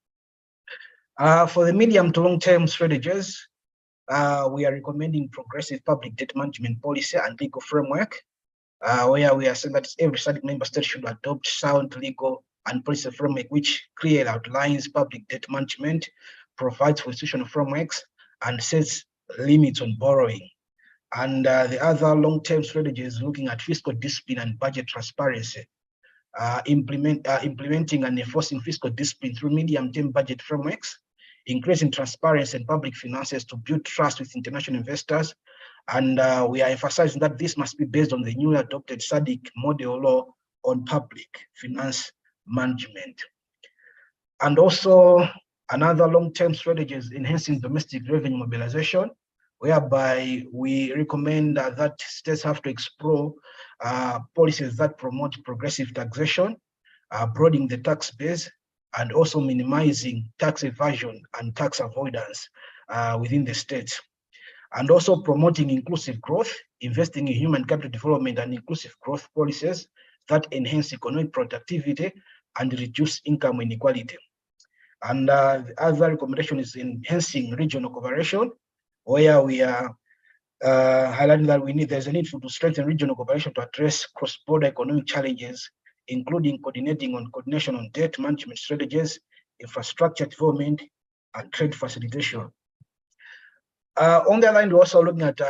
For the medium to long-term strategies, we are recommending progressive public debt management policy and legal framework, where we are saying that every SADC member state should adopt sound legal and policy framework which clearly outlines public debt management, provides for institutional frameworks, and sets limits on borrowing. And the other long-term strategy is looking at fiscal discipline and budget transparency, implementing and enforcing fiscal discipline through medium-term budget frameworks, increasing transparency in public finances to build trust with international investors. And we are emphasizing that this must be based on the newly adopted SADC model law on public finance management. And also another long-term strategy is enhancing domestic revenue mobilization, whereby we recommend that states have to explore policies that promote progressive taxation, broadening the tax base, and also minimizing tax evasion and tax avoidance within the states. And also promoting inclusive growth, investing in human capital development and inclusive growth policies that enhance economic productivity and reduce income inequality. And the other recommendation is enhancing regional cooperation, where we are highlighting that there's a need to strengthen regional cooperation to address cross-border economic challenges, including coordination on debt management strategies, infrastructure development, and trade facilitation. On the other hand, we're also looking at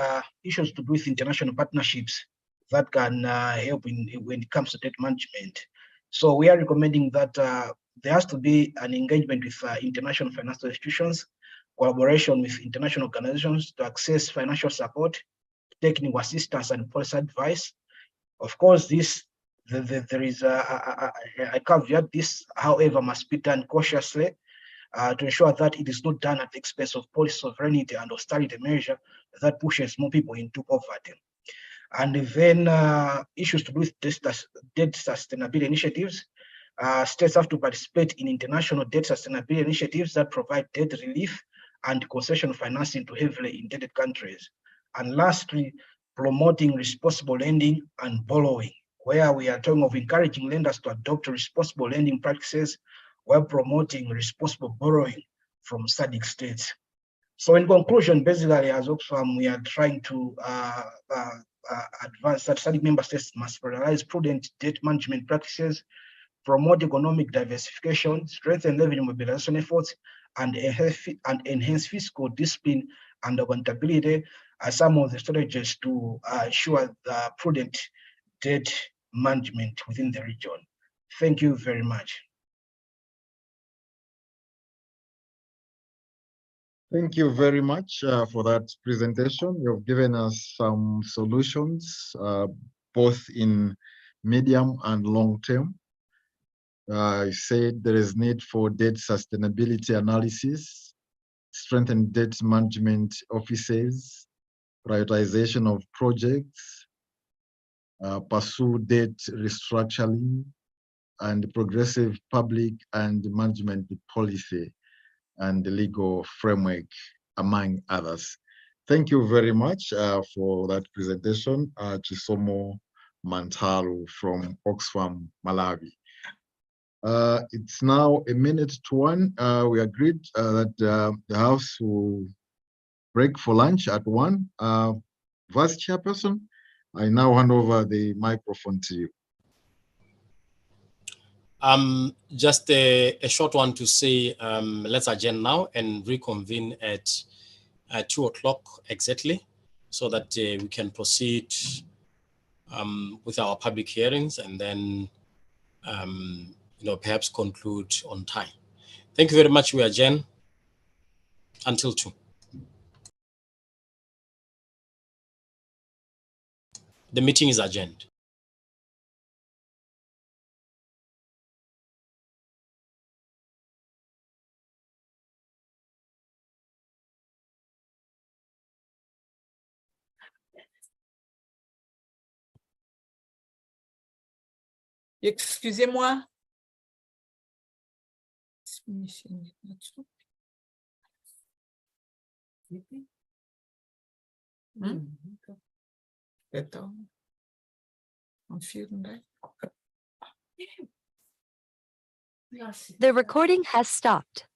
issues to do with international partnerships that can help when it comes to debt management. So we are recommending that there has to be an engagement with international financial institutions, collaboration with international organizations to access financial support, technical assistance, and policy advice. Of course, there is a caveat. This, however, must be done cautiously to ensure that it is not done at the expense of policy sovereignty and austerity measure that pushes more people into poverty. And then issues to do with debt sustainability initiatives. States have to participate in international debt sustainability initiatives that provide debt relief and concession financing to heavily indebted countries. And lastly, promoting responsible lending and borrowing, where we are talking of encouraging lenders to adopt responsible lending practices while promoting responsible borrowing from SADC states. So in conclusion, basically, as Oxfam, we are trying to advance that SADC member states must prioritize prudent debt management practices, promote economic diversification, strengthen revenue mobilization efforts, and enhance fiscal discipline and accountability as some of the strategies to ensure the prudent debt management within the region. Thank you very much. Thank you very much for that presentation. You've given us some solutions, both in medium and long term. You said there is need for debt sustainability analysis, strengthen debt management offices, prioritization of projects, pursue debt restructuring, and progressive public and management policy and the legal framework, among others. Thank you very much for that presentation, Chisomo Mantalu from Oxfam, Malawi. It's now 1:01. We agreed that the House will break for lunch at 1. Vice Chairperson, I now hand over the microphone to you. Just a short one to say, let's adjourn now and reconvene at 2 o'clock exactly, so that we can proceed with our public hearings and then perhaps conclude on time. Thank you very much. We adjourn until 2. The meeting is adjourned. Excusez-moi. Attends. The recording has stopped.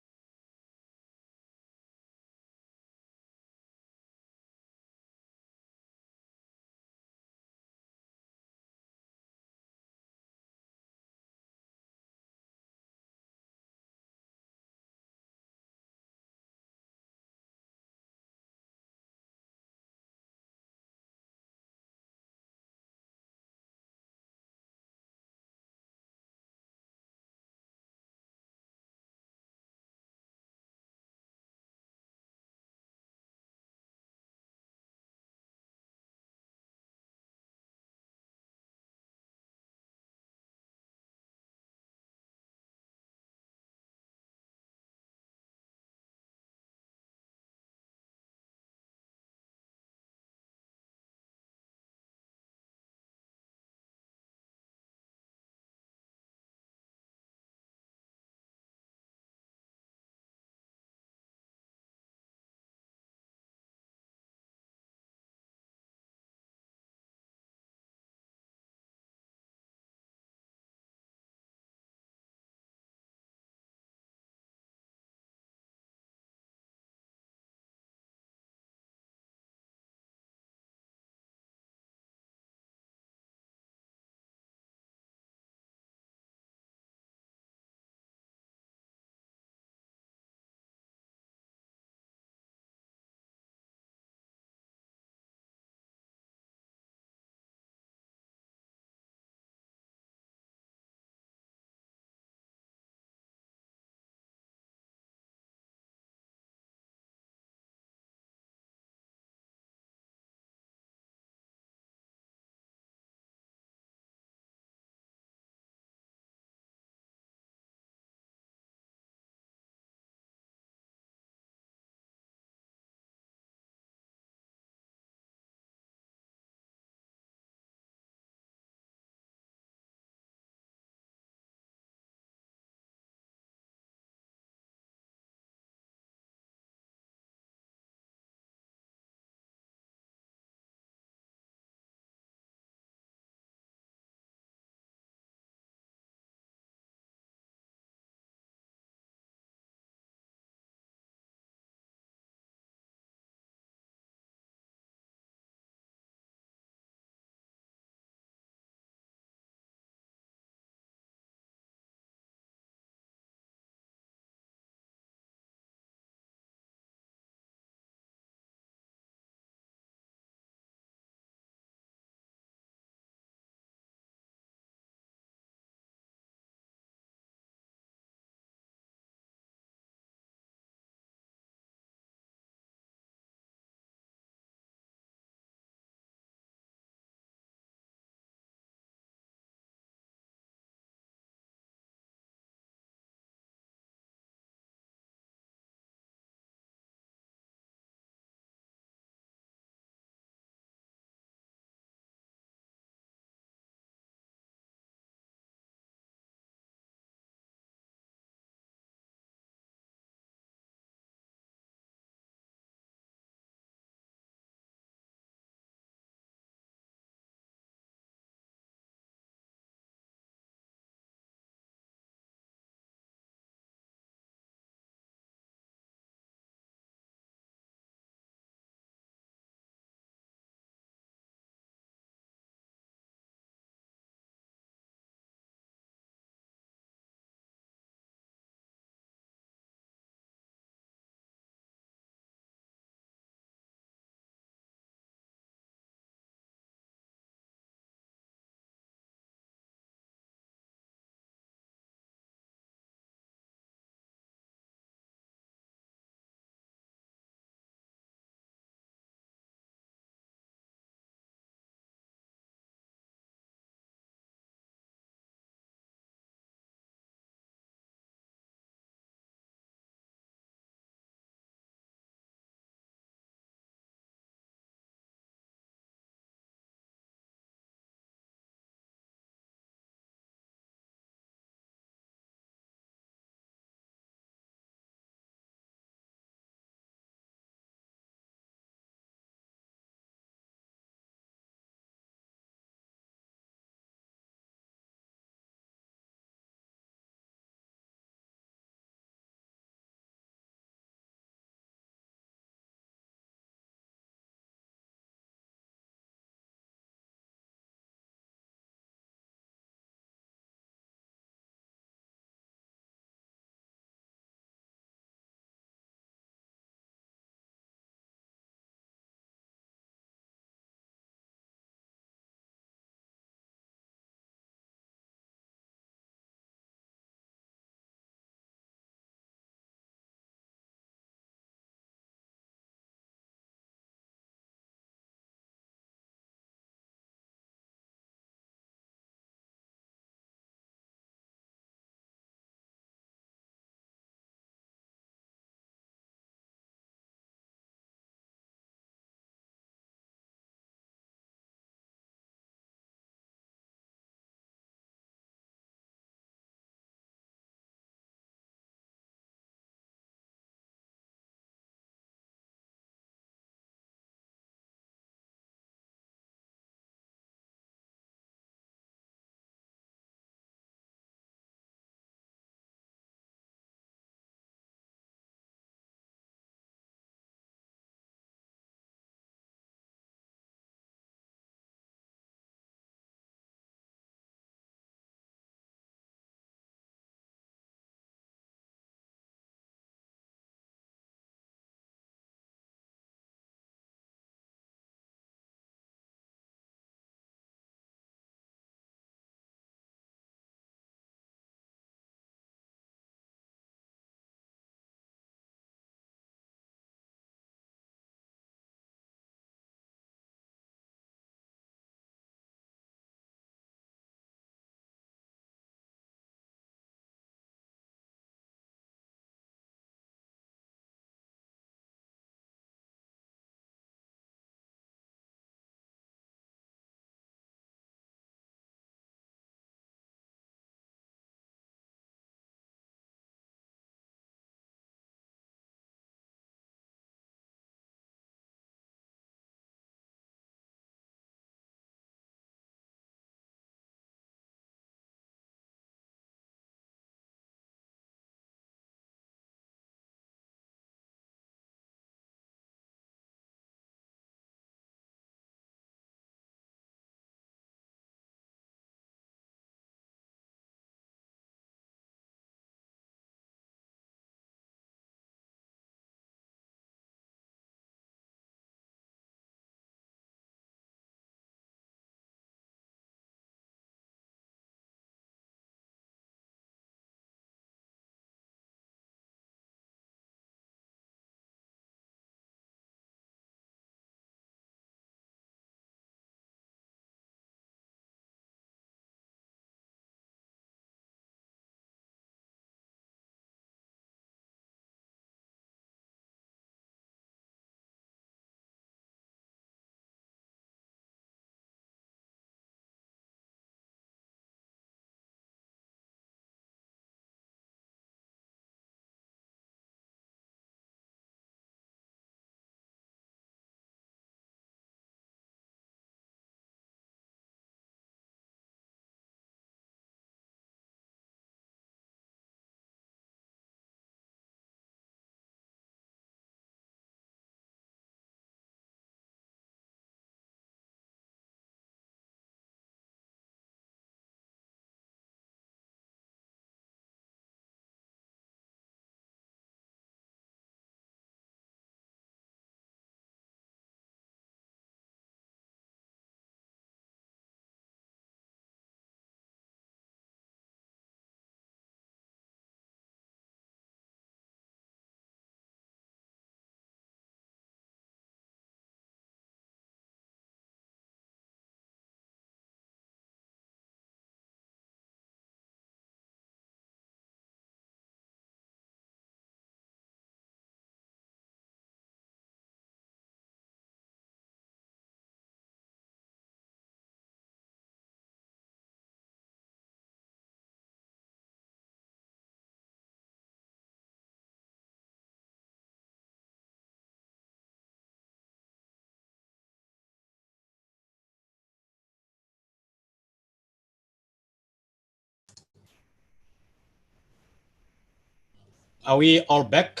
Are we all back?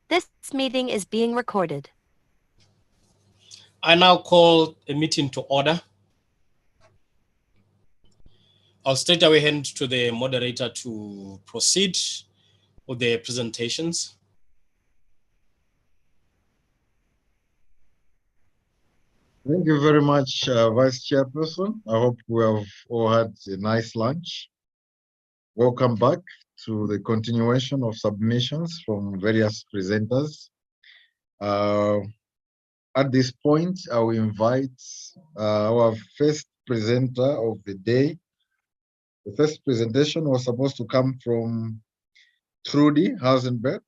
This meeting is being recorded. I now call a meeting to order. I'll straight away hand to the moderator to proceed with the presentations. Thank you very much, Vice Chairperson. I hope we have all had a nice lunch. Welcome back to the continuation of submissions from various presenters. At this point, I will invite our first presenter of the day. The first presentation was supposed to come from Trudy Hausenberg.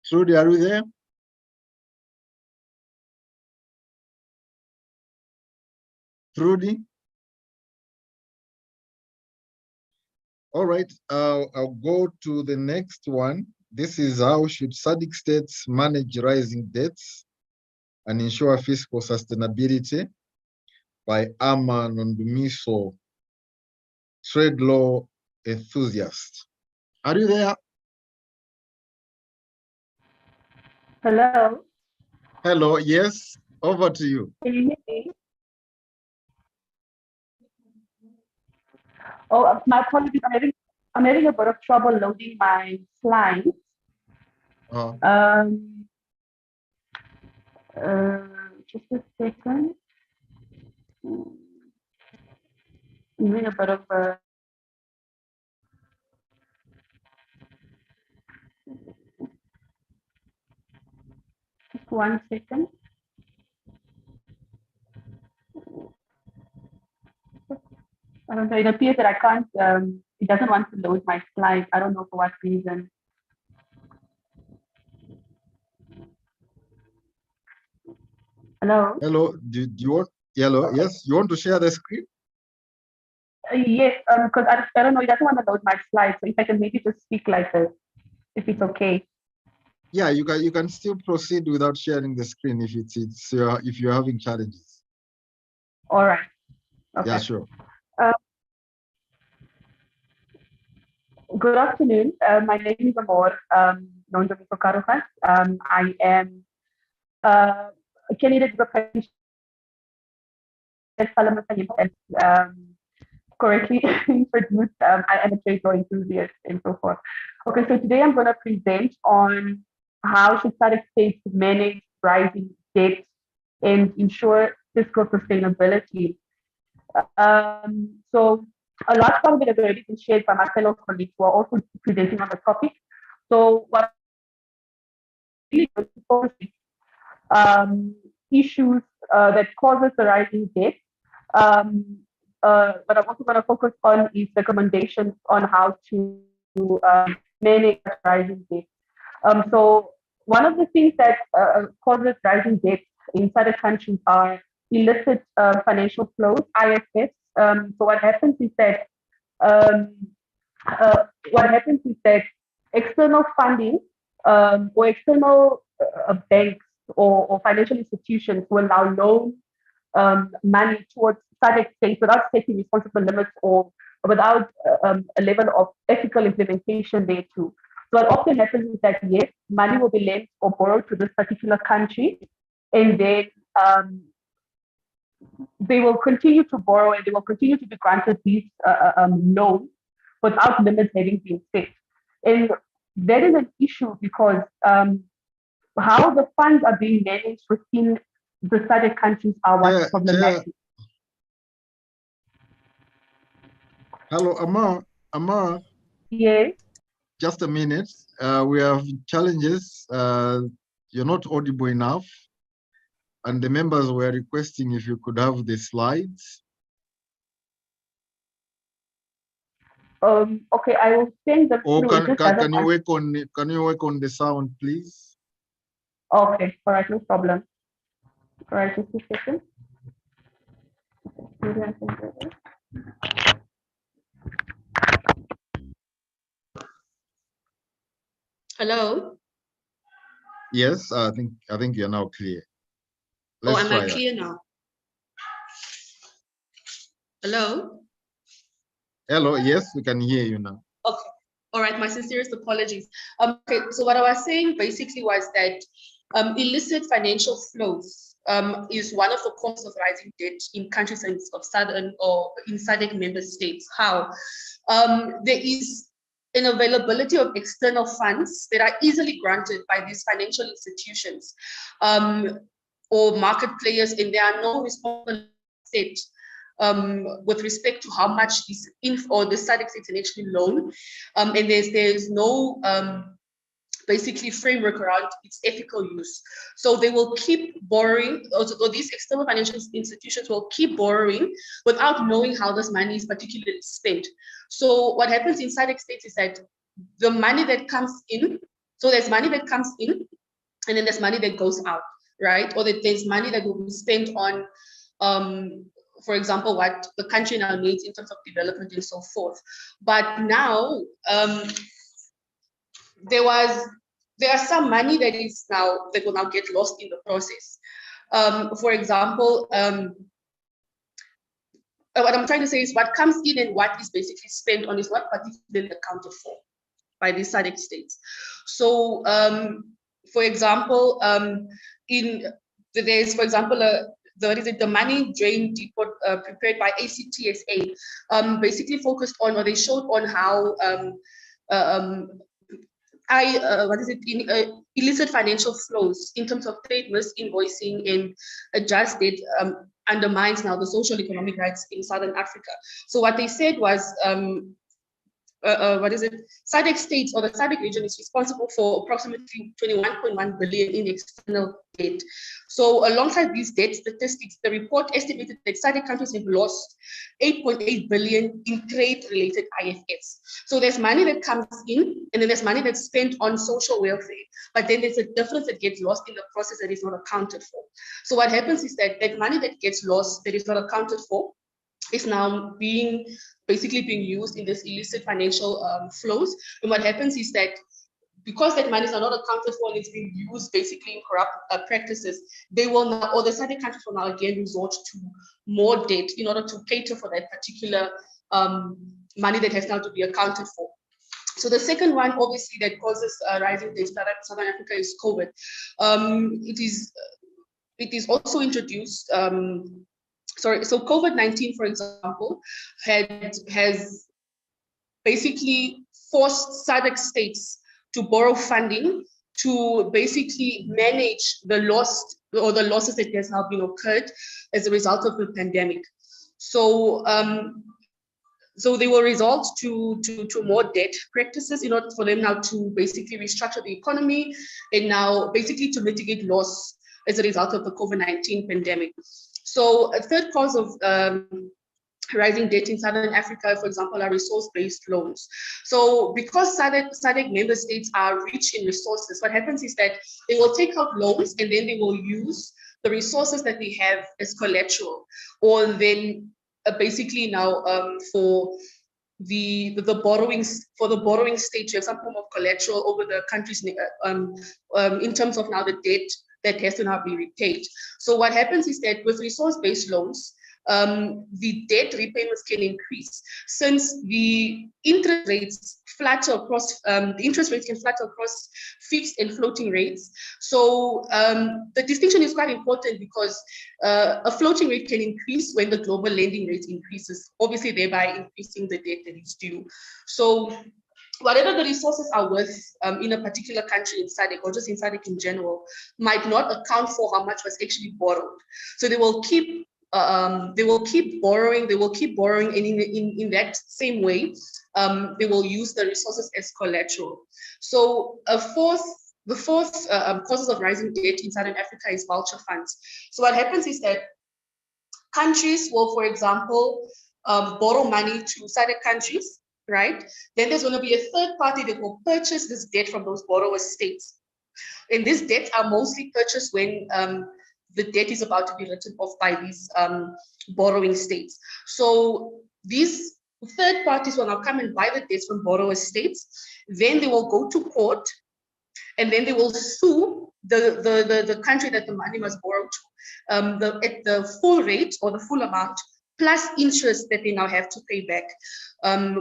Trudy, are you there? Trudy? All right, I'll go to the next one. This is how should SADC states manage rising debts and ensure fiscal sustainability by Ama Nondumiso, trade law enthusiast. Are you there? Hello. Hello, yes, over to you. Can you hear me? Oh, my apologies. I'm having a bit of trouble loading my slides. Just a second. I'm having a bit of a just 1 second. I don't know. It appears that I can't. It doesn't want to load my slides. I don't know for what reason. Hello. Hello. Do you want? Hello. Yes. You want to share the screen? Yes. Because I don't know. It doesn't want to load my slides. So if I can maybe just speak like this, if it's okay. Yeah, you can still proceed without sharing the screen if if you're having challenges. All right. Okay. Yeah, sure. Good afternoon. My name is Amor Nondomiso Karukas. I am a candidate representing parliamentary correctly introduced. I am a trade law enthusiast and so forth. Okay, so today I'm going to present on how should SADC states manage rising debt and ensure fiscal sustainability. So a large part of it has already been shared by my fellow colleagues who are also presenting on the topic. So what really issues that causes the rising debt. What I'm also going to focus on is recommendations on how to manage rising debt. So one of the things that causes rising debt in other countries are illicit financial flows, IFS. So what happens is that external funding or external banks or financial institutions will now loan money towards SADC states without setting responsible limits or without a level of ethical implementation there too. So what often happens is that yes, money will be lent or borrowed to this particular country, and then they will continue to borrow and they will continue to be granted these loans without limits having been set. And that is an issue because how the funds are being managed within the SADC countries are what's problematic. Hello, Amar. Yes. Just a minute. We have challenges. You're not audible enough. And the members were requesting if you could have the slides. Okay, I will send them or through. Can you work on the sound, please? Okay, all right, no problem. All right, just a second. Hello. Yes, I think you're now clear. Let's am try I clear now? Hello. Hello, yes, we can hear you now. Okay. All right, my sincerest apologies. Okay, so what I was saying basically was that illicit financial flows is one of the causes of rising debt in countries of southern or in SADC member states. How? There is an availability of external funds that are easily granted by these financial institutions or market players, and there are no responsible set with respect to how much this the SADC states can actually loan, and there's no basically framework around its ethical use. So they will keep borrowing, or these external financial institutions will keep borrowing without knowing how this money is particularly spent. So what happens in SADC states is that the money that comes in, so there's money that comes in, and then there's money that goes out, right? Or that there's money that will be spent on for example, what the country now needs in terms of development and so forth. But now there are some money that will now get lost in the process. For example, what I'm trying to say is what comes in and what is basically spent on is not particularly accounted for by the SADC states. So, for example, there's, for example, the money drain report prepared by ACTSA basically focused on, or they showed on how illicit financial flows in terms of trade misinvoicing and adjust it undermines now the social economic rights in Southern Africa. So what they said was SADC states, or the SADC region, is responsible for approximately 21.1 billion in external debt. So alongside these debt statistics, the report estimated that SADC countries have lost 8.8 billion in trade-related IFS. So there's money that comes in, and then there's money that's spent on social welfare, but then there's a difference that gets lost in the process that is not accounted for. So what happens is that that money that gets lost, that is not accounted for, is now basically being used in this illicit financial flows. And what happens is that because that money is not accounted for and it's being used basically in corrupt practices, they will now, or the SADC countries will now again resort to more debt in order to cater for that particular money that has now to be accounted for. So the second one, obviously, that causes rising debt in Southern Africa is COVID. It is also introduced. So COVID-19, for example, has basically forced SADC states to borrow funding to basically manage the losses that has now been occurred as a result of the pandemic. So they will resort to more debt practices in order for them now to basically restructure the economy and now basically to mitigate loss as a result of the COVID-19 pandemic. So a third cause of rising debt in Southern Africa, for example, are resource-based loans. So because SADC member states are rich in resources, what happens is that they will take out loans and then they will use the resources that they have as collateral, or then basically now for the borrowing state to have some form of collateral over the country's in terms of now the debt that has to now be repaid. So what happens is that with resource-based loans, the debt repayments can increase since the interest rates flutter across, the interest rates can flutter across fixed and floating rates. So the distinction is quite important because a floating rate can increase when the global lending rate increases, obviously thereby increasing the debt that is due. So whatever the resources are worth in a particular country in SADC or just in SADC in general might not account for how much was actually borrowed. So they will keep borrowing, and in that same way, they will use the resources as collateral. So the fourth causes of rising debt in Southern Africa is vulture funds. So what happens is that countries will, for example, borrow money to SADC countries, right? Then there's going to be a third party that will purchase this debt from those borrower states. And these debts are mostly purchased when the debt is about to be written off by these borrowing states. So these third parties will now come and buy the debts from borrower states. Then they will go to court, and then they will sue the country that the money was borrowed to at the full rate or the full amount plus interest that they now have to pay back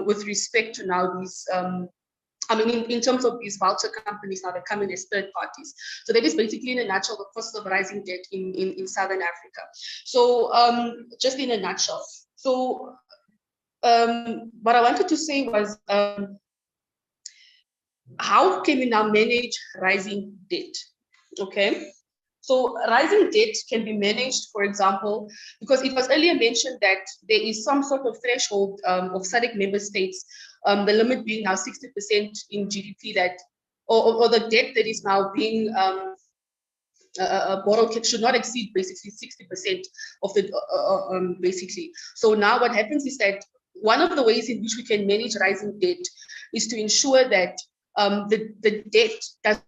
with respect to now these, I mean, in terms of these voucher companies now that come in as third parties. So that is basically in a nutshell the cost of rising debt in Southern Africa. So just in a nutshell. So what I wanted to say was, how can we now manage rising debt? Okay. So rising debt can be managed, for example, because it was earlier mentioned that there is some sort of threshold of SADC member states, the limit being now 60% in GDP that, or the debt that is now being borrowed should not exceed basically 60% of the, basically. So now what happens is that one of the ways in which we can manage rising debt is to ensure that the debt does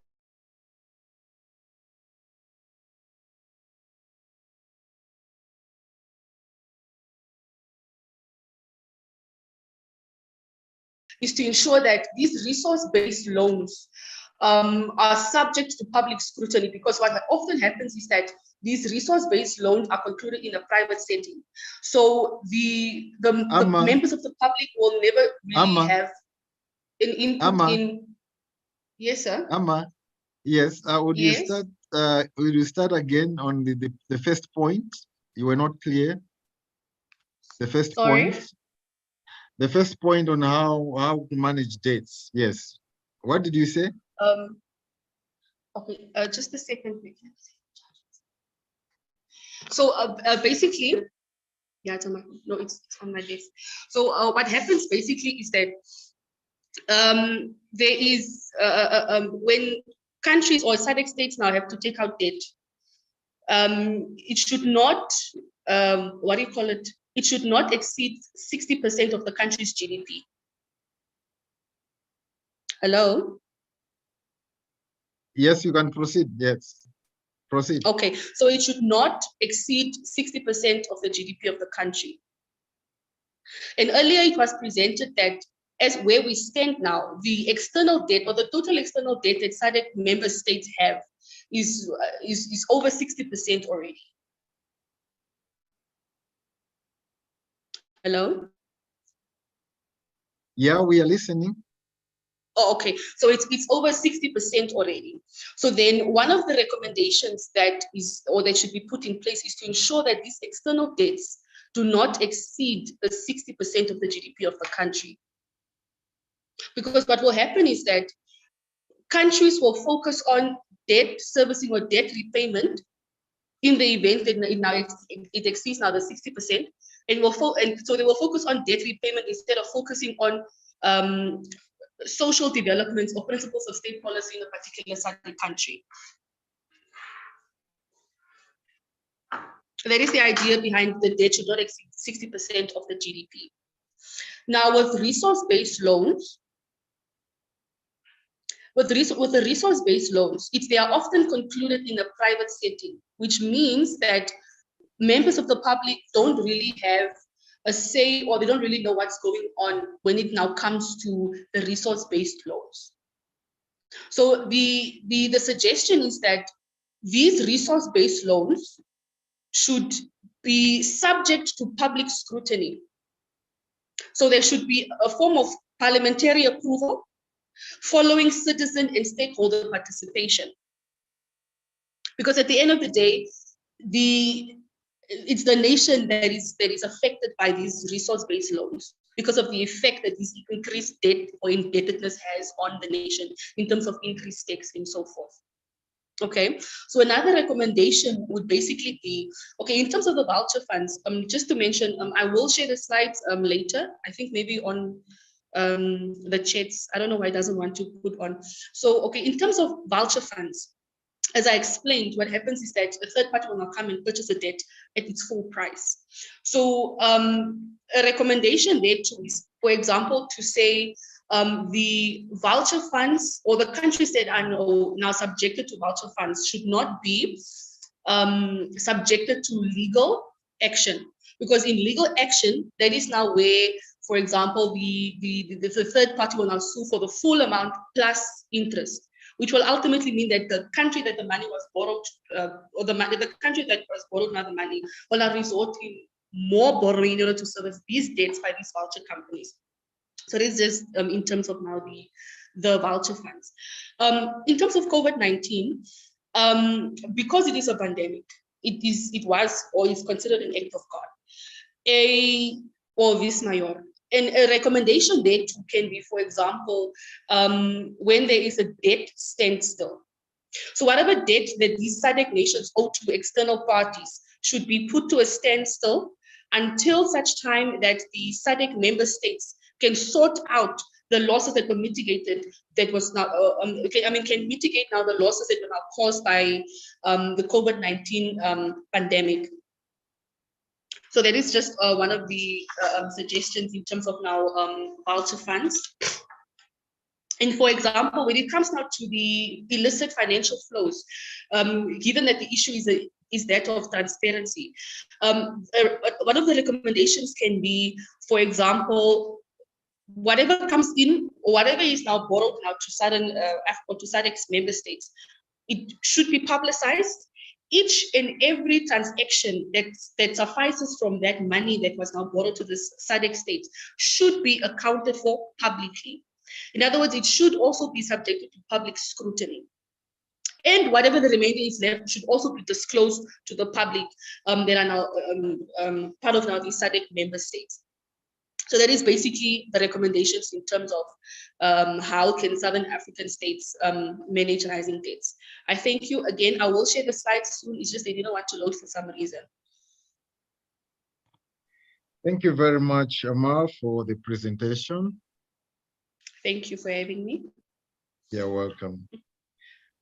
is to ensure that these resource-based loans are subject to public scrutiny, because what often happens is that these resource-based loans are concluded in a private setting. So the members of the public will never really have an input in. Yes, sir. Yes, would Yes. you start? Will you start again on the first point? You were not clear. The first point. The first point on how to manage debts. Yes. What did you say? Okay, just a second. So basically, yeah, it's on my, no, it's on my desk. So what happens basically is that there is when countries or SADC states now have to take out debt, it should not what do you call it? It should not exceed 60% of the country's GDP. Hello? Yes, you can proceed. Yes, proceed. Okay, so it should not exceed 60% of the GDP of the country. And earlier it was presented that as where we stand now, the external debt or the total external debt that SADC member states have is over 60% already. Hello? Yeah, we are listening. Oh, okay, so it's over 60% already. So then one of the recommendations that is, or that should be put in place, is to ensure that these external debts do not exceed the 60% of the GDP of the country. Because what will happen is that countries will focus on debt servicing or debt repayment in the event that it exceeds now the 60%, and so they will focus on debt repayment instead of focusing on social developments or principles of state policy in a particular SADC country. That is the idea behind the debt should not exceed 60% of the GDP. Now, with resource-based loans, with the resource-based loans, they are often concluded in a private setting, which means that members of the public don't really have a say, or they don't really know what's going on when it now comes to the resource-based loans. So the suggestion is that these resource-based loans should be subject to public scrutiny. So there should be a form of parliamentary approval following citizen and stakeholder participation. Because at the end of the day, it's the nation that is affected by these resource-based loans because of the effect that this increased debt or indebtedness has on the nation in terms of increased tax and so forth. Okay, so another recommendation would basically be, okay, in terms of the voucher funds, just to mention, I will share the slides later, I think maybe on the chats. I don't know why it doesn't want to put on. So, okay, in terms of voucher funds, as I explained, what happens is that a third party will now come and purchase a debt at its full price. So a recommendation there too is, for example, to say the voucher funds or the countries that are now subjected to voucher funds should not be subjected to legal action. Because in legal action, that is now where, for example, the third party will now sue for the full amount plus interest, which will ultimately mean that the country that the money was borrowed, or the country that was borrowed now the money, will now resort in more borrowing in order to service these debts by these voucher companies. So this is just in terms of now the voucher funds. In terms of COVID-19, because it is a pandemic, it was or is considered an act of God, or vis major. And a recommendation there too can be, for example, when there is a debt standstill. So whatever debt that these SADC nations owe to external parties should be put to a standstill until such time that the SADC member states can sort out the losses that were mitigated, that was now, can mitigate now the losses that were now caused by the COVID-19 pandemic. So that is just one of the suggestions in terms of now voucher funds. And for example, when it comes now to the illicit financial flows, given that the issue is that of transparency, one of the recommendations can be, for example, whatever comes in or whatever is now borrowed now to certain or to SADC's member states, it should be publicized. Each and every transaction that suffices from that money that was now borrowed to the SADC states should be accounted for publicly. In other words, it should also be subjected to public scrutiny. And whatever the remainder is left should also be disclosed to the public that are now part of now the SADC member states. So that is basically the recommendations in terms of how can Southern African states manage rising debts. I thank you again. I will share the slides soon. It's just they didn't want to load for some reason. Thank you very much, Amar, for the presentation. Thank you for having me. You're welcome.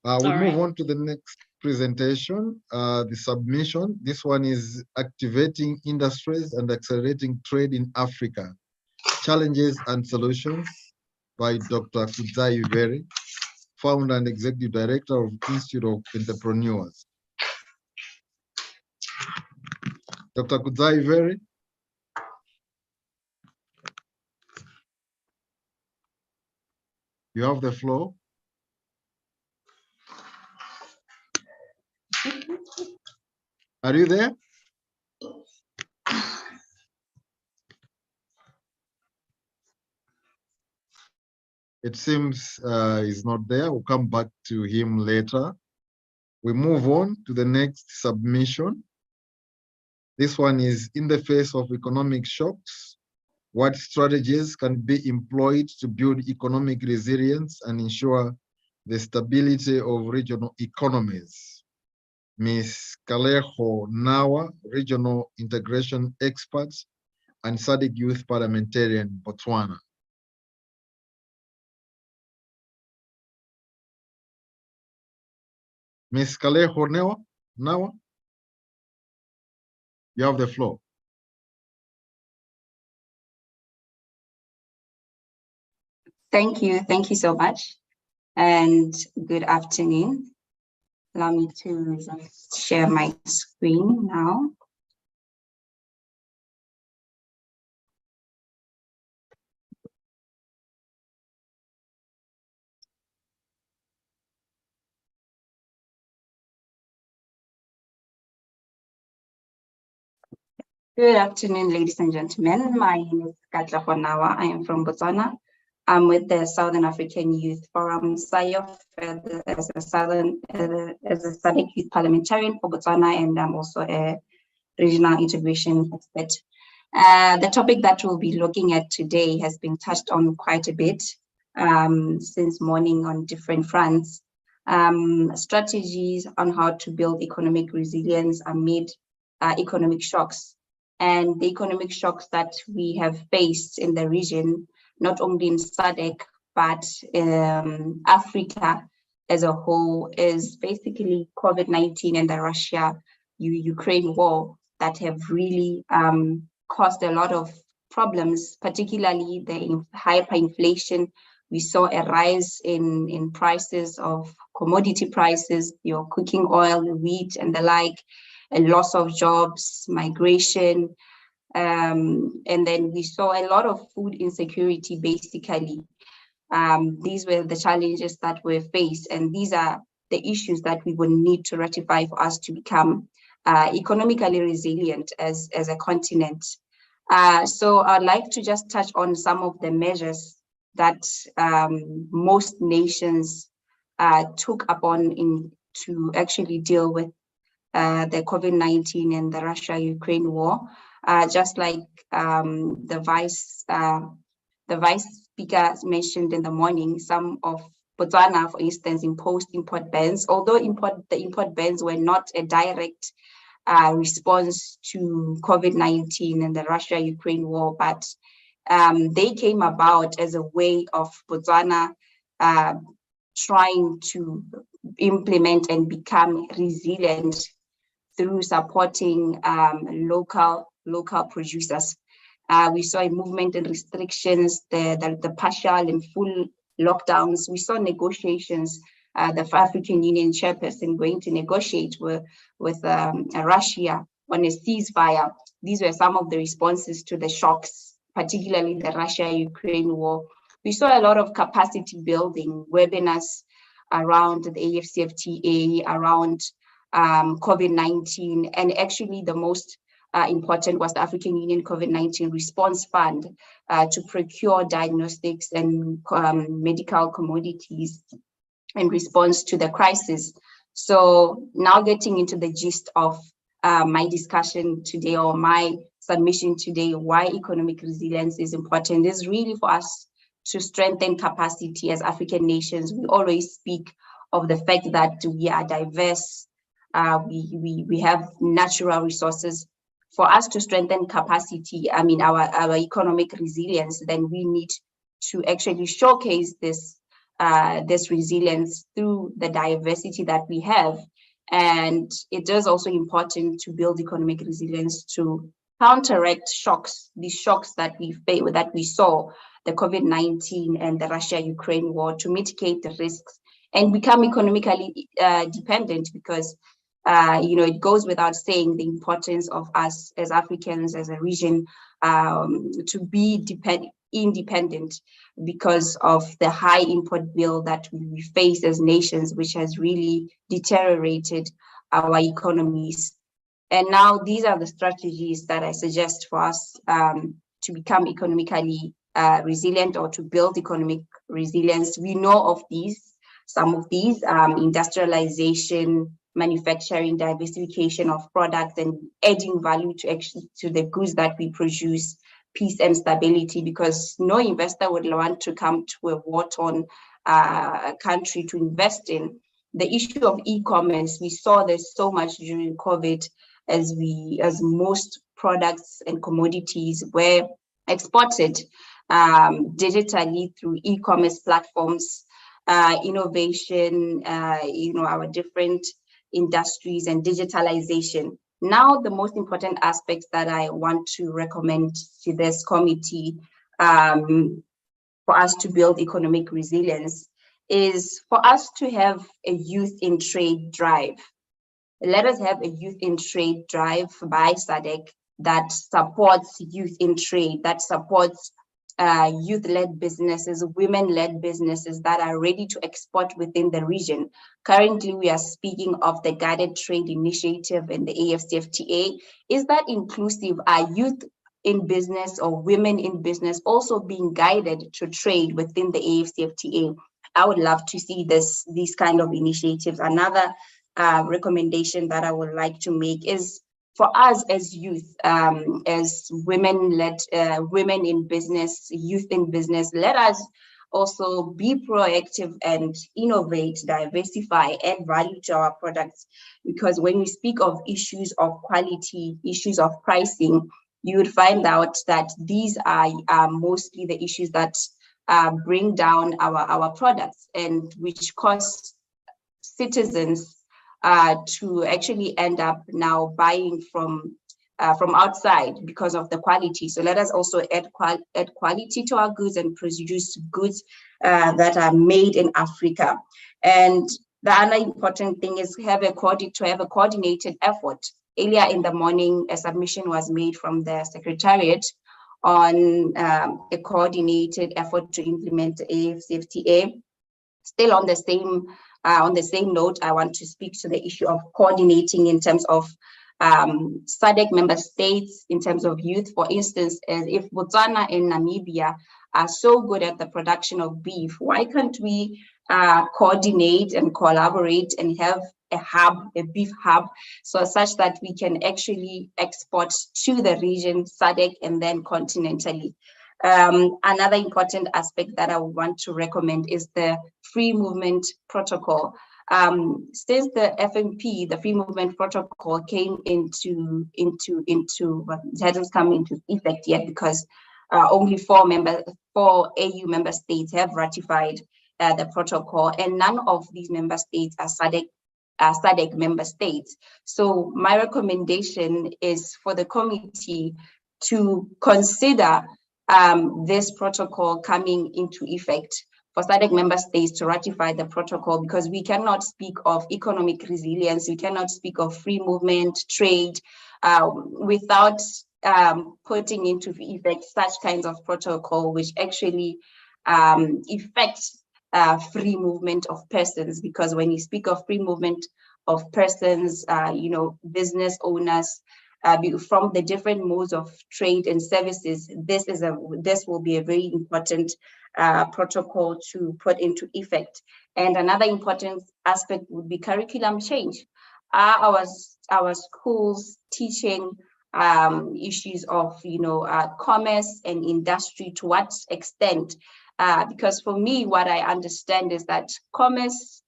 We'll move on to the next presentation, the submission. This one is Activating Industries and Accelerating Trade in Africa, Challenges and Solutions, by Dr. Kudzai Veri, Founder and Executive Director of Institute of Entrepreneurs. Dr. Kudzai Veri. You have the floor. Are you there? It seems he's not there. We'll come back to him later. We move on to the next submission. This one is in the face of economic shocks, what strategies can be employed to build economic resilience and ensure the stability of regional economies? Ms. Kaleho Nawa, Regional Integration Expert and SADC Youth Parliamentarian, Botswana. Ms. Kaleho Nawa, you have the floor. Thank you so much, and good afternoon. Allow me to share my screen now. Good afternoon, ladies and gentlemen. My name is Katla Honawa. I am from Botswana. I'm with the Southern African Youth Forum, SAYOF, as a SADC Youth Parliamentarian for Botswana, and I'm also a regional integration expert. The topic that we'll be looking at today has been touched on quite a bit since morning on different fronts. Strategies on how to build economic resilience amid economic shocks. And the economic shocks that we have faced in the region, not only in SADC, but Africa as a whole, is basically COVID-19 and the Russia-Ukraine war that have really caused a lot of problems, particularly the hyperinflation. We saw a rise in prices of commodity prices, your cooking oil, wheat, and the like, a loss of jobs, migration, and then we saw a lot of food insecurity, basically. These were the challenges that were faced, and these are the issues that we will need to ratify for us to become economically resilient as a continent. So I'd like to just touch on some of the measures that most nations took upon to actually deal with the COVID-19 and the Russia-Ukraine war. Just like the vice speaker mentioned in the morning, some of Botswana, for instance, imposed import bans, although the import bans were not a direct response to COVID-19 and the Russia-Ukraine war, but they came about as a way of Botswana trying to implement and become resilient through supporting local producers. We saw a movement and restrictions, the partial and full lockdowns. We saw negotiations, the African Union chairperson going to negotiate with Russia on a ceasefire. These were some of the responses to the shocks, particularly the Russia-Ukraine war. We saw a lot of capacity building webinars around the AFCFTA, around COVID-19, and actually the most important was the African Union COVID-19 Response Fund to procure diagnostics and medical commodities in response to the crisis. So now getting into the gist of my discussion today, or my submission today, why economic resilience is important is really for us to strengthen capacity as African nations. We always speak of the fact that we are diverse, we have natural resources. For us to strengthen capacity, I mean, our economic resilience, then we need to actually showcase this resilience through the diversity that we have. And it is also important to build economic resilience to counteract shocks, these shocks that we saw, the COVID-19 and the Russia-Ukraine war, to mitigate the risks and become economically dependent, because it goes without saying the importance of us as Africans, as a region, to be independent because of the high import bill that we face as nations, which has really deteriorated our economies. And now these are the strategies that I suggest for us to become economically resilient, or to build economic resilience. We know of some of these, industrialization, manufacturing, diversification of products, and adding value to the goods that we produce, peace and stability, because no investor would want to come to a war-torn country to invest in. The issue of e-commerce, we saw there's so much during COVID, as most products and commodities were exported digitally through e-commerce platforms, innovation, our different industries and digitalization. Now, the most important aspects that I want to recommend to this committee for us to build economic resilience is for us to have a youth in trade drive. Let us have a youth in trade drive by SADC that supports youth in trade, that supports youth-led businesses, women-led businesses that are ready to export within the region. Currently, we are speaking of the Guided Trade Initiative and the AFCFTA. Is that inclusive? Are youth in business or women in business also being guided to trade within the AFCFTA? I would love to see these kind of initiatives. Another recommendation that I would like to make is for us as youth, as women-led, women in business, youth in business, let us also be proactive and innovate, diversify, add value to our products. Because when we speak of issues of quality, issues of pricing, you would find out that these are mostly the issues that bring down our products, and which cause citizens to actually end up now buying from outside because of the quality. So let us also add quality to our goods and produce goods that are made in Africa. And the other important thing is to have a coordinated effort. Earlier in the morning, a submission was made from the Secretariat on a coordinated effort to implement the AFCFTA. Still on the same note, I want to speak to the issue of coordinating in terms of SADC member states in terms of youth. For instance, as if Botswana and Namibia are so good at the production of beef, why can't we coordinate and collaborate and have a hub, a beef hub, so such that we can actually export to the region, SADC, and then continentally. Another important aspect that I would want to recommend is the free movement protocol. Since the FMP, the free movement protocol, came into it hasn't come into effect yet because only 4 AU member states have ratified the protocol, and none of these member states are SADC member states. So my recommendation is for the committee to consider this protocol coming into effect, for SADC member states to ratify the protocol, because we cannot speak of economic resilience, we cannot speak of free movement, trade, without putting into effect such kinds of protocol which actually affect free movement of persons. Because when you speak of free movement of persons, business owners, from the different modes of trade and services, this will be a very important protocol to put into effect. And another important aspect would be curriculum change. Our schools teaching issues of commerce and industry, to what extent? Because for me, what I understand is that commerce,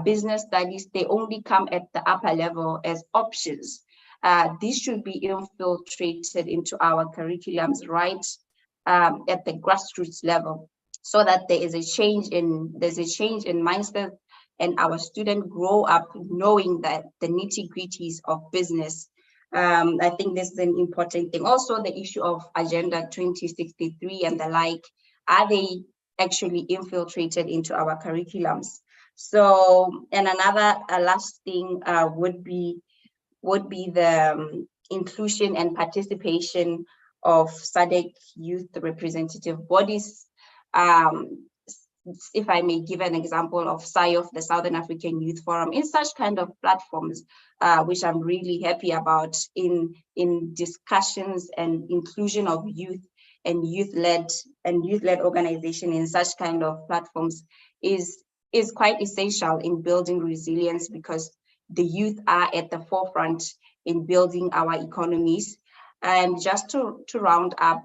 business studies, they only come at the upper level as options. These should be infiltrated into our curriculums right at the grassroots level, so that there's a change in mindset, and our students grow up knowing that the nitty-gritties of business. I think this is an important thing. Also, the issue of Agenda 2063 and the like, are they actually infiltrated into our curriculums? So, and another last thing would be the inclusion and participation of SADC youth representative bodies. If I may give an example of SAYOF, the Southern African Youth Forum, in such kind of platforms, which I'm really happy about, in discussions and inclusion of youth and youth-led organization in such kind of platforms is quite essential in building resilience, because the youth are at the forefront in building our economies. And just to round up,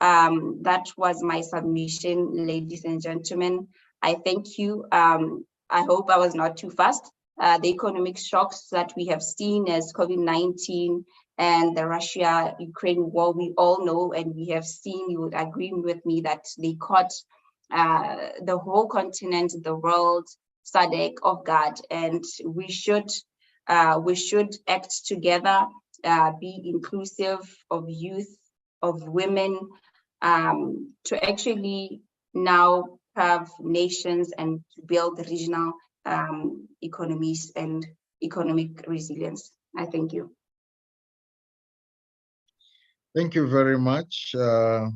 that was my submission, ladies and gentlemen. I thank you. I hope I was not too fast. The economic shocks that we have seen as COVID-19 and the Russia-Ukraine war, we all know, and we have seen, you would agree with me, that they caught the whole continent, the world, SADC off guard, and we should act together, be inclusive of youth, of women, to actually now have nations and to build regional economies and economic resilience. I thank you. Thank you very much, Alejo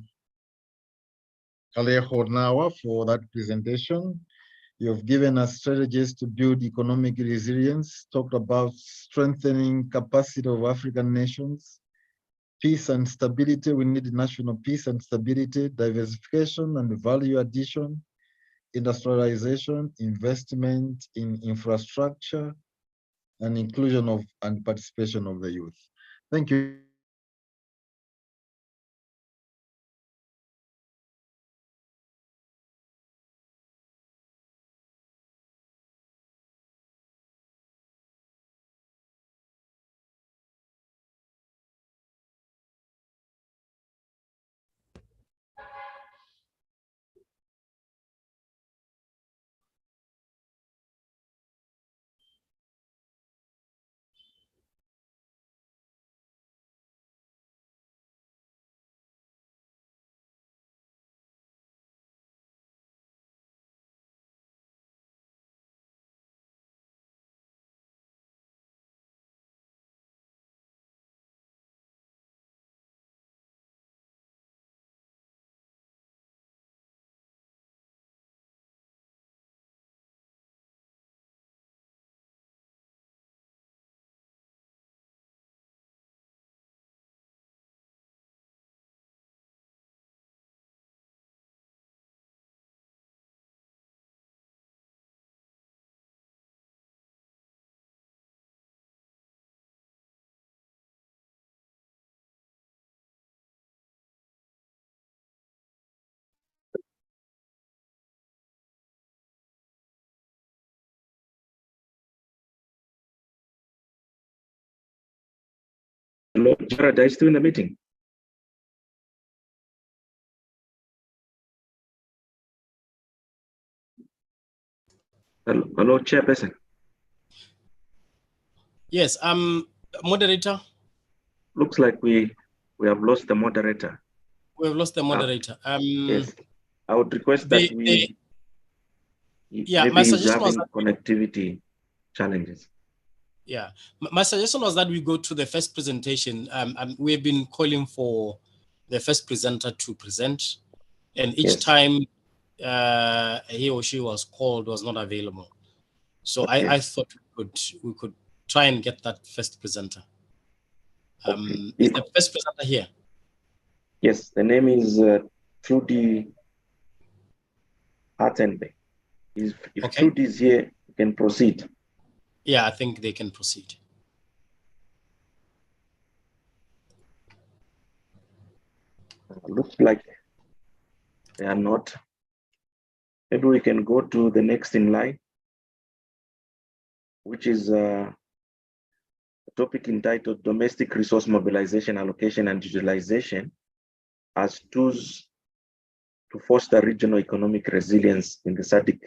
Nawa, for that presentation. You've given us strategies to build economic resilience, talked about strengthening capacity of African nations, peace and stability. We need national peace and stability, diversification and value addition, industrialization, investment in infrastructure, and inclusion of and participation of the youth. Thank you. Hello, Gerard, are you still in the meeting? Hello, Chairperson. Yes, moderator. Looks like we have lost the moderator. We have lost the moderator. Yes, I would request that we. Yeah, maybe my he's suggestion was having that connectivity challenges. Yeah, my suggestion was that we go to the first presentation. We've been calling for the first presenter to present, and each time he or she was called was not available. So I thought we could try and get that first presenter. Is the first presenter here? Yes, the name is Trudy Hartenbeck. If Trudy is here, you can proceed. Yeah, I think they can proceed. Looks like they are not. Maybe we can go to the next in line, which is a topic entitled Domestic Resource Mobilization, Allocation and Utilization as Tools to Foster Regional Economic Resilience in the SADC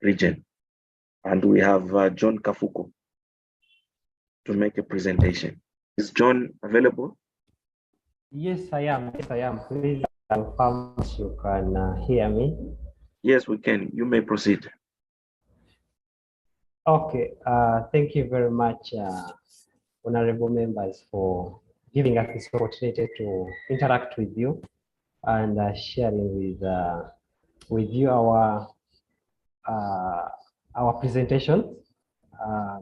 region. And we have John Kafuko to make a presentation. Is John available? Yes, I am. Yes, I am. Please confirm you can hear me. Yes, we can. You may proceed. Okay. Thank you very much, honorable members, for giving us this opportunity to interact with you and sharing with you our presentation.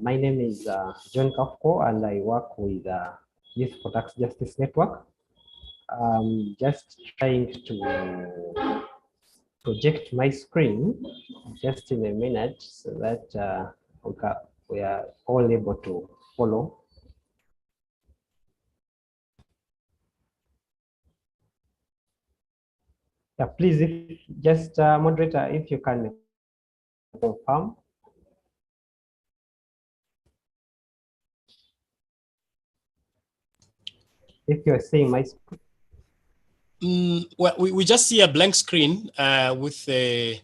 My name is John Kafko, and I work with Youth for Tax Justice Network. Just trying to project my screen just in a minute so that we are all able to follow. Yeah, please, if just moderator, if you can confirm. If you're seeing my screen. Well, we just see a blank screen with a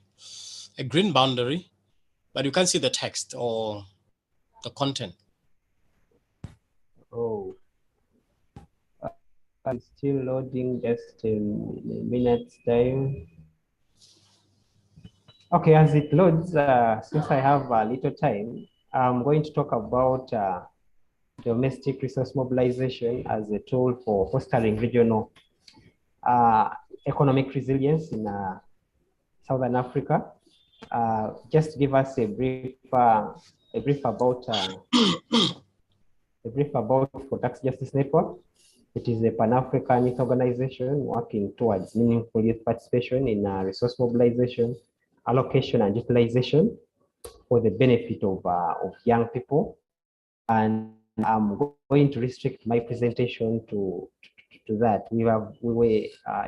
green boundary, but you can't see the text or the content. Oh, I'm still loading, just a minute's time. Okay, as it loads, since I have a little time, I'm going to talk about domestic resource mobilization as a tool for fostering regional economic resilience in Southern Africa. Just give us a brief about For Tax Justice Network. It is a Pan-African youth organization working towards meaningful youth participation in resource mobilization, allocation, and utilization for the benefit of young people. And I'm going to restrict my presentation to that. We were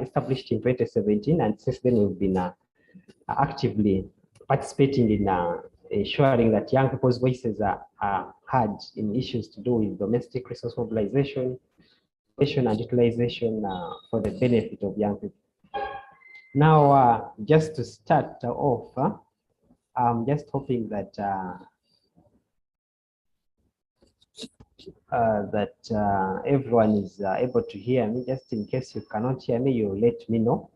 established in 2017, and since then we've been actively participating in ensuring that young people's voices are heard in issues to do with domestic resource mobilization, and utilization for the benefit of young people. Now, just to start off, I'm just hoping that everyone is able to hear me. Just in case you cannot hear me, you let me know.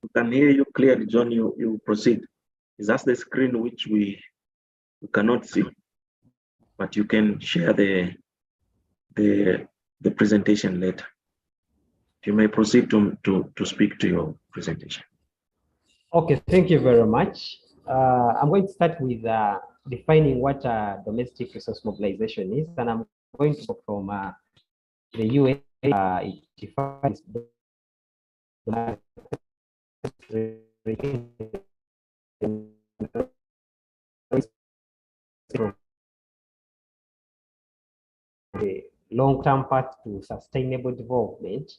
We can hear you clearly, John. You proceed. Is that the screen which we cannot see? But you can share the presentation later. You may proceed to speak to your presentation. Okay, thank you very much. I'm going to start with defining what domestic resource mobilization is, and I'm going to go from the UN. It defines the long-term path to sustainable development,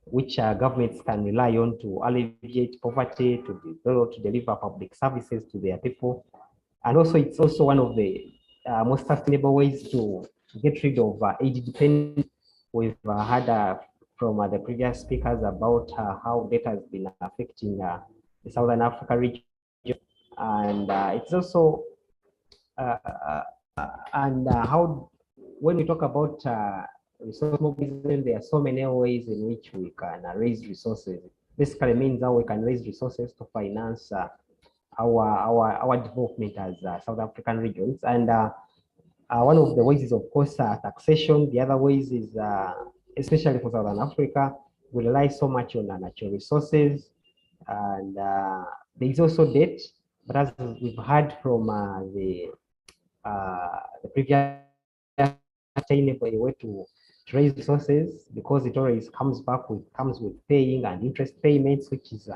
which governments can rely on to alleviate poverty, to deliver public services to their people. And also, it's also one of the most sustainable ways to get rid of aid dependence. We've heard from the previous speakers about how debt has been affecting the Southern Africa region, and it's also how when we talk about resource mobilization, there are so many ways in which we can raise resources. Basically means how we can raise resources to finance our development as South African regions. And one of the ways is, of course, taxation. The other ways is, especially for Southern Africa, we rely so much on natural resources. And there is also debt. But as we've heard from the previous sustainable way to raise resources, because it always comes with paying and interest payments, which is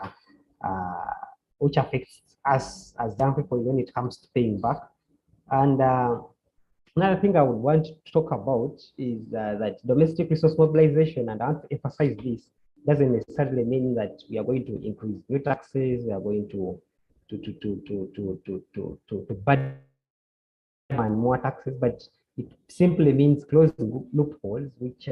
which affects us as young people when it comes to paying back. And another thing I would want to talk about is that domestic resource mobilization, and I want to emphasize this, doesn't necessarily mean that we are going to increase new taxes, we are going to burden and more taxes, but it simply means closing loopholes which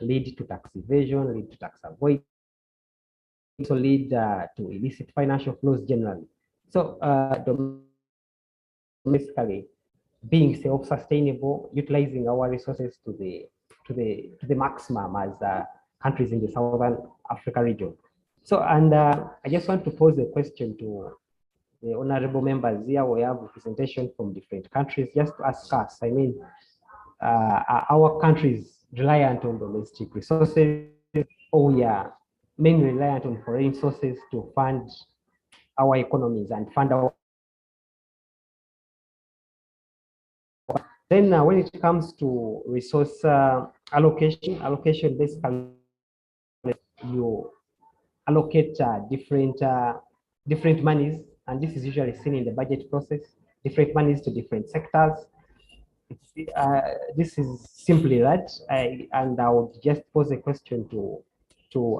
lead to tax evasion, lead to tax avoidance, also lead to illicit financial flows generally. So basically being self-sustainable, utilizing our resources to the maximum as countries in the Southern Africa region. So, and I just want to pose a question to the honorable members here. We have representation from different countries. Just to ask us, I mean, are our countries reliant on domestic resources, or we are mainly reliant on foreign sources to fund our economies and fund our. Then when it comes to resource allocation basically you allocate different monies, and this is usually seen in the budget process, different monies to different sectors. This is simply that, and I would just pose a question to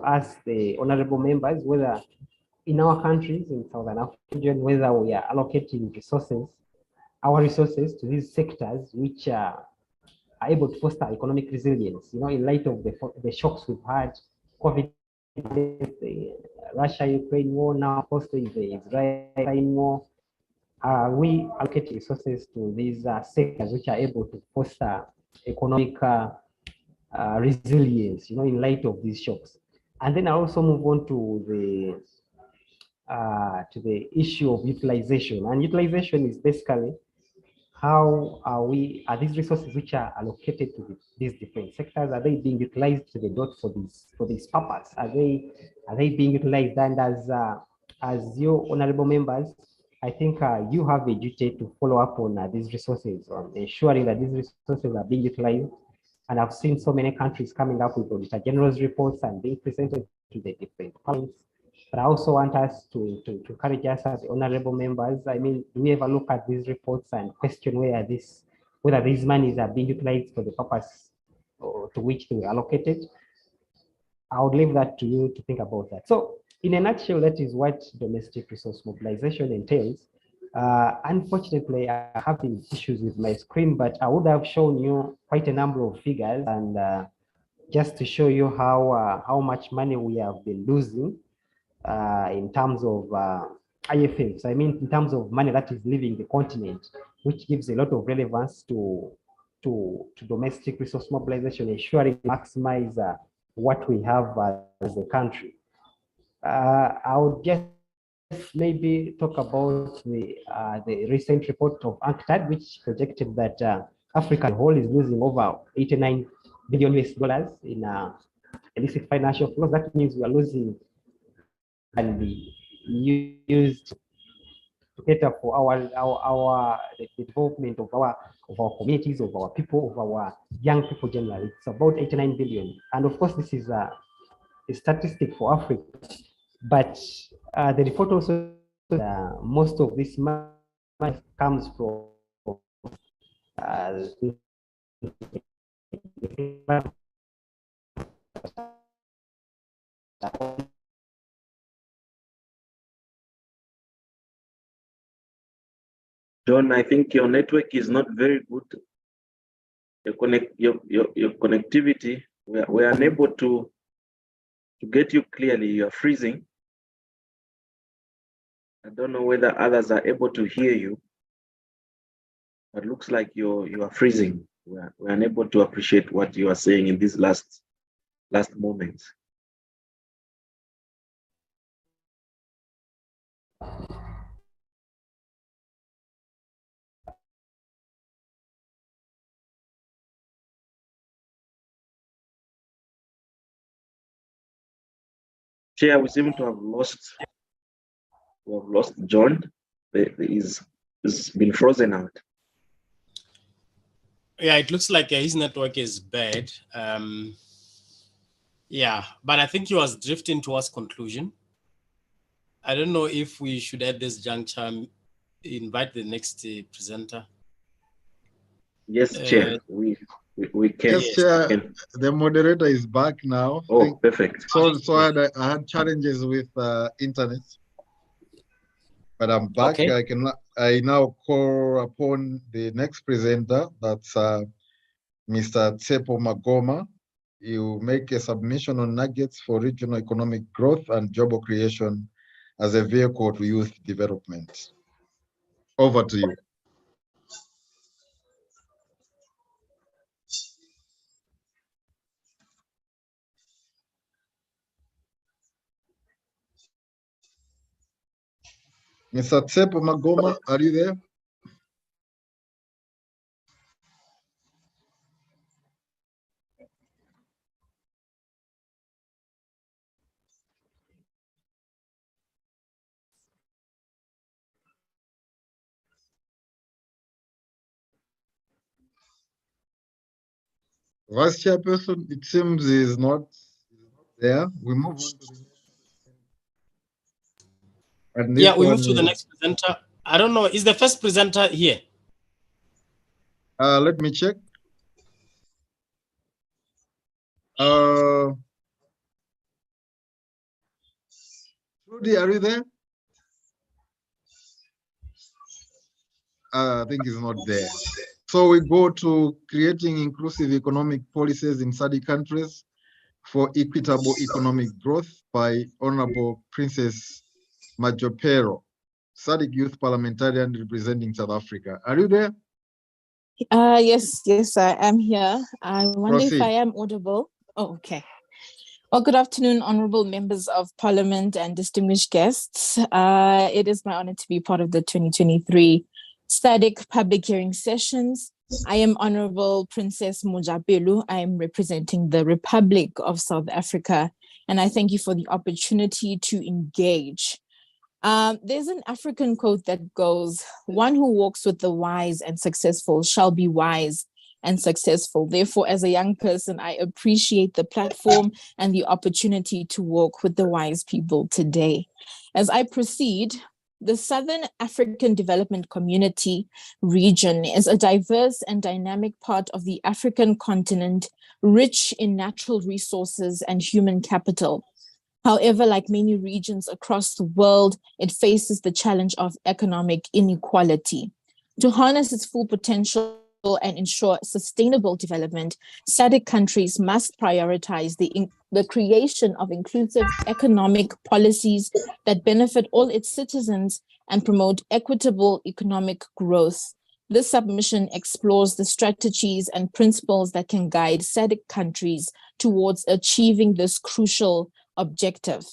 ask the honorable members whether in our countries in Southern Africa region, whether we are allocating our resources to these sectors which are able to foster economic resilience, you know, in light of the shocks we've had, COVID, the Russia-Ukraine war, now of course the Israel-Ukraine war. We allocate resources to these sectors which are able to foster economic resilience, you know, in light of these shocks. And then I also move on to the issue of utilization. And utilization is basically how are these resources which are allocated to these different sectors, are they being utilized to the dot for this purpose? Are they being utilized? And as you honorable members, I think you have a duty to follow up on these resources, on ensuring that these resources are being utilized. And I've seen so many countries coming up with Auditor General's reports and being presented to the different parliaments. But I also want us to encourage us as honorable members. I mean, do we ever look at these reports and question whether these monies are being utilized for the purpose to which they were allocated? I would leave that to you to think about that. So in a nutshell, that is what domestic resource mobilization entails. Unfortunately, I have having issues with my screen, but I would have shown you quite a number of figures, and just to show you how much money we have been losing in terms of IFMs. I mean, in terms of money that is leaving the continent, which gives a lot of relevance to domestic resource mobilization, ensuring maximize what we have as a country. I would just maybe talk about the recent report of UNCTAD, which projected that Africa as a whole is losing over 89 billion US dollars in illicit financial flows. That means we are losing and be used to cater for the development of our communities, of our people, of our young people generally. It's about 89 billion. And of course, this is a statistic for Africa. But the report also most of this money comes from John, I think your network is not very good. Your connectivity, we're unable to get you clearly. You're freezing. I don't know whether others are able to hear you. It looks like you are freezing. We're unable to appreciate what you are saying in these last moments. Chair, we seem to have lost John. He's been frozen out. Yeah, it looks like his network is bad. Yeah, but I think he was drifting towards conclusion. I don't know if we should at this juncture invite the next presenter. Yes, Chair. We can. Yes, Chair. The moderator is back now. Oh, perfect. So I had challenges with internet, but I'm back. Okay. I now call upon the next presenter. That's Mr. Tsepo Magoma. You make a submission on nuggets for regional economic growth and job creation as a vehicle to youth development. Over to you. Mr. Tsepo Magoma, are you there? Vice Chairperson, it seems is not there. We move on to the next. Yeah, we move to the next presenter. I don't know, is the first presenter here? Let me check. Rudy, are you there? I think it's not there. So we go to creating inclusive economic policies in SADC countries for equitable economic growth by Honorable Princess Majopero, SADC Youth Parliamentarian representing South Africa. Are you there? Yes, I am here. I wonder if I am audible. Oh, okay. Well, good afternoon, honorable members of Parliament and distinguished guests. It is my honor to be part of the 2023 SADC public hearing sessions. I am Honorable Princess Mojapelo. I am representing the Republic of South Africa, and I thank you for the opportunity to engage. There's an African quote that goes, "One who walks with the wise and successful shall be wise and successful." Therefore, as a young person, I appreciate the platform and the opportunity to walk with the wise people today. As I proceed, the Southern African Development Community region is a diverse and dynamic part of the African continent, rich in natural resources and human capital. However, like many regions across the world, it faces the challenge of economic inequality. To harness its full potential and ensure sustainable development, SADC countries must prioritize the creation of inclusive economic policies that benefit all its citizens and promote equitable economic growth. This submission explores the strategies and principles that can guide SADC countries towards achieving this crucial objective.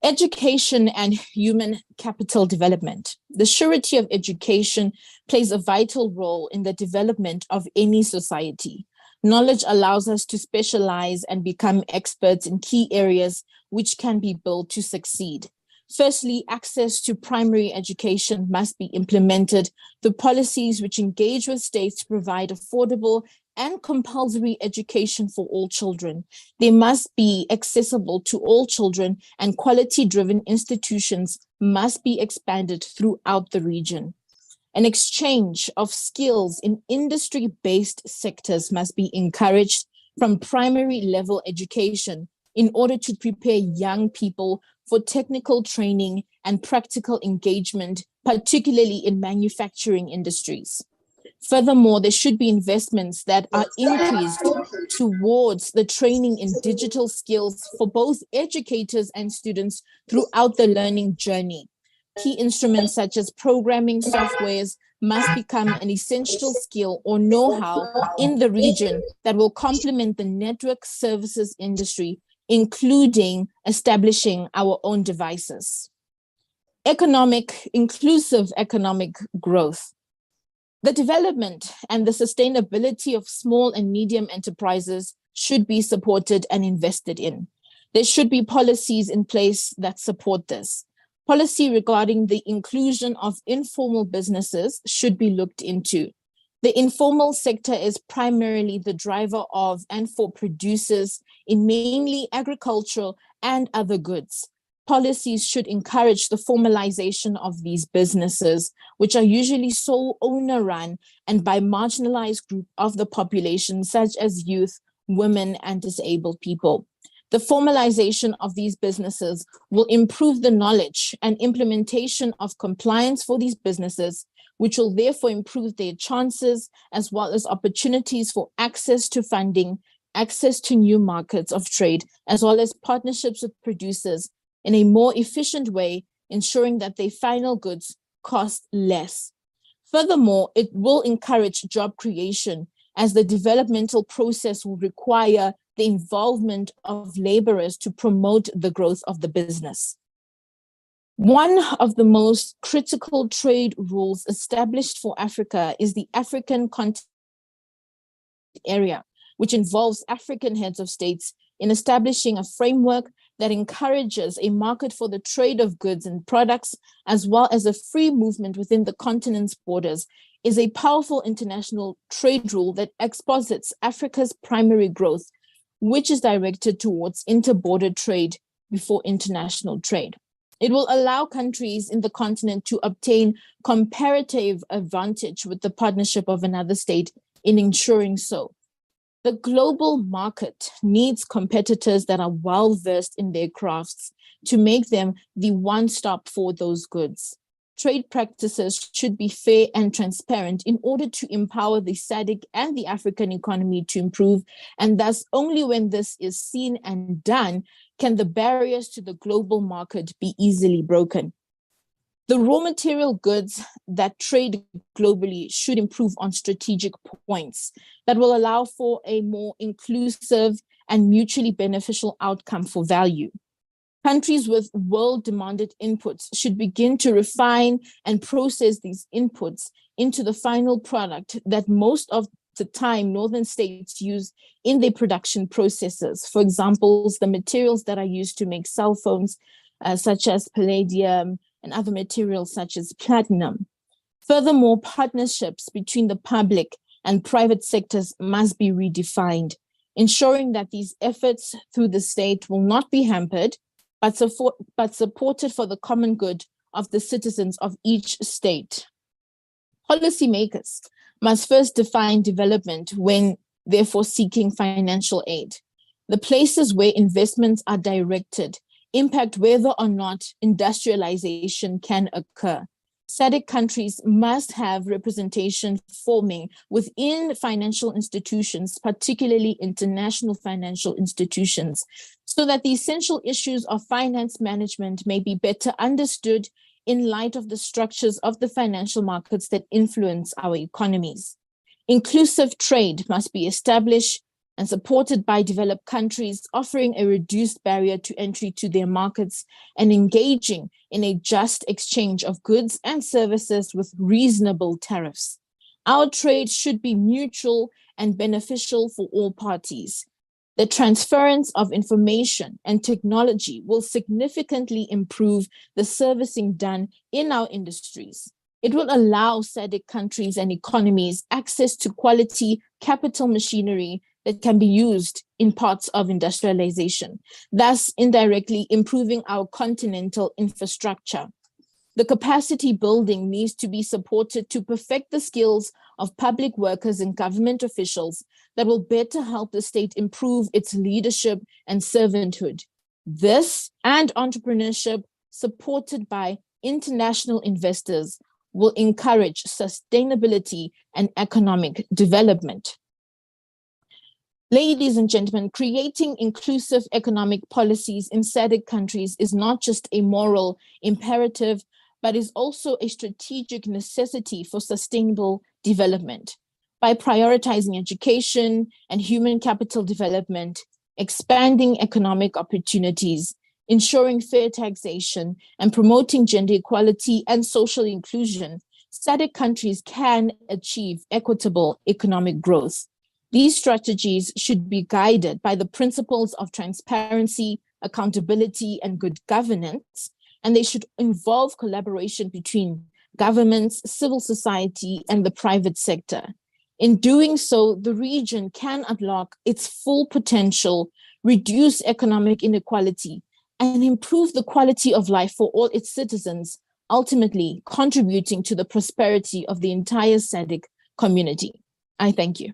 Education and human capital development. The surety of education plays a vital role in the development of any society. Knowledge allows us to specialize and become experts in key areas which can be built to succeed. Firstly, access to primary education must be implemented. The policies which engage with states to provide affordable and compulsory education for all children. They must be accessible to all children, and quality-driven institutions must be expanded throughout the region. An exchange of skills in industry-based sectors must be encouraged from primary level education in order to prepare young people for technical training and practical engagement, particularly in manufacturing industries. Furthermore, there should be investments that are increased towards the training in digital skills for both educators and students throughout the learning journey. Key instruments such as programming softwares must become an essential skill or know-how in the region that will complement the network services industry, including establishing our own devices. Inclusive economic growth. The development and the sustainability of small and medium enterprises should be supported and invested in. There should be policies in place that support this. Policy regarding the inclusion of informal businesses should be looked into. The informal sector is primarily the driver of and for producers in mainly agricultural and other goods. Policies should encourage the formalization of these businesses, which are usually sole owner-run and by marginalized group of the population, such as youth, women, and disabled people. The formalization of these businesses will improve the knowledge and implementation of compliance for these businesses, which will therefore improve their chances as well as opportunities for access to funding, access to new markets of trade, as well as partnerships with producers in a more efficient way, ensuring that their final goods cost less. Furthermore, it will encourage job creation as the developmental process will require the involvement of laborers to promote the growth of the business. One of the most critical trade rules established for Africa is the African Continental Area, which involves African heads of states in establishing a framework that encourages a market for the trade of goods and products, as well as a free movement within the continent's borders, is a powerful international trade rule that exposits Africa's primary growth, which is directed towards inter-border trade before international trade. It will allow countries in the continent to obtain comparative advantage with the partnership of another state in ensuring so. The global market needs competitors that are well-versed in their crafts to make them the one-stop for those goods. Trade practices should be fair and transparent in order to empower the SADC and the African economy to improve, and thus only when this is seen and done can the barriers to the global market be easily broken. The raw material goods that trade globally should improve on strategic points that will allow for a more inclusive and mutually beneficial outcome for value. Countries with world-demanded inputs should begin to refine and process these inputs into the final product that most of the time northern states use in their production processes. For example, the materials that are used to make cell phones, such as palladium, and other materials such as platinum. Furthermore, partnerships between the public and private sectors must be redefined, ensuring that these efforts through the state will not be hampered, but supported for the common good of the citizens of each state. Policymakers must first define development when therefore seeking financial aid. The places where investments are directed impact whether or not industrialization can occur. SADC countries must have representation forming within financial institutions, particularly international financial institutions, so that the essential issues of finance management may be better understood in light of the structures of the financial markets that influence our economies. Inclusive trade must be established and supported by developed countries, offering a reduced barrier to entry to their markets and engaging in a just exchange of goods and services with reasonable tariffs. Our trade should be mutual and beneficial for all parties. The transference of information and technology will significantly improve the servicing done in our industries. It will allow SADC countries and economies access to quality capital machinery that can be used in parts of industrialization, thus indirectly improving our continental infrastructure. The capacity building needs to be supported to perfect the skills of public workers and government officials that will better help the state improve its leadership and servanthood. This and entrepreneurship supported by international investors will encourage sustainability and economic development. Ladies and gentlemen, creating inclusive economic policies in SADC countries is not just a moral imperative, but is also a strategic necessity for sustainable development. By prioritizing education and human capital development, expanding economic opportunities, ensuring fair taxation, and promoting gender equality and social inclusion, SADC countries can achieve equitable economic growth. These strategies should be guided by the principles of transparency, accountability, and good governance, and they should involve collaboration between governments, civil society, and the private sector. In doing so, the region can unlock its full potential, reduce economic inequality, and improve the quality of life for all its citizens, ultimately contributing to the prosperity of the entire SADC community. I thank you.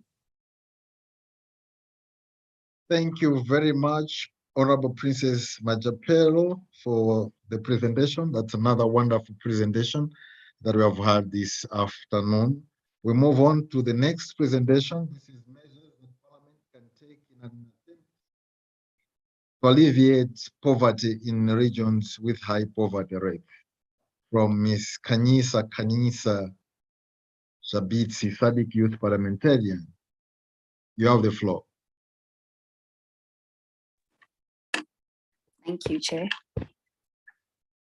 Thank you very much, Honorable Princess Majapelo, for the presentation. That's another wonderful presentation that we have had this afternoon. We move on to the next presentation. This is measures that Parliament can take in an attempt to alleviate poverty in regions with high poverty rate. From Ms. Kanisa Shabitsi, SADC Youth Parliamentarian. You have the floor. Thank you, Chair.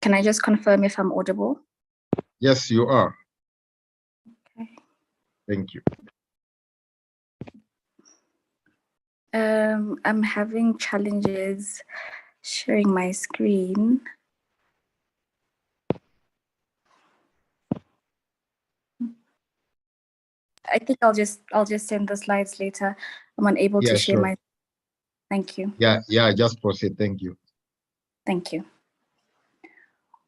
Can I just confirm if I'm audible? Yes, you are. Okay. Thank you. I'm having challenges sharing my screen. I think I'll just send the slides later. I'm unable to share my. Thank you. Yeah, just proceed. Thank you. Thank you.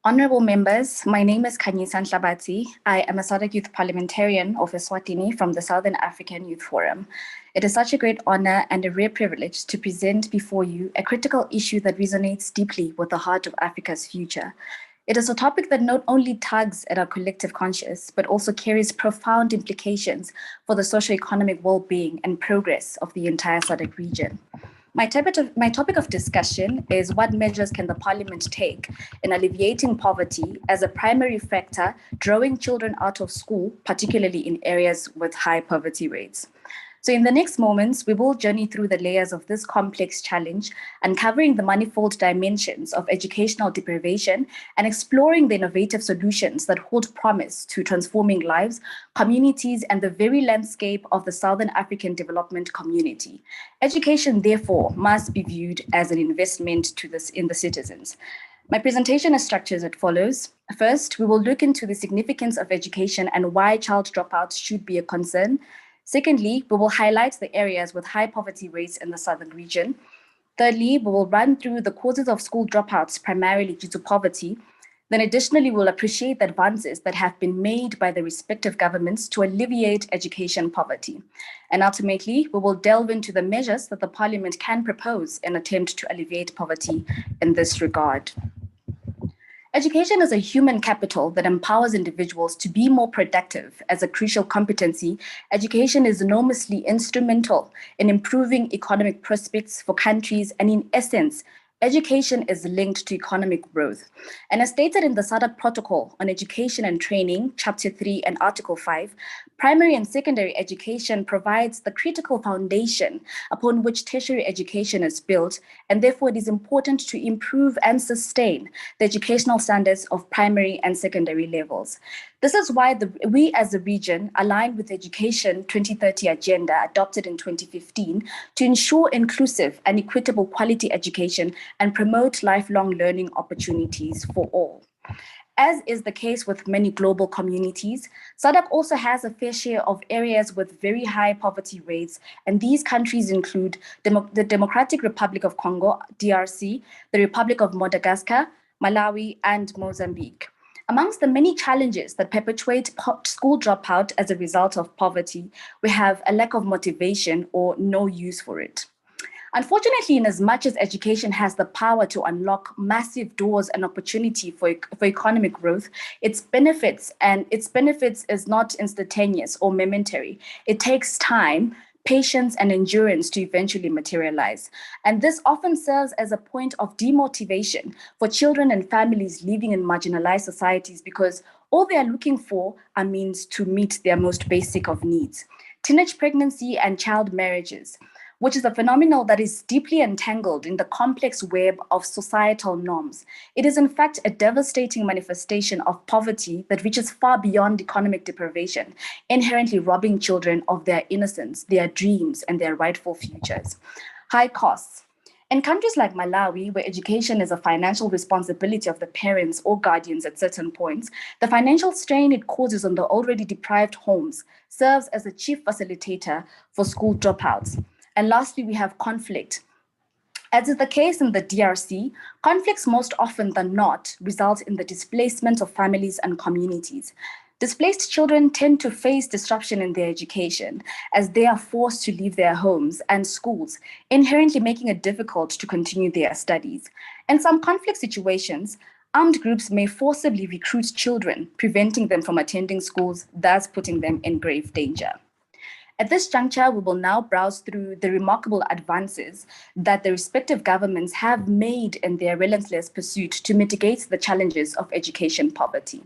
Honorable members, my name is Kanyisa Nhlabati. I am a SADC Youth Parliamentarian of Eswatini from the Southern African Youth Forum. It is such a great honor and a rare privilege to present before you a critical issue that resonates deeply with the heart of Africa's future. It is a topic that not only tugs at our collective conscience, but also carries profound implications for the socio-economic well-being and progress of the entire SADC region. My topic of discussion is what measures can the Parliament take in alleviating poverty as a primary factor drawing children out of school, particularly in areas with high poverty rates. So in the next moments, we will journey through the layers of this complex challenge, uncovering the manifold dimensions of educational deprivation and exploring the innovative solutions that hold promise to transforming lives, communities, and the very landscape of the Southern African development community. Education, therefore, must be viewed as an investment in the citizens. My presentation is structured as follows. First, we will look into the significance of education and why child dropouts should be a concern. Secondly, we will highlight the areas with high poverty rates in the southern region. Thirdly, we will run through the causes of school dropouts primarily due to poverty. Then additionally, we'll appreciate the advances that have been made by the respective governments to alleviate education poverty. And ultimately, we will delve into the measures that the Parliament can propose in an attempt to alleviate poverty in this regard. Education is a human capital that empowers individuals to be more productive. As a crucial competency, education is enormously instrumental in improving economic prospects for countries, and in essence, education is linked to economic growth. And as stated in the SADC Protocol on Education and Training, Chapter 3 and Article 5, primary and secondary education provides the critical foundation upon which tertiary education is built, and therefore it is important to improve and sustain the educational standards of primary and secondary levels. This is why we as a region align with the Education 2030 agenda adopted in 2015 to ensure inclusive and equitable quality education and promote lifelong learning opportunities for all. As is the case with many global communities, SADC also has a fair share of areas with very high poverty rates, and these countries include the Democratic Republic of Congo, DRC, the Republic of Madagascar, Malawi, and Mozambique. Amongst the many challenges that perpetuate school dropout as a result of poverty, we have a lack of motivation or no use for it. Unfortunately, in as much as education has the power to unlock massive doors and opportunity for economic growth, its benefits is not instantaneous or momentary. It takes time, patience, and endurance to eventually materialize. And this often serves as a point of demotivation for children and families living in marginalized societies, because all they are looking for are means to meet their most basic of needs. Teenage pregnancy and child marriages, which is a phenomenon that is deeply entangled in the complex web of societal norms. It is in fact a devastating manifestation of poverty that reaches far beyond economic deprivation, inherently robbing children of their innocence, their dreams, and their rightful futures. High costs. In countries like Malawi, where education is a financial responsibility of the parents or guardians at certain points, the financial strain it causes on the already deprived homes serves as a chief facilitator for school dropouts. And lastly, we have conflict. As is the case in the DRC, conflicts most often than not result in the displacement of families and communities. Displaced children tend to face disruption in their education as they are forced to leave their homes and schools, inherently making it difficult to continue their studies. In some conflict situations, armed groups may forcibly recruit children, preventing them from attending schools, thus putting them in grave danger. At this juncture, we will now browse through the remarkable advances that the respective governments have made in their relentless pursuit to mitigate the challenges of education poverty.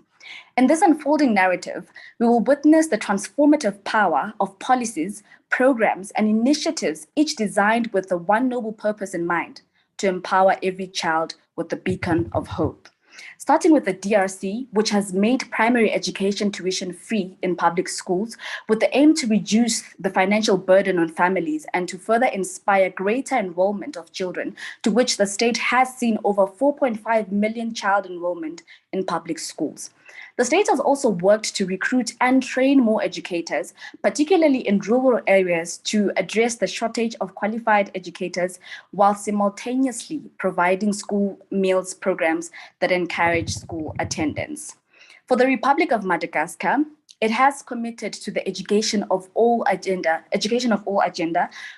In this unfolding narrative, we will witness the transformative power of policies, programs, and initiatives, each designed with the one noble purpose in mind: to empower every child with the beacon of hope. Starting with the DRC, which has made primary education tuition free in public schools with the aim to reduce the financial burden on families and to further inspire greater enrollment of children, to which the state has seen over 4.5 million child enrollment in public schools. The state has also worked to recruit and train more educators, particularly in rural areas, to address the shortage of qualified educators, while simultaneously providing school meals programs that encourage school attendance. For the Republic of Madagascar, it has committed to the education of all agenda,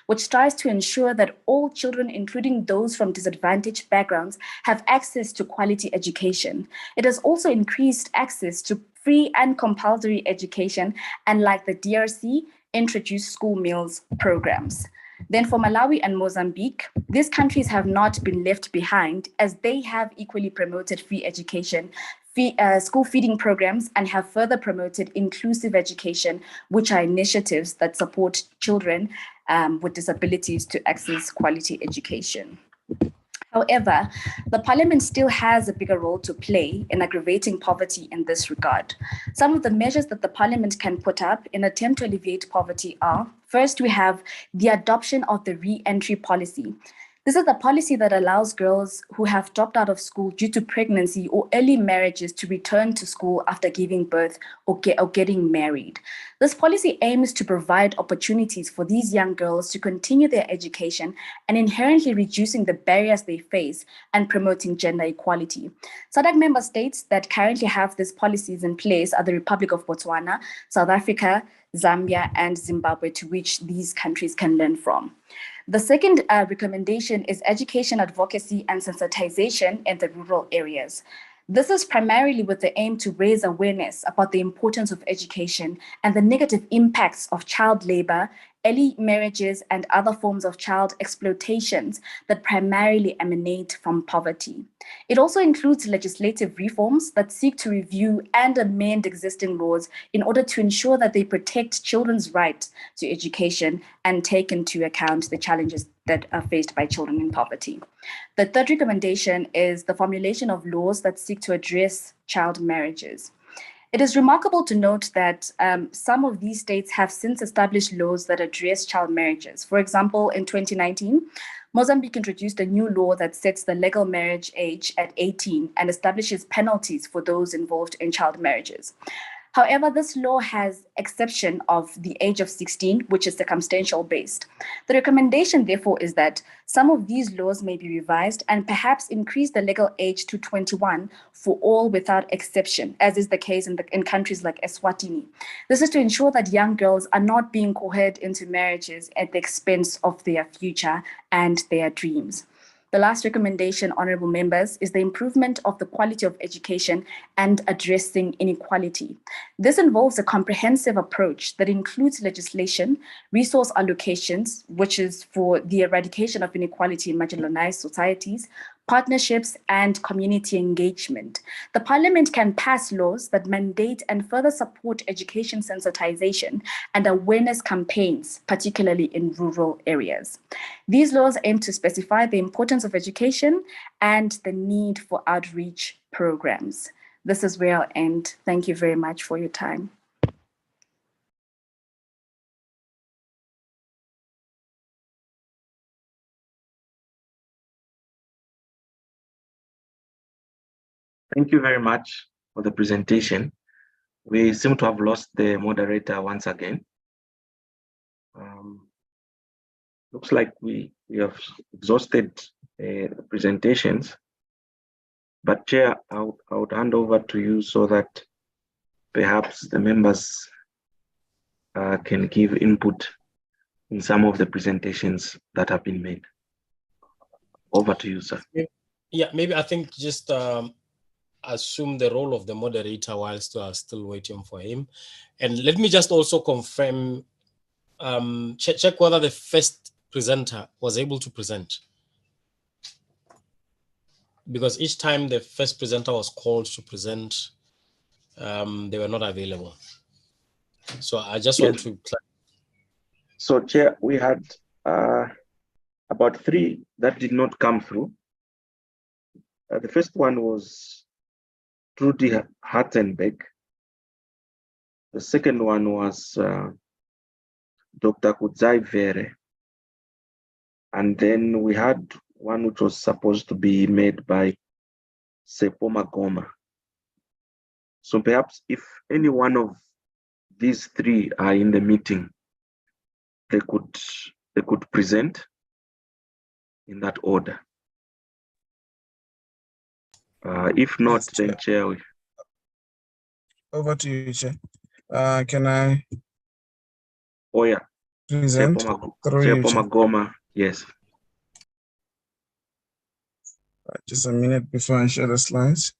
which strives to ensure that all children, including those from disadvantaged backgrounds, have access to quality education. It has also increased access to free and compulsory education, and like the DRC, introduced school meals programs. Then for Malawi and Mozambique, these countries have not been left behind, as they have equally promoted free education, school feeding programs, and have further promoted inclusive education, which are initiatives that support children with disabilities to access quality education. However, the Parliament still has a bigger role to play in aggravating poverty in this regard. Some of the measures that the Parliament can put up in an attempt to alleviate poverty are: first, we have the adoption of the re-entry policy. This is the policy that allows girls who have dropped out of school due to pregnancy or early marriages to return to school after giving birth or getting married. This policy aims to provide opportunities for these young girls to continue their education and inherently reducing the barriers they face and promoting gender equality. SADC member states that currently have these policies in place are the Republic of Botswana, South Africa, Zambia, and Zimbabwe, to which these countries can learn from. The second recommendation is education advocacy and sensitization in the rural areas. This is primarily with the aim to raise awareness about the importance of education and the negative impacts of child labor, early marriages, and other forms of child exploitations that primarily emanate from poverty. It also includes legislative reforms that seek to review and amend existing laws in order to ensure that they protect children's right to education and take into account the challenges that are faced by children in poverty. The third recommendation is the formulation of laws that seek to address child marriages. It is remarkable to note that some of these states have since established laws that address child marriages. For example, in 2019, Mozambique introduced a new law that sets the legal marriage age at 18 and establishes penalties for those involved in child marriages. However, this law has exception of the age of 16, which is circumstantial based. The recommendation, therefore, is that some of these laws may be revised and perhaps increase the legal age to 21 for all without exception, as is the case in countries like Eswatini. This is to ensure that young girls are not being coerced into marriages at the expense of their future and their dreams. The last recommendation, honorable members, is the improvement of the quality of education and addressing inequality. This involves a comprehensive approach that includes legislation, resource allocations, which is for the eradication of inequality in marginalized societies, partnerships, and community engagement. The Parliament can pass laws that mandate and further support education sensitization and awareness campaigns, particularly in rural areas. These laws aim to specify the importance of education and the need for outreach programs. This is where I'll end. Thank you very much for your time. Thank you very much for the presentation. We seem to have lost the moderator once again. Looks like we have exhausted the presentations, but Chair, I would hand over to you so that perhaps the members can give input in some of the presentations that have been made. Over to you, sir. Yeah, maybe I think just assume the role of the moderator whilst we are still waiting for him. And let me just also confirm, check whether the first presenter was able to present. Because each time the first presenter was called to present, they were not available. So I just want to... So Chair, we had about 3 that did not come through. The first one was Trudy Hartenberg. The second one was Dr. Kudzai Vere. And then we had one which was supposed to be made by Sepoma Goma. So perhaps if any one of these 3 are in the meeting, they could present in that order. If not, yes, then Chair. Over to you, Chair. Can I? Oh yeah. Present. Sepoma Goma, yes. Just a minute before I share the slides.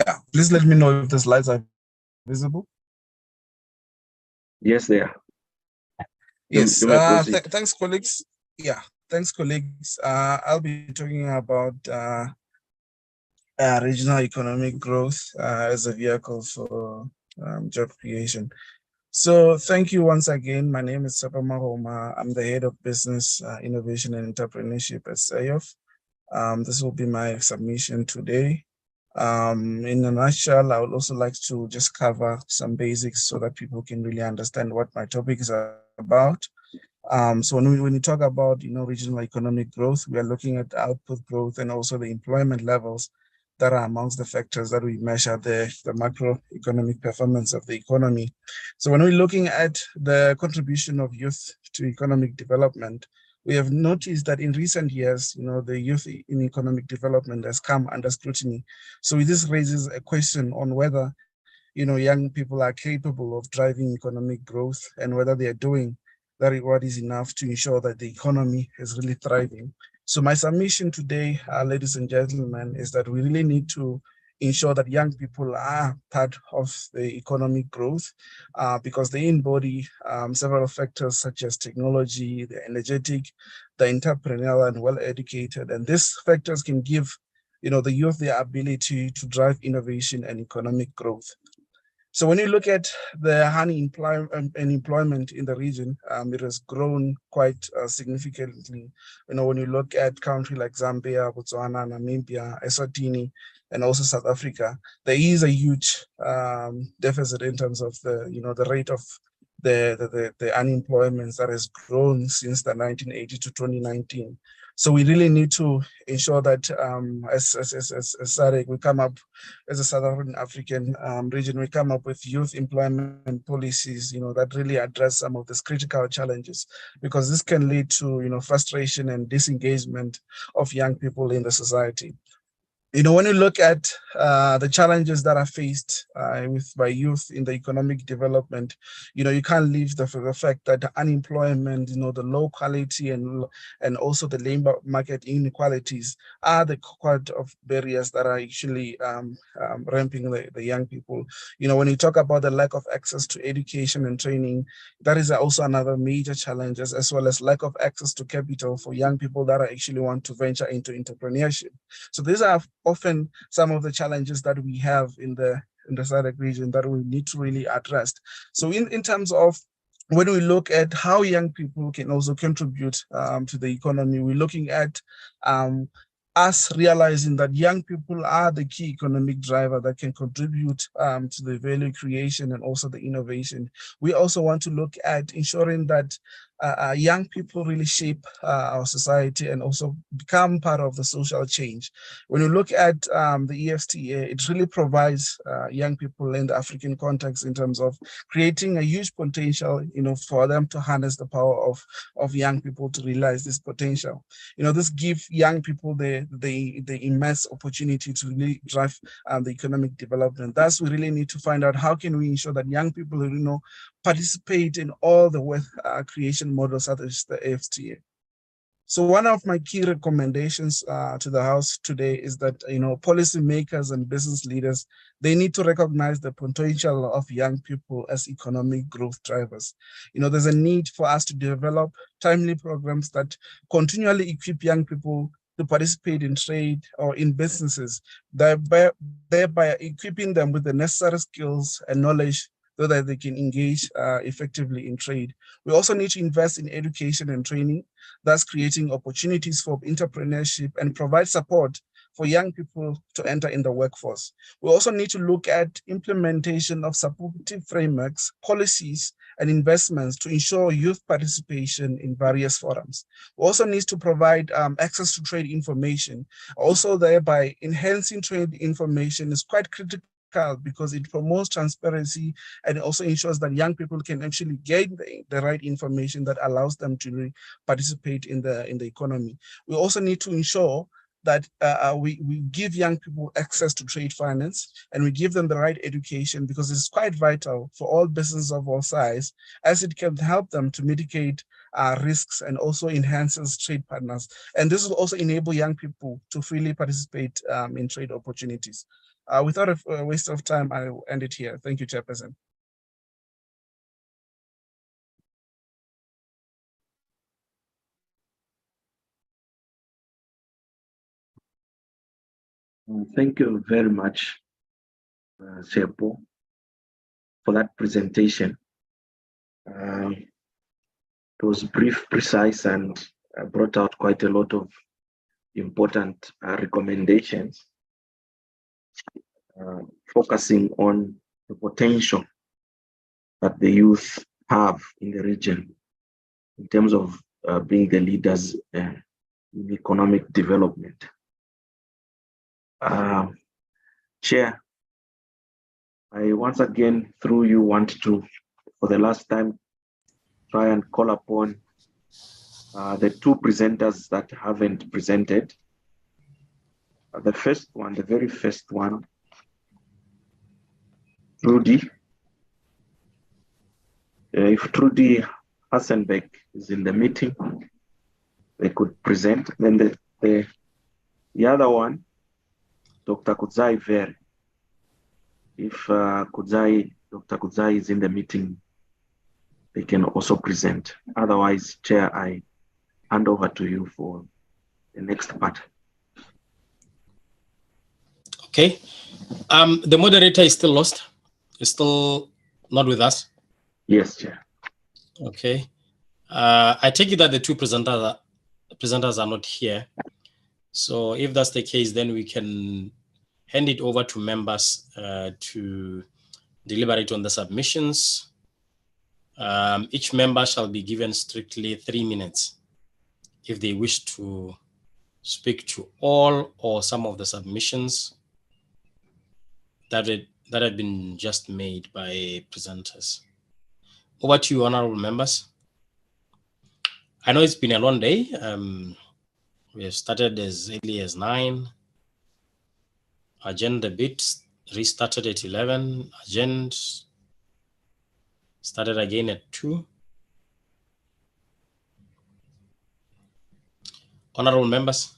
Yeah, please let me know if the slides are visible. Yes, they are. Yes, thanks, colleagues. Yeah, thanks, colleagues. I'll be talking about regional economic growth as a vehicle for job creation. So thank you once again. My name is Sapa Mahoma. I'm the head of business innovation and entrepreneurship at SAYOF. This will be my submission today. In a nutshell, I would also like to just cover some basics so that people can really understand what my topic is about. So when we talk about regional economic growth, we are looking at output growth and also the employment levels that are amongst the factors that we measure the macroeconomic performance of the economy. So when we're looking at the contribution of youth to economic development, we have noticed that in recent years, the youth in economic development has come under scrutiny. So this raises a question on whether, young people are capable of driving economic growth and whether they are doing what is enough to ensure that the economy is really thriving. So my submission today, ladies and gentlemen, is that we really need to ensure that young people are part of the economic growth because they embody several factors such as technology, the energetic, the entrepreneurial, and well-educated. And these factors can give the youth the ability to drive innovation and economic growth. So when you look at the unemployment in the region, it has grown quite significantly. When you look at countries like Zambia, Botswana, Namibia, Eswatini, and also South Africa, there is a huge deficit in terms of the rate of the unemployment that has grown since the 1980 to 2019. So we really need to ensure that as SADC, we come up, as a Southern African region, we come up with youth employment policies, that really address some of these critical challenges, because this can lead to, frustration and disengagement of young people in the society. When you look at the challenges that are faced by youth in the economic development, you can't leave the fact that the unemployment, the low quality and also the labor market inequalities are the part of barriers that are actually ramping the young people. When you talk about the lack of access to education and training, that is also another major challenge, as well as lack of access to capital for young people that actually want to venture into entrepreneurship. So these are often some of the challenges that we have in the SADC region that we need to really address. So in terms of when we look at how young people can also contribute to the economy, we're looking at us realizing that young people are the key economic driver that can contribute to the value creation and also the innovation. We also want to look at ensuring that young people really shape our society and also become part of the social change. When you look at the EFTA, it really provides young people in the African context in terms of creating a huge potential, for them to harness the power of young people to realize this potential. This gives young people the immense opportunity to really drive the economic development. Thus, we really need to find out how can we ensure that young people, participate in all the wealth creation models such as the EFTA. So one of my key recommendations to the House today is that, policymakers and business leaders, they need to recognize the potential of young people as economic growth drivers. There's a need for us to develop timely programs that continually equip young people to participate in trade or in businesses, thereby equipping them with the necessary skills and knowledge so that they can engage effectively in trade. We also need to invest in education and training, thus creating opportunities for entrepreneurship and provide support for young people to enter in the workforce. We also need to look at implementation of supportive frameworks, policies, and investments to ensure youth participation in various forums. We also need to provide access to trade information. Also, thereby enhancing trade information is quite critical because it promotes transparency and it also ensures that young people can actually gain the right information that allows them to really participate in the economy. We also need to ensure that we give young people access to trade finance and we give them the right education, because it's quite vital for all businesses of all size, as it can help them to mitigate risks and also enhances trade partners. And this will also enable young people to freely participate in trade opportunities. Without a waste of time, I will end it here. Thank you, Chairperson. Thank you very much, Shepo, for that presentation. It was brief, precise, and brought out quite a lot of important recommendations, focusing on the potential that the youth have in the region in terms of being the leaders in economic development. Chair, I once again, through you, want to, for the last time, try and call upon the two presenters that haven't presented. The first one, the very first one, Trudy. If Trudy Hassenbeck is in the meeting, they could present. Then the other one, Dr. Kudzai Ver. If Dr. Kudzai is in the meeting, they can also present. Otherwise, Chair, I hand over to you for the next part. Okay. The moderator is still lost. You're still not with us? Yes, Chair. Okay. I take it that the two presenters are not here. So if that's the case, then we can hand it over to members to deliberate on the submissions. Each member shall be given strictly 3 minutes if they wish to speak to all or some of the submissions that had been just made by presenters. Over to you, honorable members. I know it's been a long day. We have started as early as 9. Agenda bit restarted at 11. Agenda started again at 2. Honorable members.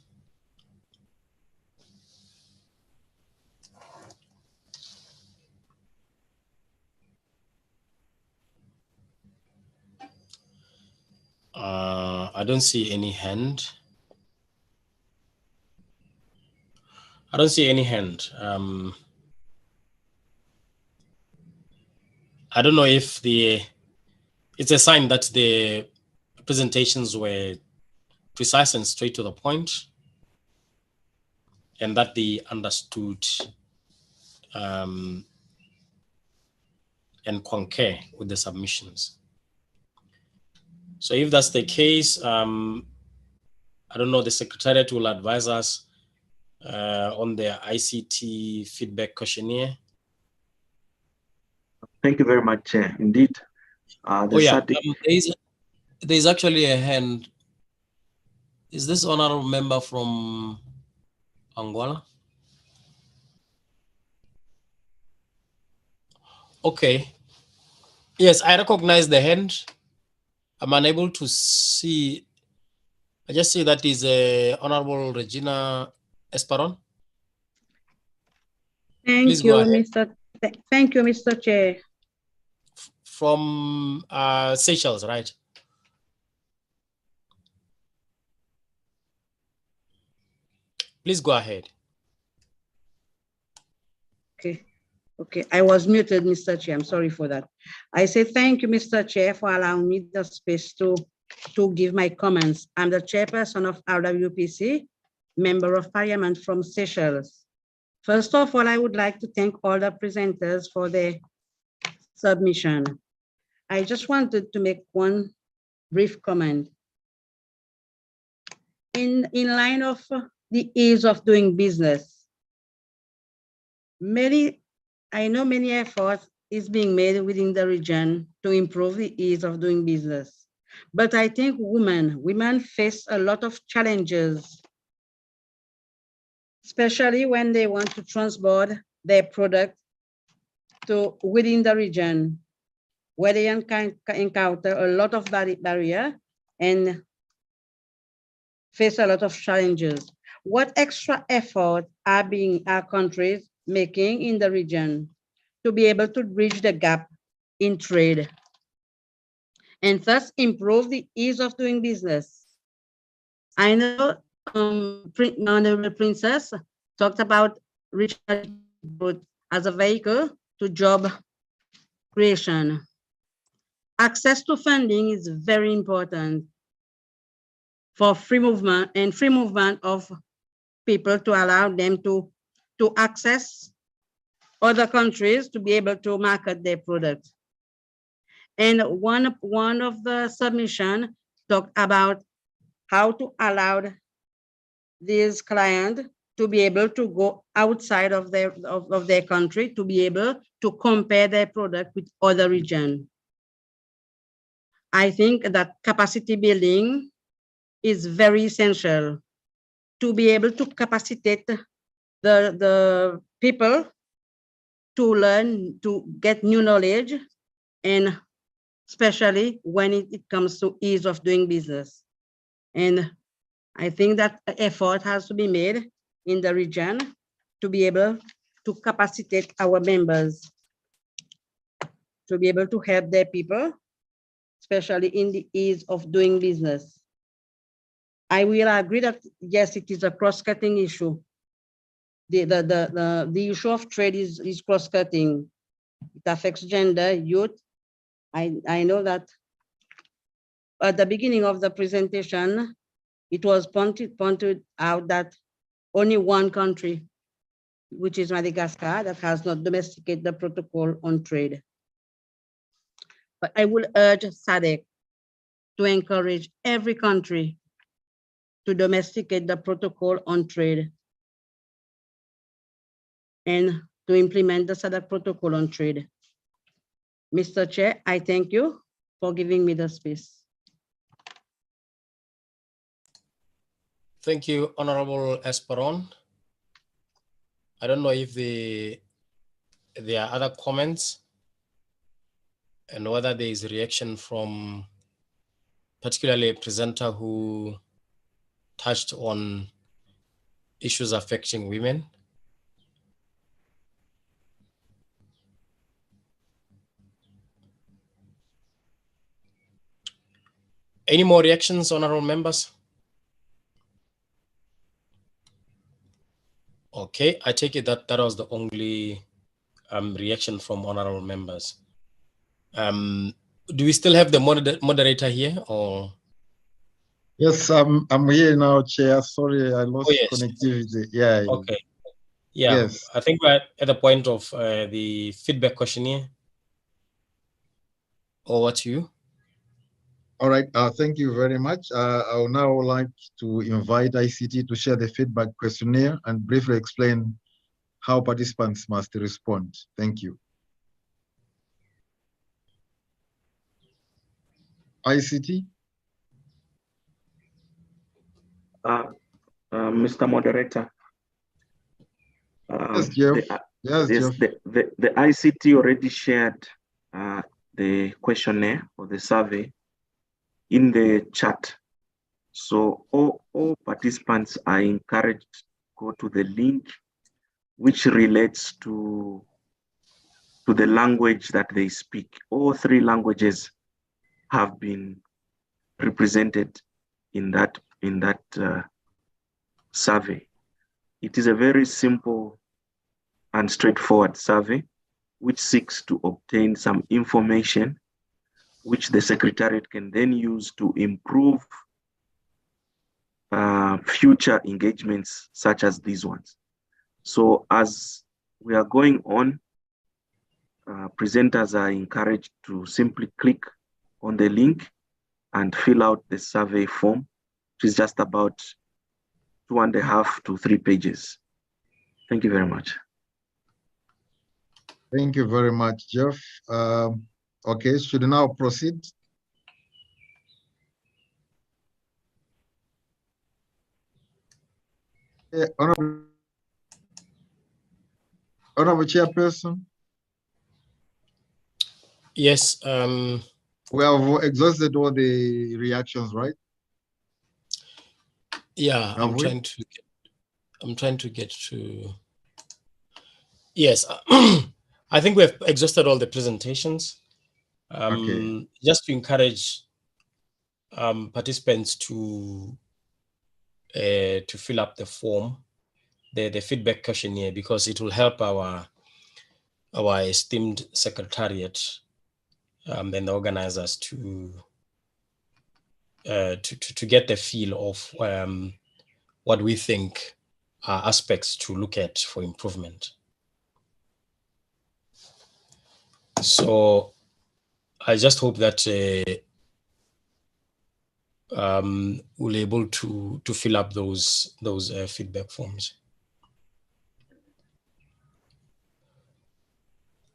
I don't see any hand. I don't see any hand. I don't know if it's a sign that the presentations were precise and straight to the point, and that they understood and concur with the submissions. So if that's the case, I don't know, the Secretariat will advise us on the ICT feedback questionnaire. Thank you very much, Chair. Indeed. There's actually a hand. Is this honorable member from Angola? Okay. Yes, I recognize the hand. I'm unable to see. I just see that is Honorable Regina Esperon. Please Thank you, Mr. Chair. From Seychelles, right? Please go ahead. Okay, I was muted, Mr. Chair. I'm sorry for that. I say thank you, Mr. Chair, for allowing me the space to give my comments. I'm the chairperson of RWPC, member of parliament from Seychelles. First of all, I would like to thank all the presenters for their submission. I just wanted to make one brief comment. In line of the ease of doing business, I know many efforts is being made within the region to improve the ease of doing business. But I think women face a lot of challenges, especially when they want to transport their product to within the region, where they encounter a lot of barrier and face a lot of challenges. What extra effort are countries making in the region to be able to bridge the gap in trade and thus improve the ease of doing business? I know Honorable Princess talked about regional growth as a vehicle to job creation. Access to funding is very important for free movement of people, to allow them to access other countries to be able to market their products. And one of the submission talked about how to allow these clients to be able to go outside of their country to be able to compare their product with other regions. I think that capacity building is very essential to be able to capacitate the people to learn, to get new knowledge, and especially when it comes to ease of doing business. And I think that effort has to be made in the region to be able to capacitate our members, to be able to help their people, especially in the ease of doing business. I will agree that yes, it is a cross-cutting issue. The issue of trade is cross-cutting. It affects gender, youth. I know that at the beginning of the presentation, it was pointed out that only one country, which is Madagascar, that has not domesticated the protocol on trade. But I will urge SADC to encourage every country to domesticate the protocol on trade and to implement the SADC protocol on trade. Mr. Chair, I thank you for giving me the space. Thank you, Honorable Esperon. I don't know if there are other comments and whether there is a reaction from particularly a presenter who touched on issues affecting women. Any more reactions, honorable members? Okay, I take it that that was the only reaction from honorable members. Do we still have the moderator here, or? Yes, I'm here now, Chair. Sorry, I lost yes. connectivity. Yeah. Okay. Yeah, Yes. I think we're at the point of the feedback questionnaire. Over to you. All right. Thank you very much. I would now like to invite ICT to share the feedback questionnaire and briefly explain how participants must respond. Thank you. ICT. Mr. Moderator. Yes, Jeff. Jeff. The ICT already shared the questionnaire or the survey in the chat. So all participants are encouraged to go to the link which relates to the language that they speak. All three languages have been represented in that survey. It is a very simple and straightforward survey which seeks to obtain some information which the Secretariat can then use to improve future engagements such as these ones. So as we are going on, presenters are encouraged to simply click on the link and fill out the survey form, which is just about 2.5 to 3 pages. Thank you very much. Thank you very much, Jeff. Okay, should we now proceed? Honorable Chairperson. Yes. We have exhausted all the reactions, right? Yeah, I'm trying to get to. Yes, I think we have exhausted all the presentations. Okay. Just to encourage participants to fill up the form, the feedback questionnaire, because it will help our esteemed Secretariat and the organizers to get the feel of what we think are aspects to look at for improvement. So I just hope that we'll able to fill up those feedback forms.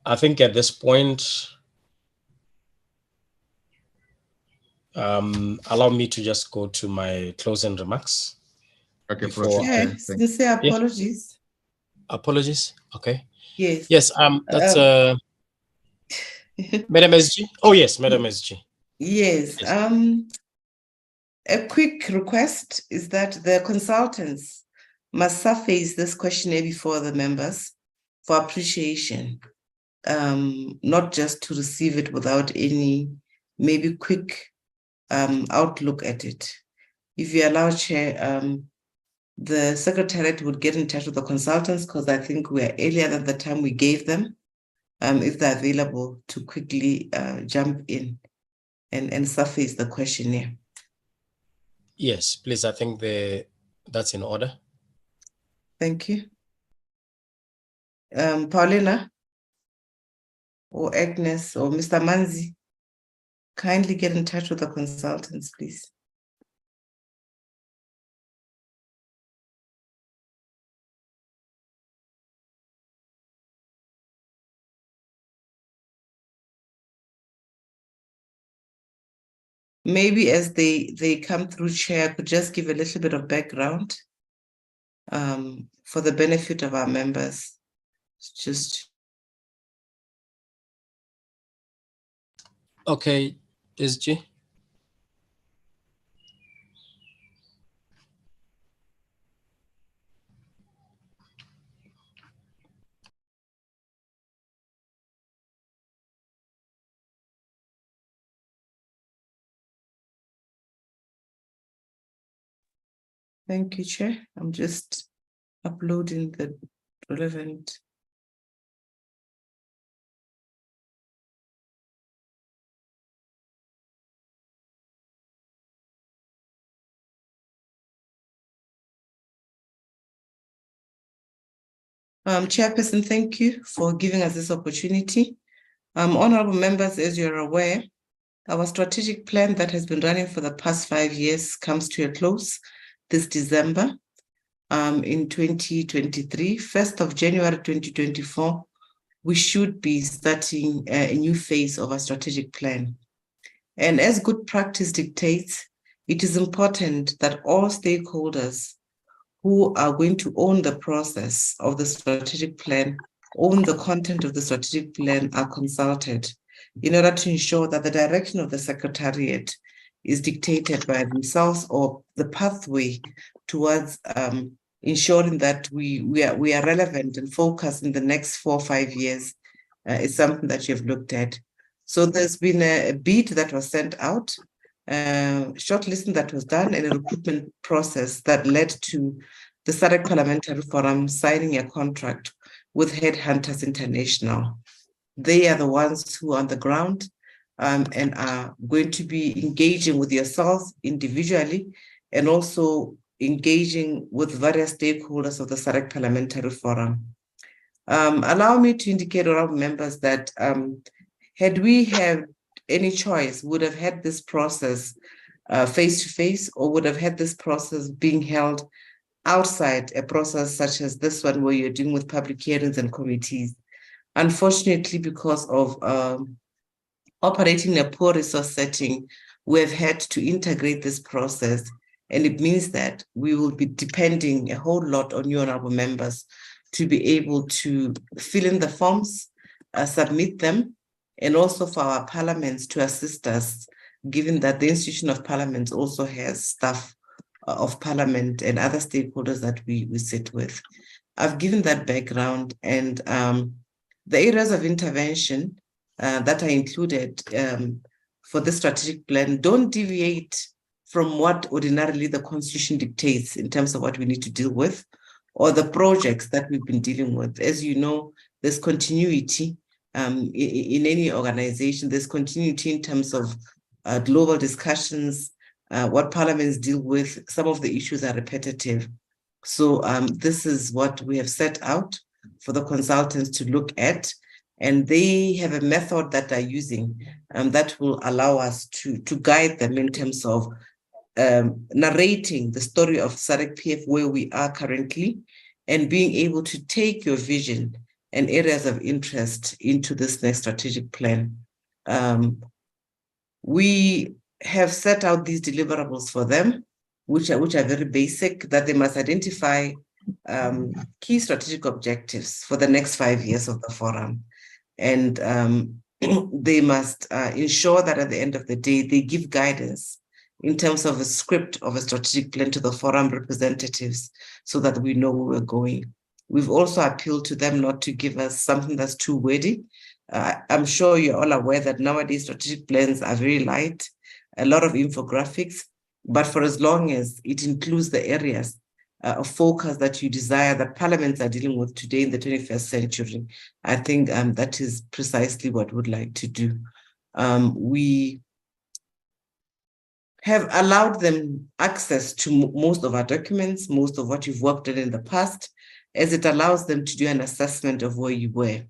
I think at this point, allow me to just go to my closing remarks. Okay, yes, to say apologies. Apologies. Okay. Yes. Yes. That's Madam SG. Oh yes, Madam SG. Yes. A quick request is that the consultants must surface this questionnaire before the members for appreciation, not just to receive it without any maybe quick outlook at it. If you allow, Chair, the Secretariat would get in touch with the consultants, because I think we are earlier than the time we gave them. if they're available to quickly jump in and surface the questionnaire. Yes, please. I think that's in order. Thank you. Paulina or Agnes or Mr. Manzi, kindly get in touch with the consultants, please. Maybe as they come through, Chair, I could just give a little bit of background for the benefit of our members. Just okay, SG. thank you, Chair. I'm just uploading the relevant. Chairperson, thank you for giving us this opportunity. Honorable members, as you're aware, our strategic plan that has been running for the past 5 years comes to a close this December in 2023. 1st of January 2024, we should be starting a new phase of our strategic plan. And as good practice dictates, it is important that all stakeholders who are going to own the process of the strategic plan, own the content of the strategic plan, are consulted in order to ensure that the direction of the Secretariat is dictated by themselves, or the pathway towards ensuring that we are relevant and focused in the next 4 or 5 years is something that you've looked at. So there's been a bid that was sent out, shortlisting that was done, and a recruitment process that led to the SADC Parliamentary Forum signing a contract with Headhunters International. They are the ones who are on the ground and are going to be engaging with yourselves individually and also engaging with various stakeholders of the SADC Parliamentary Forum. Allow me to indicate, honorable members, that had we had any choice, would have had this process face-to-face, or would have had this process being held outside a process such as this one, where you're dealing with public hearings and committees. Unfortunately, because of operating in a poor resource setting, we have had to integrate this process, and it means that we will be depending a whole lot on you, honorable members, to be able to fill in the forms, submit them, and also for our parliaments to assist us, given that the institution of parliaments also has staff of parliament and other stakeholders that we sit with. I've given that background, and the areas of intervention that are included for the strategic plan don't deviate from what ordinarily the Constitution dictates in terms of what we need to deal with, or the projects that we've been dealing with. As you know, there's continuity in any organization. There's continuity in terms of global discussions, what parliaments deal with. Some of the issues are repetitive. So this is what we have set out for the consultants to look at, and they have a method that they're using that will allow us to guide them in terms of narrating the story of SADC-PF, where we are currently, and being able to take your vision and areas of interest into this next strategic plan. We have set out these deliverables for them, which are very basic, that they must identify key strategic objectives for the next 5 years of the forum. And they must ensure that at the end of the day, they give guidance in terms of a script of a strategic plan to the forum representatives so that we know where we're going. We've also appealed to them not to give us something that's too wordy. I'm sure you're all aware that nowadays strategic plans are very light, a lot of infographics, but for as long as it includes the areas a focus that you desire that parliaments are dealing with today in the 21st century. I think that is precisely what we'd like to do. We have allowed them access to most of our documents, most of what you've worked on in the past, as it allows them to do an assessment of where you were.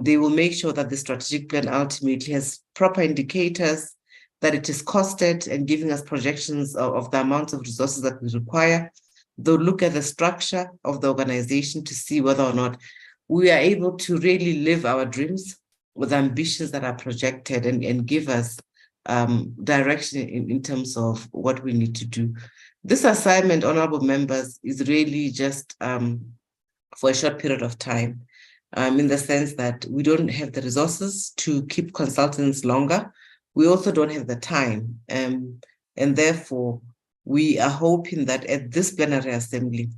They will make sure that the strategic plan ultimately has proper indicators, that it is costed and giving us projections of the amounts of resources that we require. They'll look at the structure of the organization to see whether or not we are able to really live our dreams with ambitions that are projected and give us direction in terms of what we need to do. This assignment, honorable members, is really just for a short period of time, in the sense that we don't have the resources to keep consultants longer. We also don't have the time. And therefore, we are hoping that at this plenary assembly,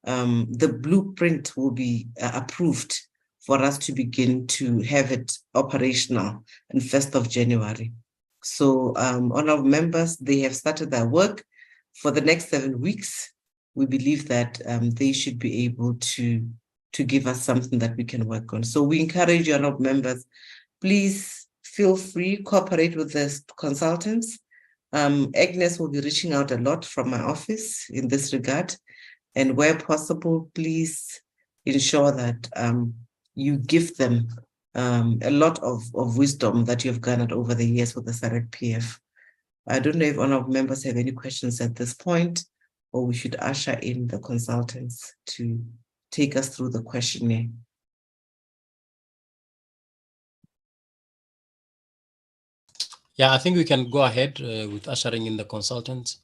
the blueprint will be approved for us to begin to have it operational on 1st of January. So honorable members, they have started their work. For the next 7 weeks, we believe that they should be able to give us something that we can work on. So we encourage you, honorable members, please feel free, cooperate with the consultants. Agnes will be reaching out a lot from my office in this regard. And where possible, please ensure that you give them a lot of wisdom that you've garnered over the years with the SADC PF. I don't know if honorable members have any questions at this point, or we should usher in the consultants to take us through the questionnaire. Yeah, I think we can go ahead with ushering in the consultants.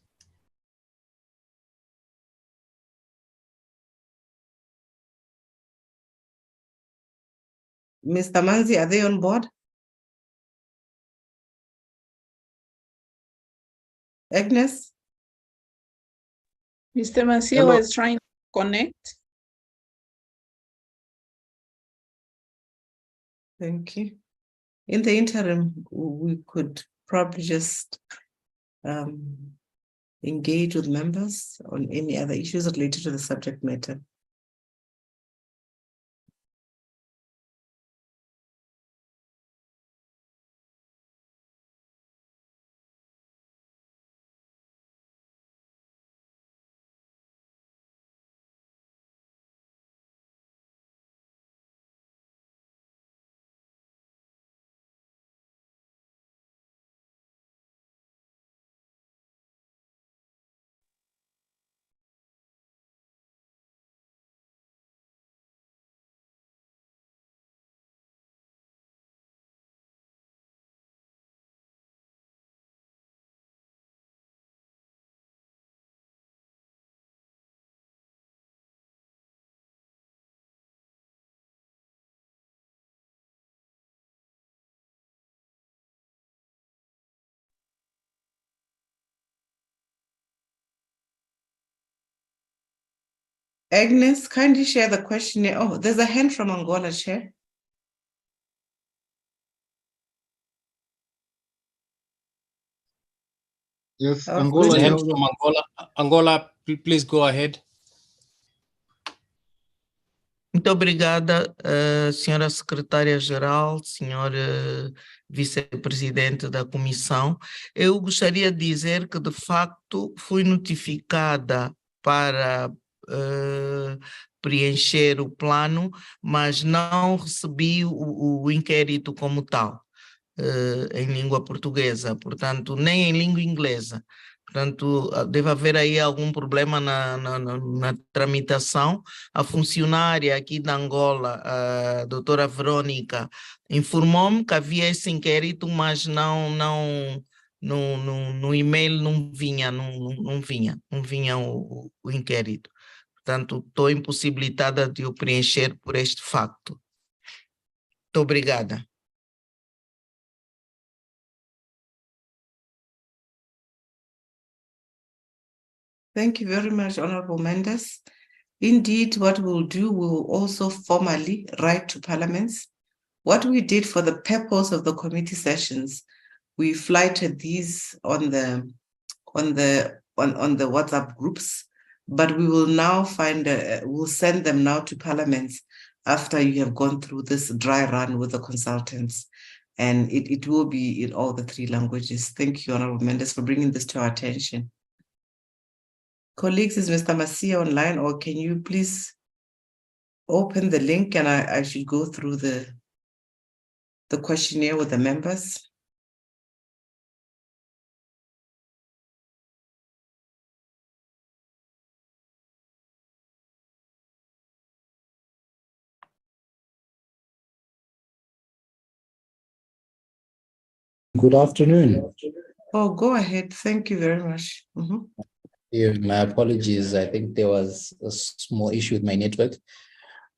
Mr. Manzi, are they on board? Agnes? Mr. Manzi Hello. was trying to connect. Thank you. In the interim, we could probably just engage with members on any other issues related to the subject matter. Agnes, kindly share the questionnaire. Oh, there's a hand from Angola, Chair. Yes, Angola. Angola. From Angola. Angola, please go ahead. Muito obrigada, senhora secretária-geral, senhora vice-presidente da comissão. Eu gostaria de dizer que, de facto, fui notificada para preencher o plano, mas não recebi o inquérito como tal, em língua portuguesa, portanto, nem em língua inglesa. Portanto, deve haver aí algum problema na tramitação. A funcionária aqui da Angola, a doutora Verônica, informou-me que havia esse inquérito, mas no e-mail não vinha o inquérito. Portanto, estou impossibilitada de o preencher por este facto. Muito obrigada. Thank you very much, Honorable Mendes. Indeed, what we'll do, we will also formally write to parliaments. What we did for the purpose of the committee sessions, we flighted these on the WhatsApp groups but we will now we'll send them now to parliaments after you have gone through this dry run with the consultants. And it will be in all the 3 languages. Thank you, Honorable Mendes, for bringing this to our attention. Colleagues, is Mr. Masia online, or can you please open the link and I should go through the questionnaire with the members? Good afternoon. Oh, go ahead. Thank you very much. Yeah, my apologies. I think there was a small issue with my network.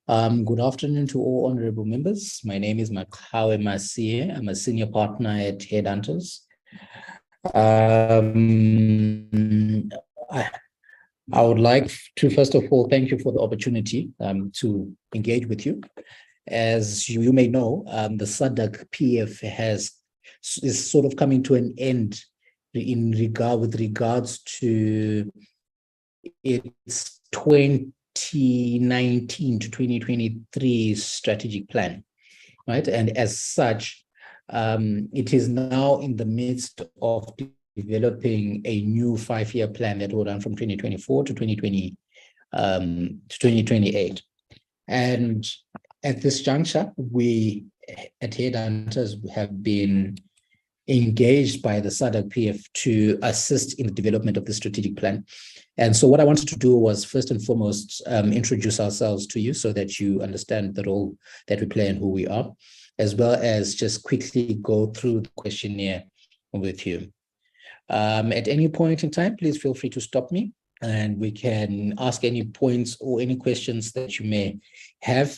Good afternoon to all honorable members. My name is Makawe Masie. I'm a senior partner at Headhunters. I would like to, first of all, thank you for the opportunity to engage with you. As you may know, the SADC PF is sort of coming to an end with regards to its 2019 to 2023 strategic plan, right? And as such, it is now in the midst of developing a new 5-year plan that will run from 2024 to 2028. And at this juncture, we at Headhunters have been engaged by the SADC PF to assist in the development of the strategic plan. And so what I wanted to do was first and foremost introduce ourselves to you so that you understand the role that we play and who we are, as well as just quickly go through the questionnaire with you. At any point in time, please feel free to stop me and we can ask any points or any questions that you may have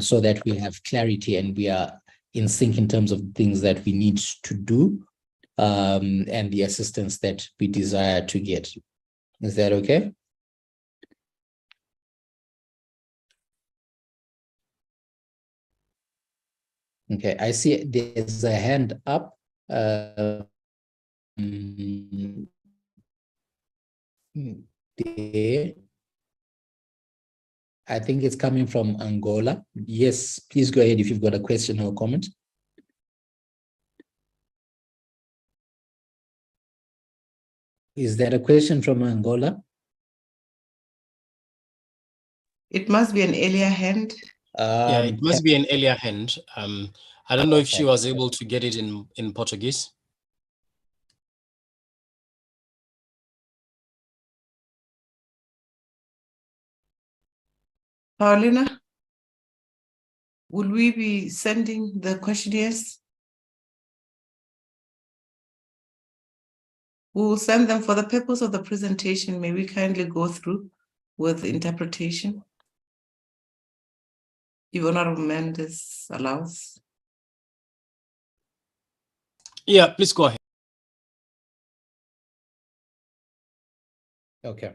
so that we have clarity and we are in sync in terms of things that we need to do and the assistance that we desire to get. Is that okay? Okay, I see there's a hand up. There. I think it's coming from Angola. Yes, please go ahead if you've got a question or comment. Is that a question from Angola? It must be an earlier hand. Yeah, it must be an earlier hand. I don't know if she was able to get it in Portuguese. Paulina, will we be sending the questionnaires? We will send them for the purpose of the presentation. May we kindly go through with interpretation? If Honorable Mendes allows. Yeah, please go ahead. Okay.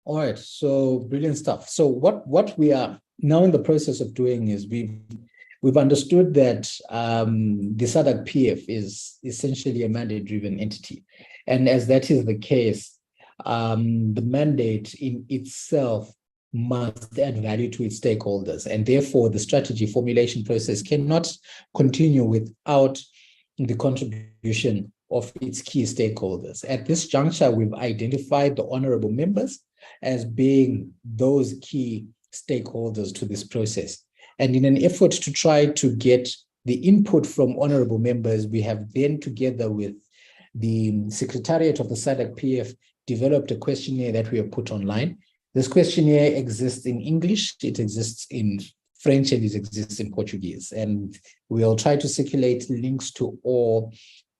All right, so brilliant stuff. So what we are now in the process of doing is we've understood that the SADC PF is essentially a mandate-driven entity. And as that is the case, the mandate in itself must add value to its stakeholders. And therefore, the strategy formulation process cannot continue without the contribution of its key stakeholders. At this juncture, we've identified the honorable members as being those key stakeholders to this process. And in an effort to try to get the input from honorable members, we have then, together with the Secretariat of the SADC PF, developed a questionnaire that we have put online. This questionnaire exists in English, it exists in French, and it exists in Portuguese. And we'll try to circulate links to all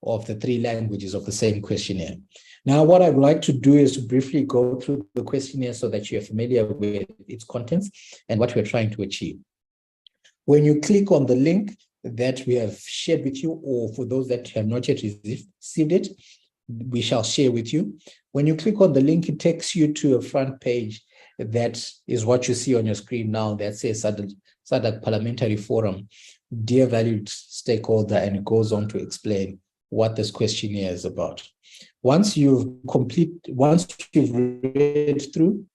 of the 3 languages of the same questionnaire. Now, what I'd like to do is to briefly go through the questionnaire so that you're familiar with its contents and what we're trying to achieve. When you click on the link that we have shared with you, or for those that have not yet received it, we shall share with you. When you click on the link, it takes you to a front page that is what you see on your screen now that says SADC Parliamentary Forum, dear valued stakeholder, and it goes on to explain what this questionnaire is about. Once you've read through,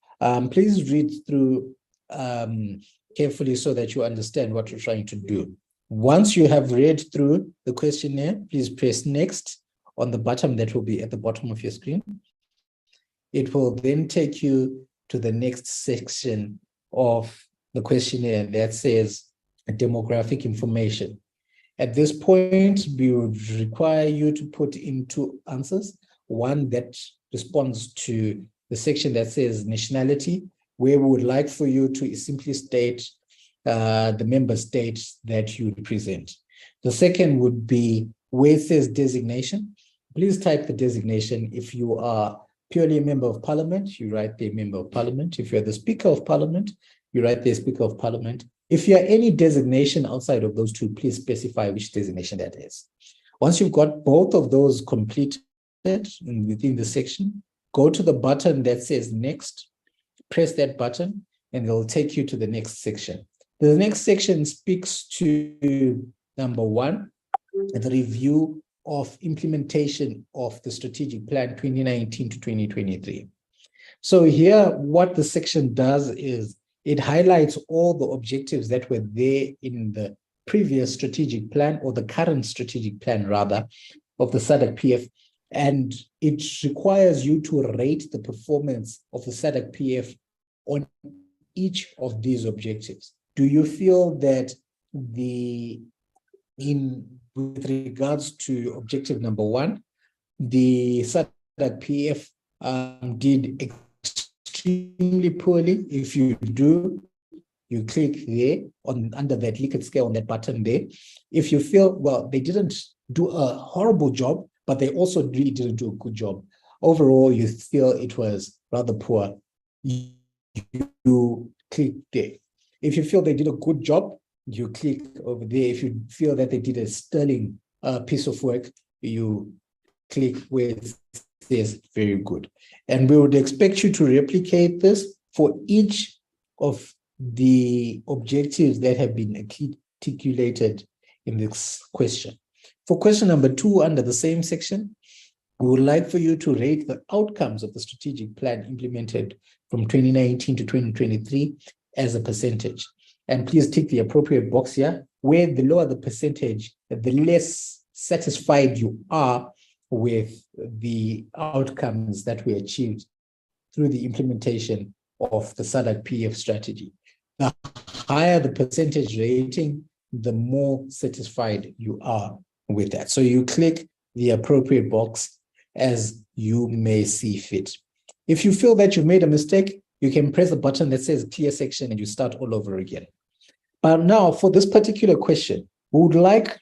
please read through carefully so that you understand what you're trying to do. Once you have read through the questionnaire, please press next on the button that will be at the bottom of your screen. It will then take you to the next section of the questionnaire that says demographic information. At this point, we would require you to put in two answers. One that responds to the section that says nationality, where we would like for you to simply state the member state that you represent. The second would be where it says designation. Please type the designation. If you are purely a member of parliament, you write the member of parliament. If you're the speaker of parliament, you write the speaker of parliament. If you are any designation outside of those two, please specify which designation that is. Once you've got both of those completed within the section, go to the button that says next, press that button, and it'll take you to the next section. The next section speaks to number one, the review of implementation of the strategic plan 2019 to 2023. So here, what the section does is it highlights all the objectives that were there in the previous strategic plan, or the current strategic plan rather, of the SADC-PF, and it requires you to rate the performance of the SADC-PF on each of these objectives. Do you feel that with regards to objective number one, the SADC-PF did extremely poorly? If you do, you click there under that Likert scale on that button there. If you feel, well, they didn't do a horrible job, but they also really didn't do a good job, overall you feel it was rather poor, you click there. If you feel they did a good job, you click over there. If you feel that they did a sterling piece of work, you click where it says very good. And we would expect you to replicate this for each of the objectives that have been articulated in this question. For question number two, under the same section, we would like for you to rate the outcomes of the strategic plan implemented from 2019 to 2023 as a percentage. And please tick the appropriate box here, where the lower the percentage, the less satisfied you are with the outcomes that we achieved through the implementation of the SADC-PF strategy. The higher the percentage rating, the more satisfied you are with that. So you click the appropriate box as you may see fit. If you feel that you've made a mistake, you can press the button that says clear section and you start all over again. But now for this particular question, we would like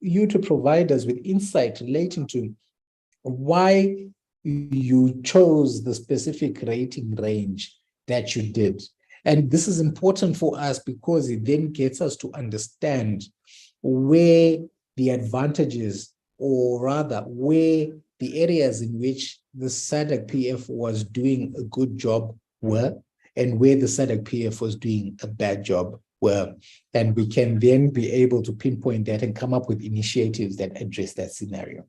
you to provide us with insight relating to why you chose the specific rating range that you did. And this is important for us because it then gets us to understand where the advantages, or rather where the areas in which the SADC-PF was doing a good job were, and where the SADC-PF was doing a bad job were. And we can then be able to pinpoint that and come up with initiatives that address that scenario.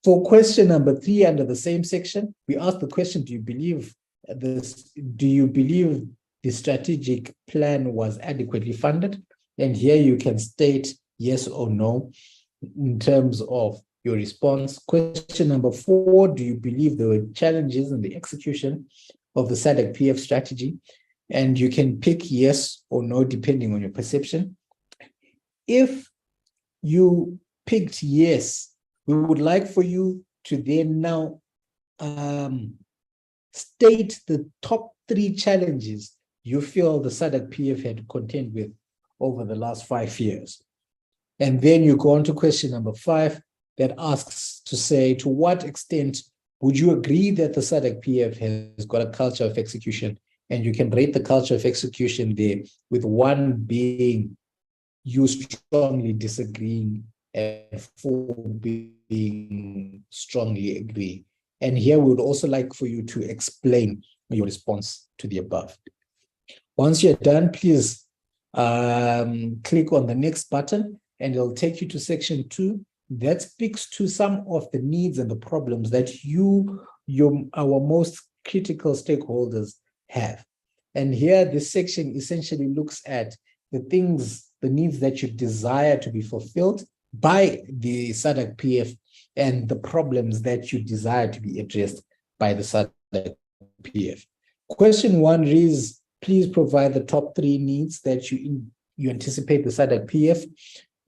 For question number three, under the same section, we asked the question, do you believe the strategic plan was adequately funded? And here you can state yes or no in terms of your response. Question number four, do you believe there were challenges in the execution of the SADC-PF strategy? And you can pick yes or no depending on your perception. If you picked yes, we would like for you to then now state the top three challenges you feel the SADC-PF had to contend with over the last 5 years. And then you go on to question number five that asks to say, to what extent would you agree that the SADC-PF has got a culture of execution? And you can rate the culture of execution there, with one being you strongly disagreeing and four being strongly agree. And here we would also like for you to explain your response to the above. Once you're done, please click on the next button and it'll take you to section 2 that speaks to some of the needs and the problems that our most critical stakeholders have. And here, this section essentially looks at the needs that you desire to be fulfilled by the SADC PF and the problems that you desire to be addressed by the SADC PF. Question 1 reads, please provide the top 3 needs that you anticipate the SADC PF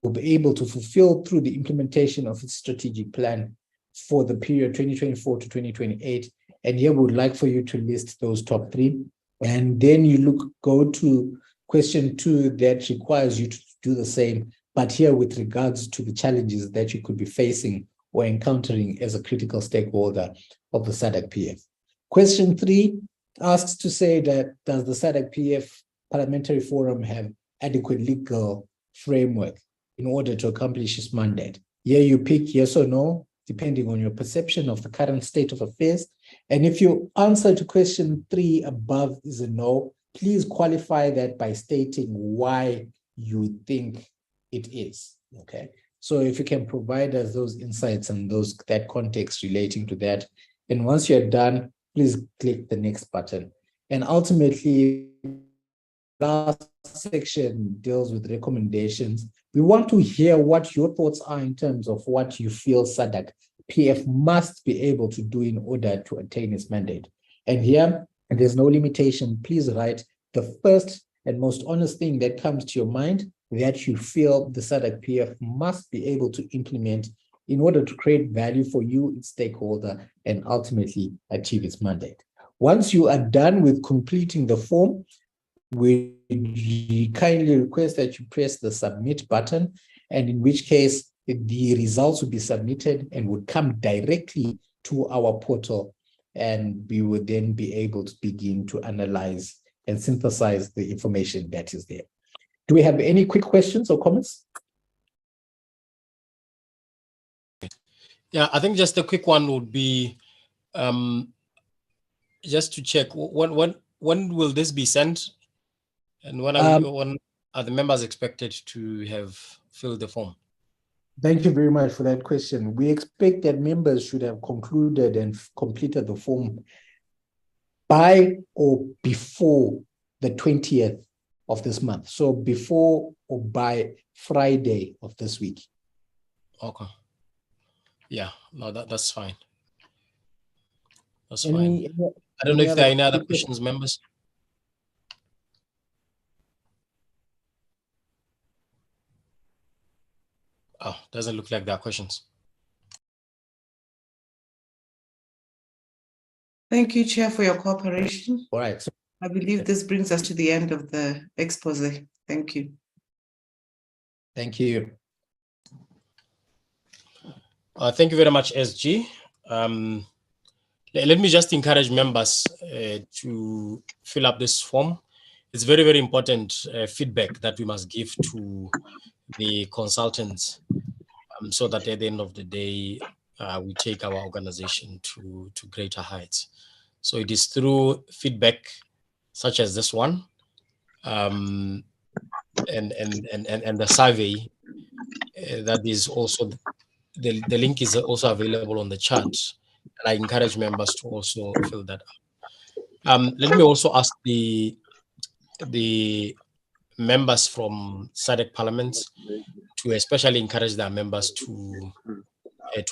will be able to fulfill through the implementation of its strategic plan for the period 2024 to 2028. And here we would like for you to list those top 3. And then you go to question 2 that requires you to do the same, but here with regards to the challenges that you could be facing or encountering as a critical stakeholder of the SADC PF. Question 3 asks to say that, does the SADC PF Parliamentary Forum have adequate legal framework in order to accomplish its mandate? Here you pick yes or no, depending on your perception of the current state of affairs. And if your answer to question 3 above is a no, please qualify that by stating why you think it is, okay? So if you can provide us those insights and that context relating to that, and once you're done, please click the next button. And ultimately, last section deals with recommendations. We want to hear what your thoughts are in terms of what you feel SADC PF must be able to do in order to attain its mandate. And here, and there's no limitation, please write the first and most honest thing that comes to your mind that you feel the SADC PF must be able to implement in order to create value for you, its stakeholder, and ultimately achieve its mandate. Once you are done with completing the form, we kindly request that you press the submit button, and in which case the results will be submitted and would come directly to our portal, and we would then be able to begin to analyze and synthesize the information that is there. Do we have any quick questions or comments? Yeah, I think just a quick one would be just to check when will this be sent, and when are the members expected to have filled the form? Thank you very much for that question. We expect that members should have concluded and completed the form by or before the 20th of this month. So before or by Friday of this week. Okay. Yeah, no, that's fine. That's fine. I don't know if there are any other questions, members. Oh, doesn't look like there are questions. Thank you, Chair, for your cooperation. All right. I believe this brings us to the end of the expose. Thank you. Thank you. Thank you very much, SG. Let me just encourage members to fill up this form. It's very, very important feedback that we must give to the consultants so that at the end of the day, we take our organization to greater heights. So it is through feedback such as this one and the survey that is also, the link is also available on the chat. And I encourage members to also fill that up. Let me also ask the members from SADC parliaments to especially encourage their members to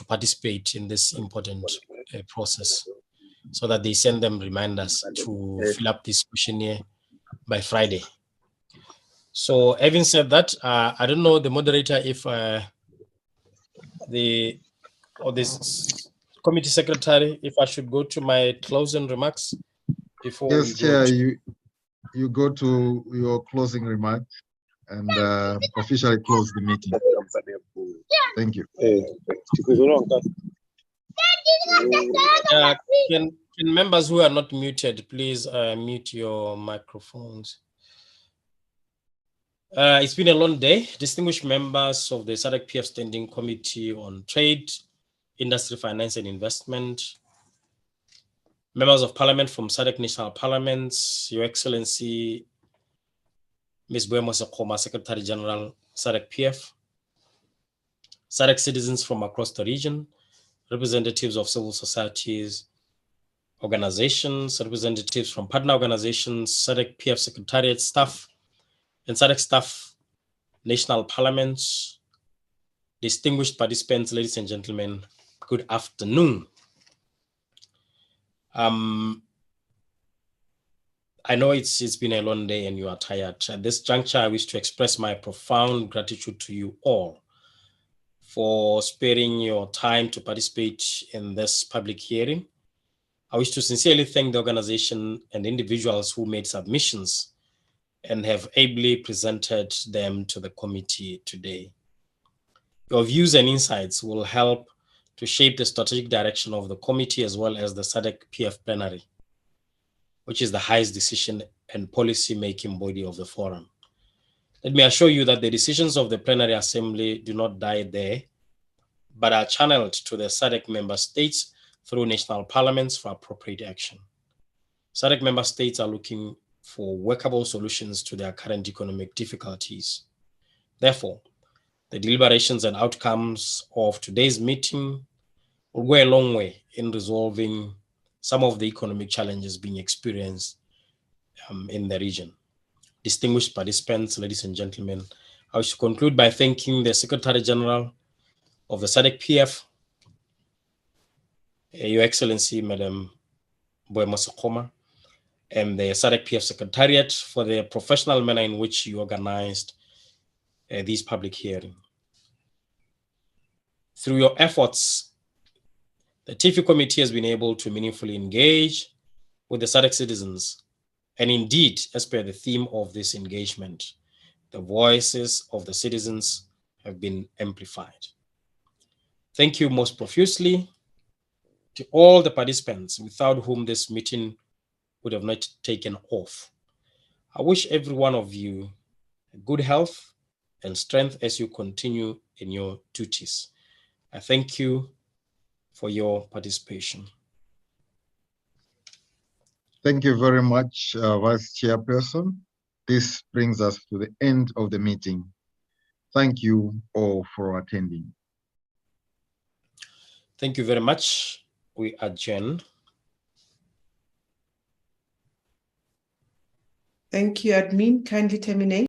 participate in this important process, so that they send them reminders to fill up this questionnaire by Friday. So having said that, I don't know, the moderator, if this committee secretary, if I should go to my closing remarks before yes, we Chair, go you go to your closing remarks and officially close the meeting. Thank you. Can members who are not muted, please mute your microphones. It's been a long day. Distinguished members of the SADC PF Standing Committee on Trade, Industry, Finance and Investment, members of Parliament from SADC National Parliaments, Your Excellency, Ms. Buemo Sekoma, Secretary General, SADC PF, SADC citizens from across the region, representatives of civil societies, organizations, representatives from partner organizations, SADC PF Secretariat staff, and SADC staff, national parliaments, distinguished participants, ladies and gentlemen, good afternoon. I know it's been a long day and you are tired. At this juncture, I wish to express my profound gratitude to you all for sparing your time to participate in this public hearing. I wish to sincerely thank the organization and individuals who made submissions and have ably presented them to the committee today. Your views and insights will help to shape the strategic direction of the committee as well as the SADC PF plenary, which is the highest decision and policy-making body of the forum. Let me assure you that the decisions of the plenary assembly do not die there, but are channeled to the SADC member states through national parliaments for appropriate action. SADC member states are looking for workable solutions to their current economic difficulties. Therefore, the deliberations and outcomes of today's meeting will go a long way in resolving some of the economic challenges being experienced in the region. Distinguished participants, ladies and gentlemen, I wish to conclude by thanking the Secretary General of the SADC PF, Your Excellency, Madam Boema Sokoma, and the SADC PF Secretariat for the professional manner in which you organized these public hearings. Through your efforts, the TIFI committee has been able to meaningfully engage with the SADC citizens. And indeed, as per the theme of this engagement, the voices of the citizens have been amplified. Thank you most profusely to all the participants without whom this meeting would have not taken off. I wish every one of you good health and strength as you continue in your duties. I thank you for your participation. Thank you very much, Vice Chairperson. This brings us to the end of the meeting. Thank you all for attending. Thank you very much. We adjourn. Thank you, admin. Kindly terminate.